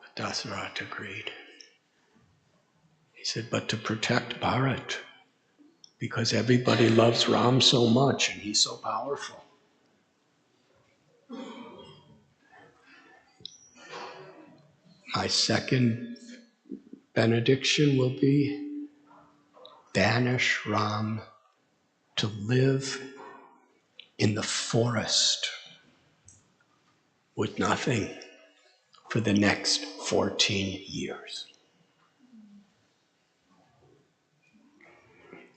But Dasarath agreed. He said, but to protect Bharat, because everybody loves Ram so much and he's so powerful. My second benediction will be, banish Ram to live in the forest with nothing for the next 14 years.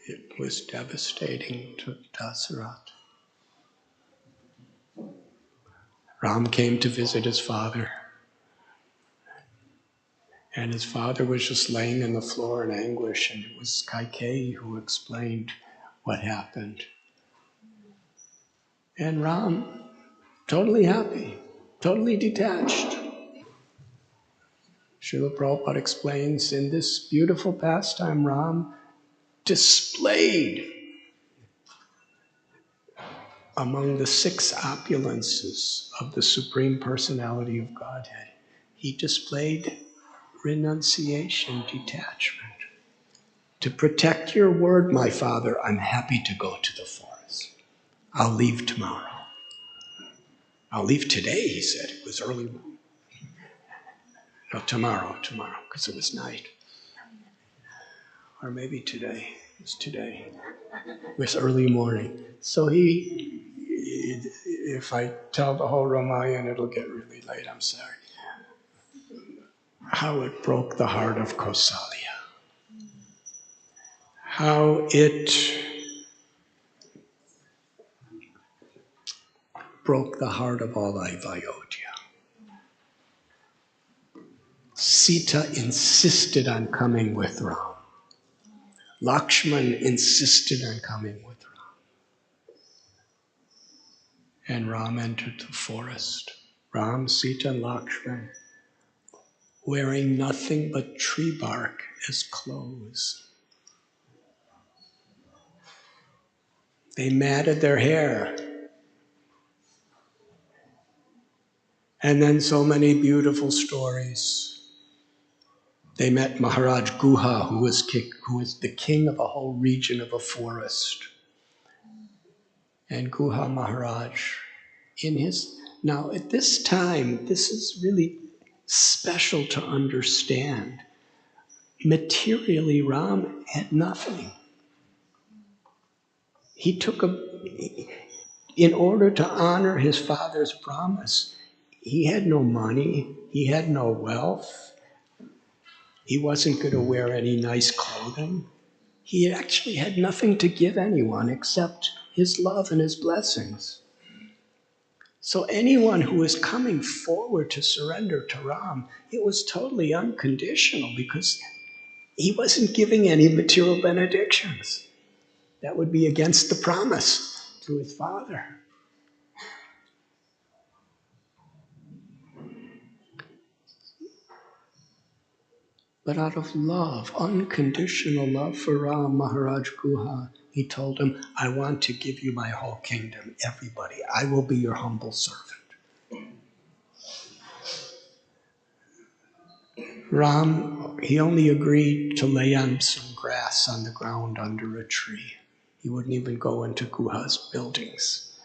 It was devastating to Dasarath. Ram came to visit his father. And his father was just laying on the floor in anguish, and it was Kaikeyi who explained what happened. And Ram, totally happy, totally detached. Srila Prabhupada explains, in this beautiful pastime, Ram displayed among the 6 opulences of the Supreme Personality of Godhead. He displayed renunciation, detachment. To protect your word, my father, I'm happy to go to the forest. I'll leave tomorrow. I'll leave today, he said. It was early. No, tomorrow, because it was night. Or maybe today. It was today. It was early morning. So if I tell the whole Ramayana, it'll get really late, I'm sorry. How it broke the heart of Kausalya. How it broke the heart of all Ayodhya. Sita insisted on coming with Ram. Lakshman insisted on coming with Ram. And Ram entered the forest. Ram, Sita, and Lakshman, wearing nothing but tree bark as clothes. They matted their hair. And then so many beautiful stories. They met Maharaj Guha, who was the king of a whole region of a forest. And Guha Maharaj, now at this time, this is really special to understand. Materially, Ram had nothing. In order to honor his father's promise, he had no money, he had no wealth, he wasn't going to wear any nice clothing. He actually had nothing to give anyone except his love and his blessings. So anyone who was coming forward to surrender to Ram, it was totally unconditional because he wasn't giving any material benedictions. That would be against the promise to his father. But out of love, unconditional love for Ram, Maharaj Guha, he told him, I want to give you my whole kingdom, everybody. I will be your humble servant. Ram, he only agreed to lay on some grass on the ground under a tree. He wouldn't even go into Guha's buildings.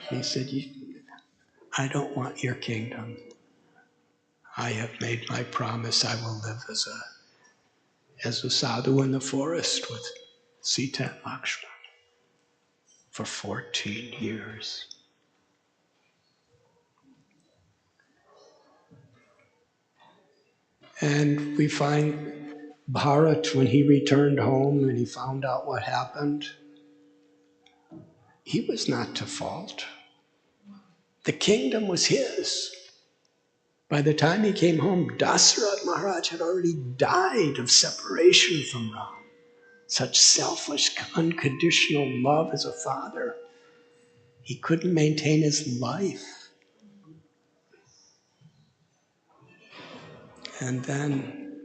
He said, I don't want your kingdom. I have made my promise. I will live as a sadhu in the forest with Sita and Lakshman for 14 years. And we find Bharat, when he returned home and he found out what happened, he was not to fault. The kingdom was his. By the time he came home, Dasarath Maharaj had already died of separation from Ram. Such selfish, unconditional love as a father. He couldn't maintain his life. And then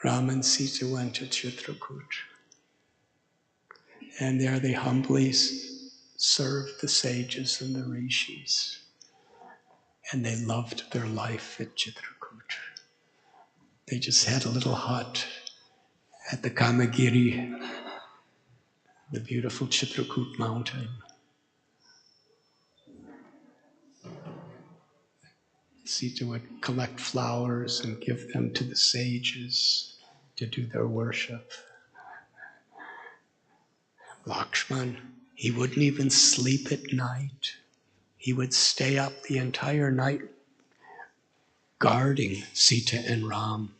Ram and Sita went to Chitrakoot. And there they humbly served the sages and the rishis. And they loved their life at Chitrakoot. They just had a little hut at the Kamagiri, the beautiful Chitrakoot mountain. Sita would collect flowers and give them to the sages to do their worship. Lakshman, he wouldn't even sleep at night. He would stay up the entire night guarding Sita and Ram,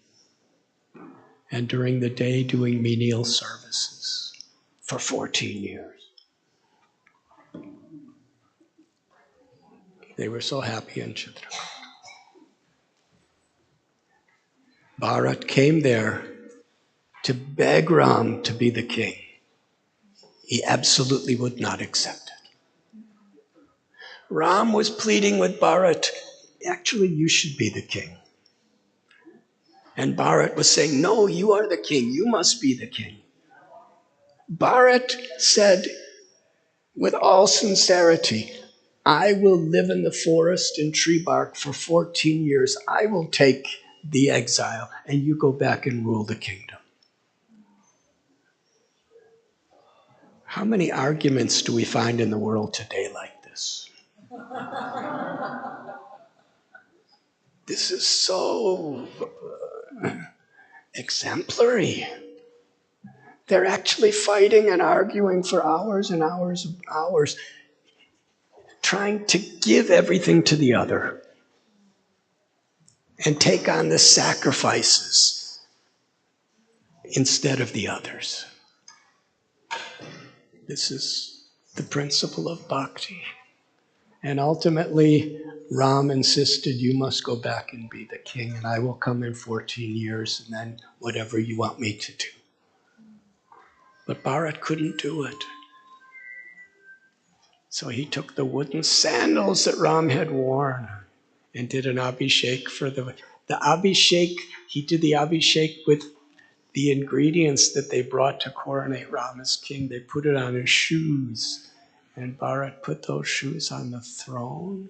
and during the day doing menial services for 14 years. They were so happy in Chitrakoot. Bharat came there to beg Ram to be the king. He absolutely would not accept it. Ram was pleading with Bharat, actually, you should be the king. And Bharat was saying, no, you are the king. You must be the king. Bharat said, with all sincerity, I will live in the forest in tree bark for 14 years. I will take the exile, and you go back and rule the kingdom. How many arguments do we find in the world today like this? This is so exemplary. They're actually fighting and arguing for hours and hours and hours, trying to give everything to the other and take on the sacrifices instead of the others. This is the principle of bhakti. And ultimately, Ram insisted, you must go back and be the king, and I will come in 14 years, and then whatever you want me to do. But Bharat couldn't do it. So he took the wooden sandals that Ram had worn and did an abhishek for the abhishek. He did the abhishek with the ingredients that they brought to coronate Ram as king. They put it on his shoes, and Bharat put those shoes on the throne.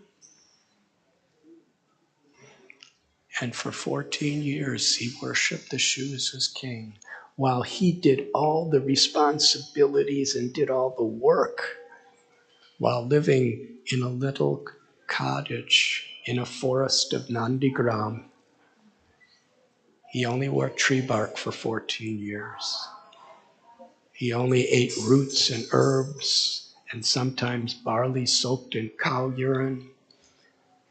And for 14 years, he worshipped the shoes as king, while he did all the responsibilities and did all the work while living in a little cottage in a forest of Nandigram. He only wore tree bark for 14 years. He only ate roots and herbs and sometimes barley soaked in cow urine.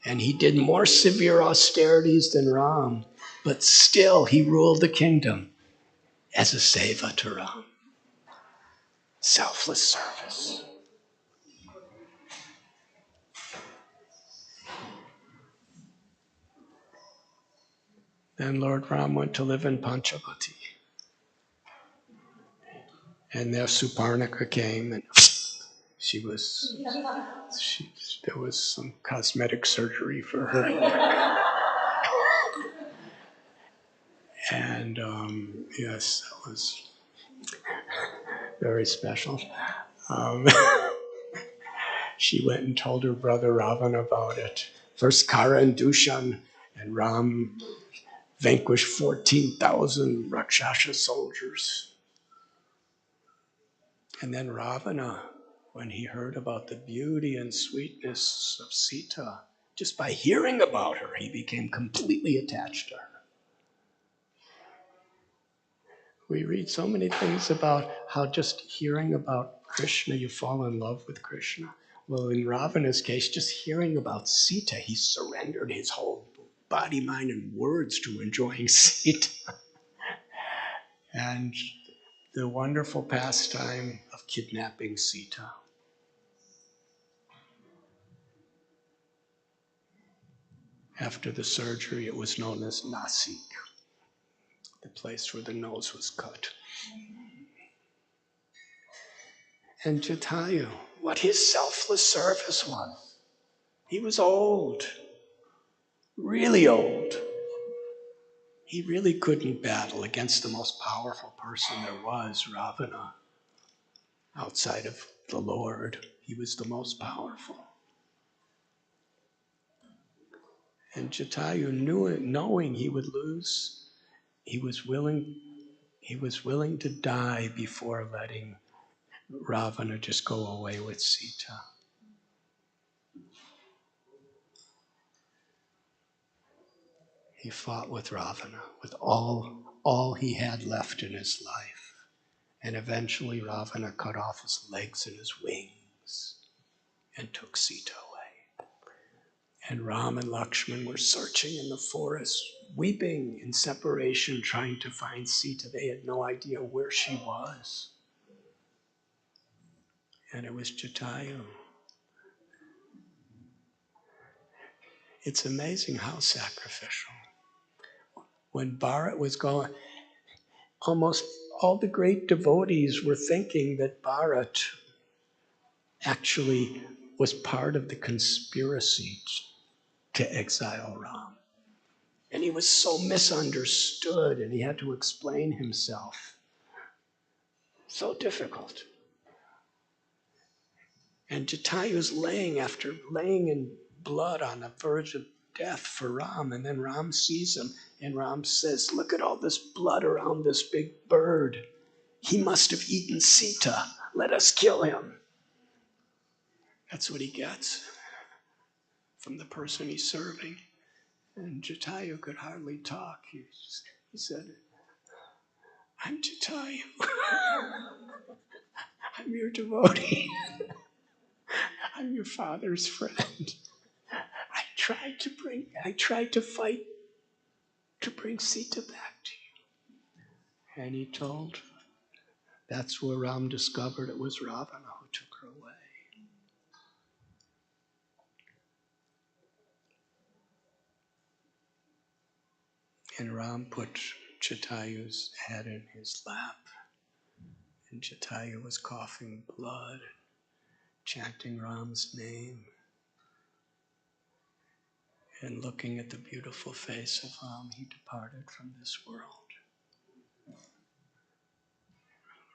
And he did more severe austerities than Ram, but still he ruled the kingdom as a seva to Ram. Selfless service. Then Lord Ram went to live in Panchavati. And there Suparnika came, and there was some cosmetic surgery for her. And yes, that was very special. She went and told her brother Ravana about it. First Kara and Dushan, and Ram vanquished 14,000 Rakshasa soldiers. And then Ravana, when he heard about the beauty and sweetness of Sita, just by hearing about her, he became completely attached to her. We read so many things about how just hearing about Krishna, you fall in love with Krishna. Well, in Ravana's case, just hearing about Sita, he surrendered his whole body, mind, and words to enjoying Sita. And the wonderful pastime of kidnapping Sita. After the surgery, it was known as Nasik, the place where the nose was cut. And to tell you what his selfless service was. He was old, really old. He really couldn't battle against the most powerful person there was, Ravana. Outside of the Lord, he was the most powerful. And Jatayu knew it, knowing he would lose, he was willing to die before letting Ravana just go away with Sita. He fought with Ravana, with all he had left in his life. And eventually Ravana cut off his legs and his wings and took Sita away. And Ram and Lakshman were searching in the forest, weeping in separation, trying to find Sita. They had no idea where she was. And it was Jatayu. It's amazing how sacrificial. When Bharat was going, almost all the great devotees were thinking that Bharat actually was part of the conspiracy to exile Ram. And he was so misunderstood, and he had to explain himself. So difficult. And Jatayu's laying in blood on the verge of death for Ram, and then Ram sees him, and Ram says, "Look at all this blood around this big bird. He must have eaten Sita. Let us kill him." That's what he gets from the person he's serving. And Jatayu could hardly talk. He said, "I'm Jatayu. I'm your devotee. I'm your father's friend. I tried to fight to bring Sita back to you." And he told, that's where Ram discovered it was Ravana who took her away. And Ram put Jatayu's head in his lap. And Jatayu was coughing blood, chanting Ram's name, and looking at the beautiful face of Ram, he departed from this world.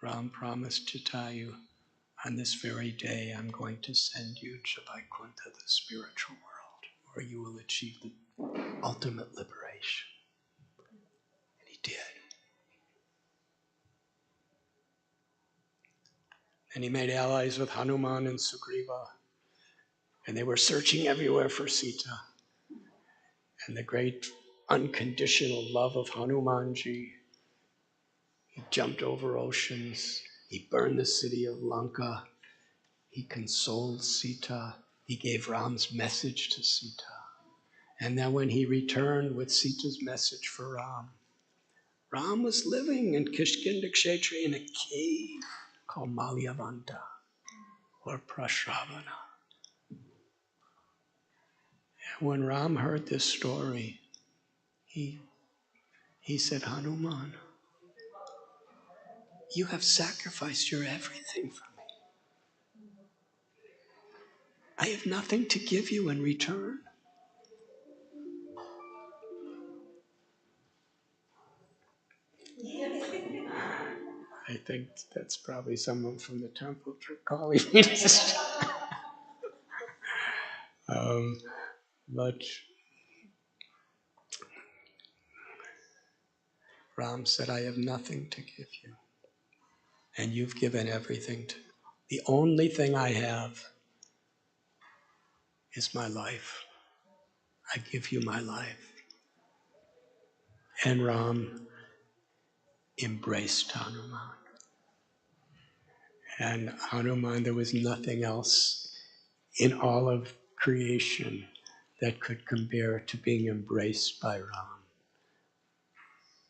Ram promised Jatayu, on this very day I'm going to send you to Vaikuntha, the spiritual world, where you will achieve the ultimate liberation. And he did. And he made allies with Hanuman and Sugriva, and they were searching everywhere for Sita. And the great unconditional love of Hanumanji, he jumped over oceans, he burned the city of Lanka, he consoled Sita, he gave Ram's message to Sita. And then when he returned with Sita's message for Ram, Ram was living in Kishkinda Kshetra in a cave called Malyavanta or Prashravana. And when Ram heard this story, he said, "Hanuman, you have sacrificed your everything for me. I have nothing to give you in return." I think that's probably someone from the temple calling me to but Ram said, "I have nothing to give you. And you've given everything to me. The only thing I have is my life. I give you my life." And Ram embraced Hanuman. And Hanuman, there was nothing else in all of creation that could compare to being embraced by Ram.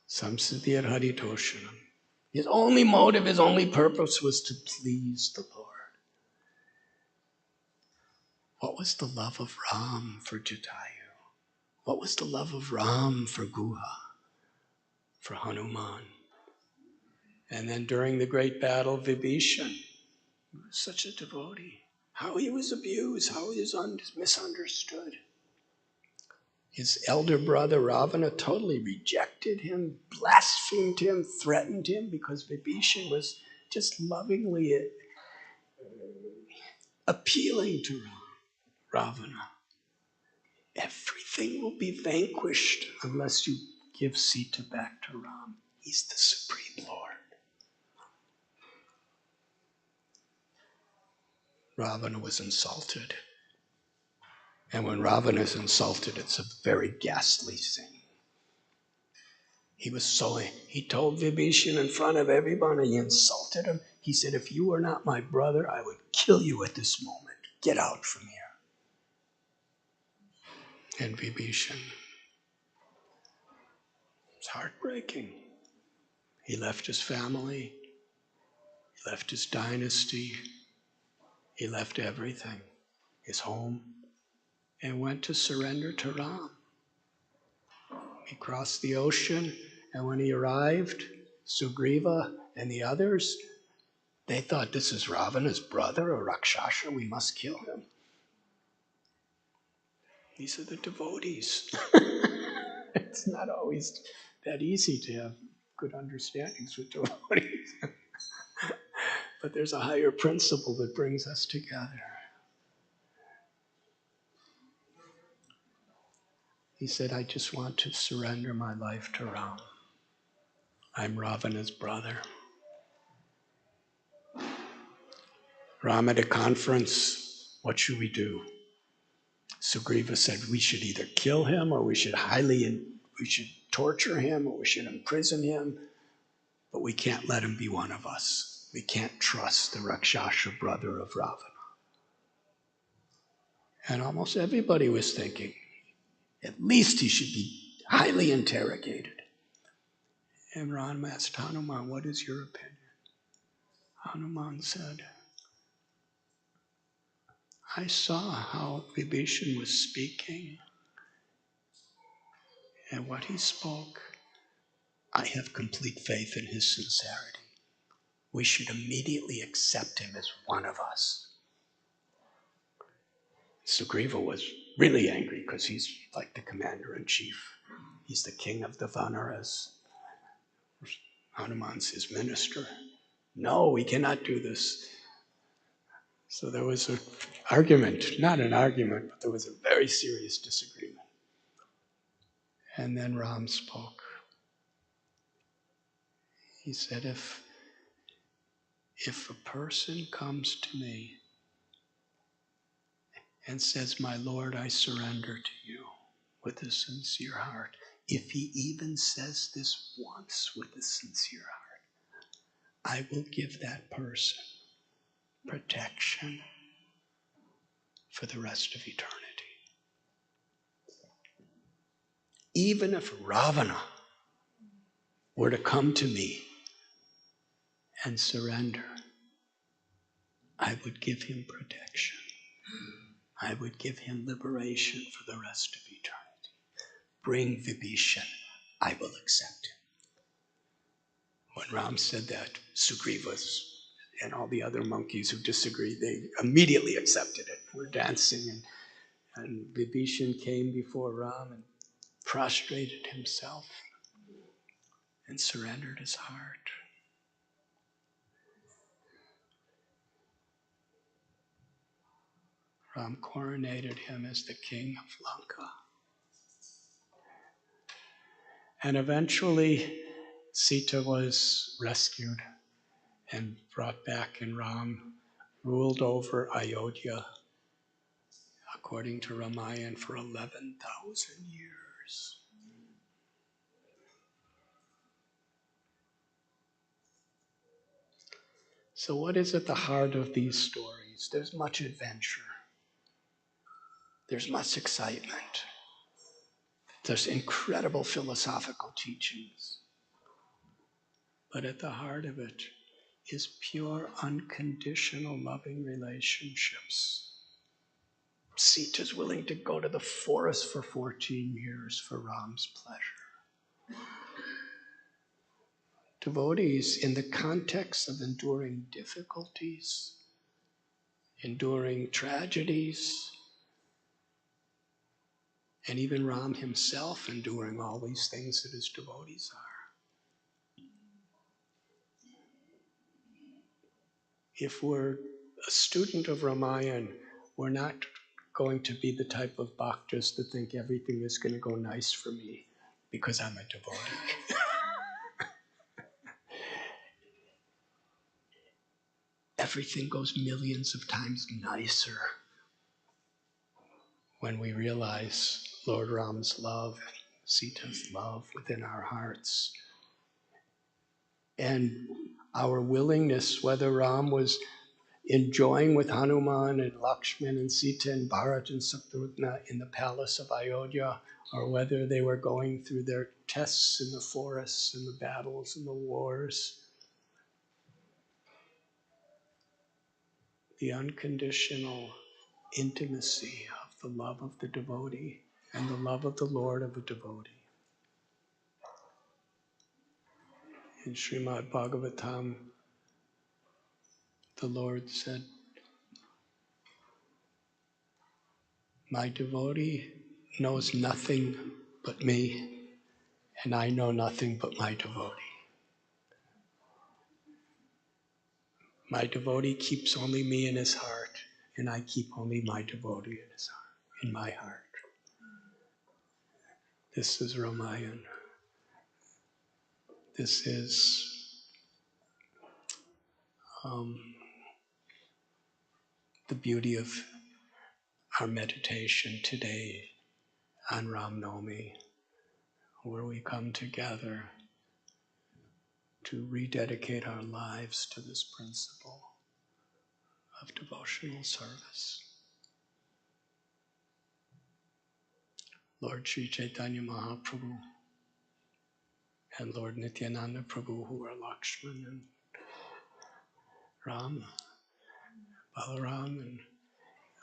Samsiddhir Haritoshanam. His only motive, his only purpose was to please the Lord. What was the love of Ram for Jatayu? What was the love of Ram for Guha, for Hanuman? And then during the great battle, Vibhishan, he was such a devotee. How he was abused, how he was misunderstood. His elder brother Ravana totally rejected him, blasphemed him, threatened him, because Vibhishan was just lovingly appealing to Ravana. Everything will be vanquished unless you give Sita back to Ram. He's the Supreme Lord. Ravana was insulted. And when Ravana is insulted, it's a very ghastly thing. He told Vibhishan in front of everybody, he insulted him. He said, "If you were not my brother, I would kill you at this moment. Get out from here." and Vibhishan. It's heartbreaking. He left his family, he left his dynasty, he left everything, his home, and went to surrender to Ram. He crossed the ocean, and when he arrived, Sugriva and the others, they thought, this is Ravana's brother, a Rakshasa, we must kill him. These are the devotees. It's not always that easy to have good understandings with devotees. But there's a higher principle that brings us together. He said, I just want to surrender my life to Ram. I'm Ravana's brother. Ram at a conference, what should we do? Sugriva said we should either kill him or we should torture him or we should imprison him, but we can't let him be one of us. We can't trust the Rakshasa brother of Ravana. And almost everybody was thinking, at least he should be highly interrogated. And Ram asked Hanuman, what is your opinion? Hanuman said, I saw how Vibhishan was speaking, and what he spoke, I have complete faith in his sincerity. We should immediately accept him as one of us. Sugriva was really angry because he's like the commander-in-chief. He's the king of the Vanaras. Hanuman's his minister. No, we cannot do this. So there was an argument, not an argument, but there was a very serious disagreement. And then Ram spoke. He said, if a person comes to me and says, my Lord, I surrender to you with a sincere heart, if he even says this once with a sincere heart, I will give that person protection for the rest of eternity. Even if Ravana were to come to me and surrender, I would give him protection. I would give him liberation for the rest of eternity. Bring Vibhishan, I will accept him. When Ram said that, Sugriva and all the other monkeys who disagreed, they immediately accepted it. We're dancing, and Vibhishan came before Ram and prostrated himself and surrendered his heart. Ram coronated him as the king of Lanka. And eventually, Sita was rescued and brought back, and Ram ruled over Ayodhya, according to Ramayana, for 11,000 years. So what is at the heart of these stories? There's much adventure. There's much excitement. There's incredible philosophical teachings. But at the heart of it is pure, unconditional, loving relationships. Sita's willing to go to the forest for 14 years for Ram's pleasure. Devotees, in the context of enduring difficulties, enduring tragedies, and even Ram himself enduring all these things that his devotees are. If we're a student of Ramayana, we're not going to be the type of bhaktas that think everything is going to go nice for me because I'm a devotee. Everything goes millions of times nicer when we realize Lord Ram's love, Sita's love within our hearts. And our willingness, whether Ram was enjoying with Hanuman and Lakshman and Sita and Bharat and Satrugna in the palace of Ayodhya, or whether they were going through their tests in the forests and the battles and the wars. The unconditional intimacy of the love of the devotee and the love of the Lord of the devotee. In Srimad Bhagavatam, the Lord said, my devotee knows nothing but me, and I know nothing but my devotee. My devotee keeps only me in his heart, and I keep only my devotee in his heart, in my heart. This is Ramayana. This is the beauty of our meditation today on Ram Navami, where we come together to rededicate our lives to this principle of devotional service. Lord Sri Chaitanya Mahaprabhu and Lord Nityananda Prabhu, who are Lakshman and Rama, Balaram, and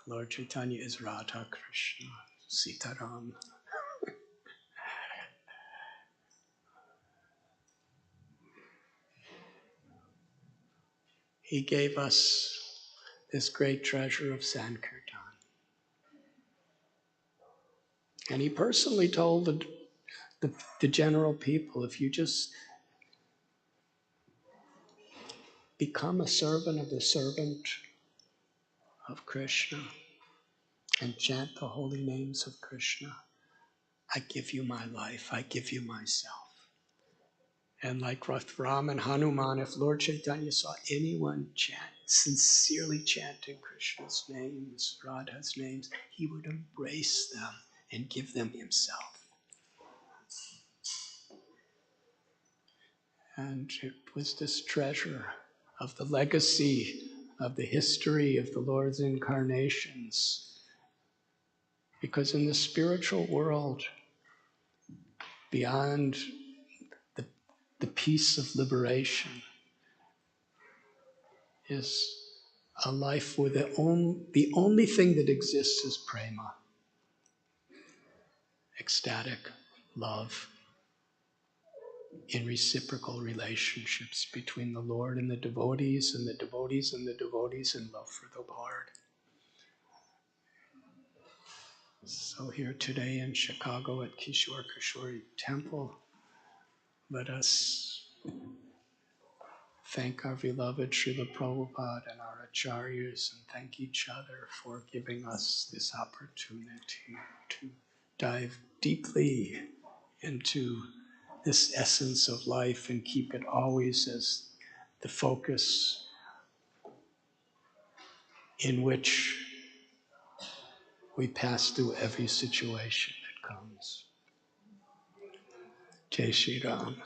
Lord Chaitanya is Radha Krishna, Sita Ram. He gave us this great treasure of Sankirtan. And he personally told the general people, if you just become a servant of the servant of Krishna and chant the holy names of Krishna, I give you my life, I give you myself. And like Rama and Hanuman, if Lord Chaitanya saw anyone sincerely chanting Krishna's names, Radha's names, he would embrace them and give them himself. And it was this treasure of the legacy of the history of the Lord's incarnations. Because in the spiritual world, beyond the peace of liberation, is a life where the only thing that exists is prema, ecstatic love in reciprocal relationships between the Lord and the devotees, and the devotees and the devotees in love for the Lord. So here today in Chicago at Kishore Kishori Temple, let us thank our beloved Srila Prabhupada and our acharyas, and thank each other for giving us this opportunity to dive deeply into this essence of life and keep it always as the focus in which we pass through every situation that comes. Jai Shri Ram.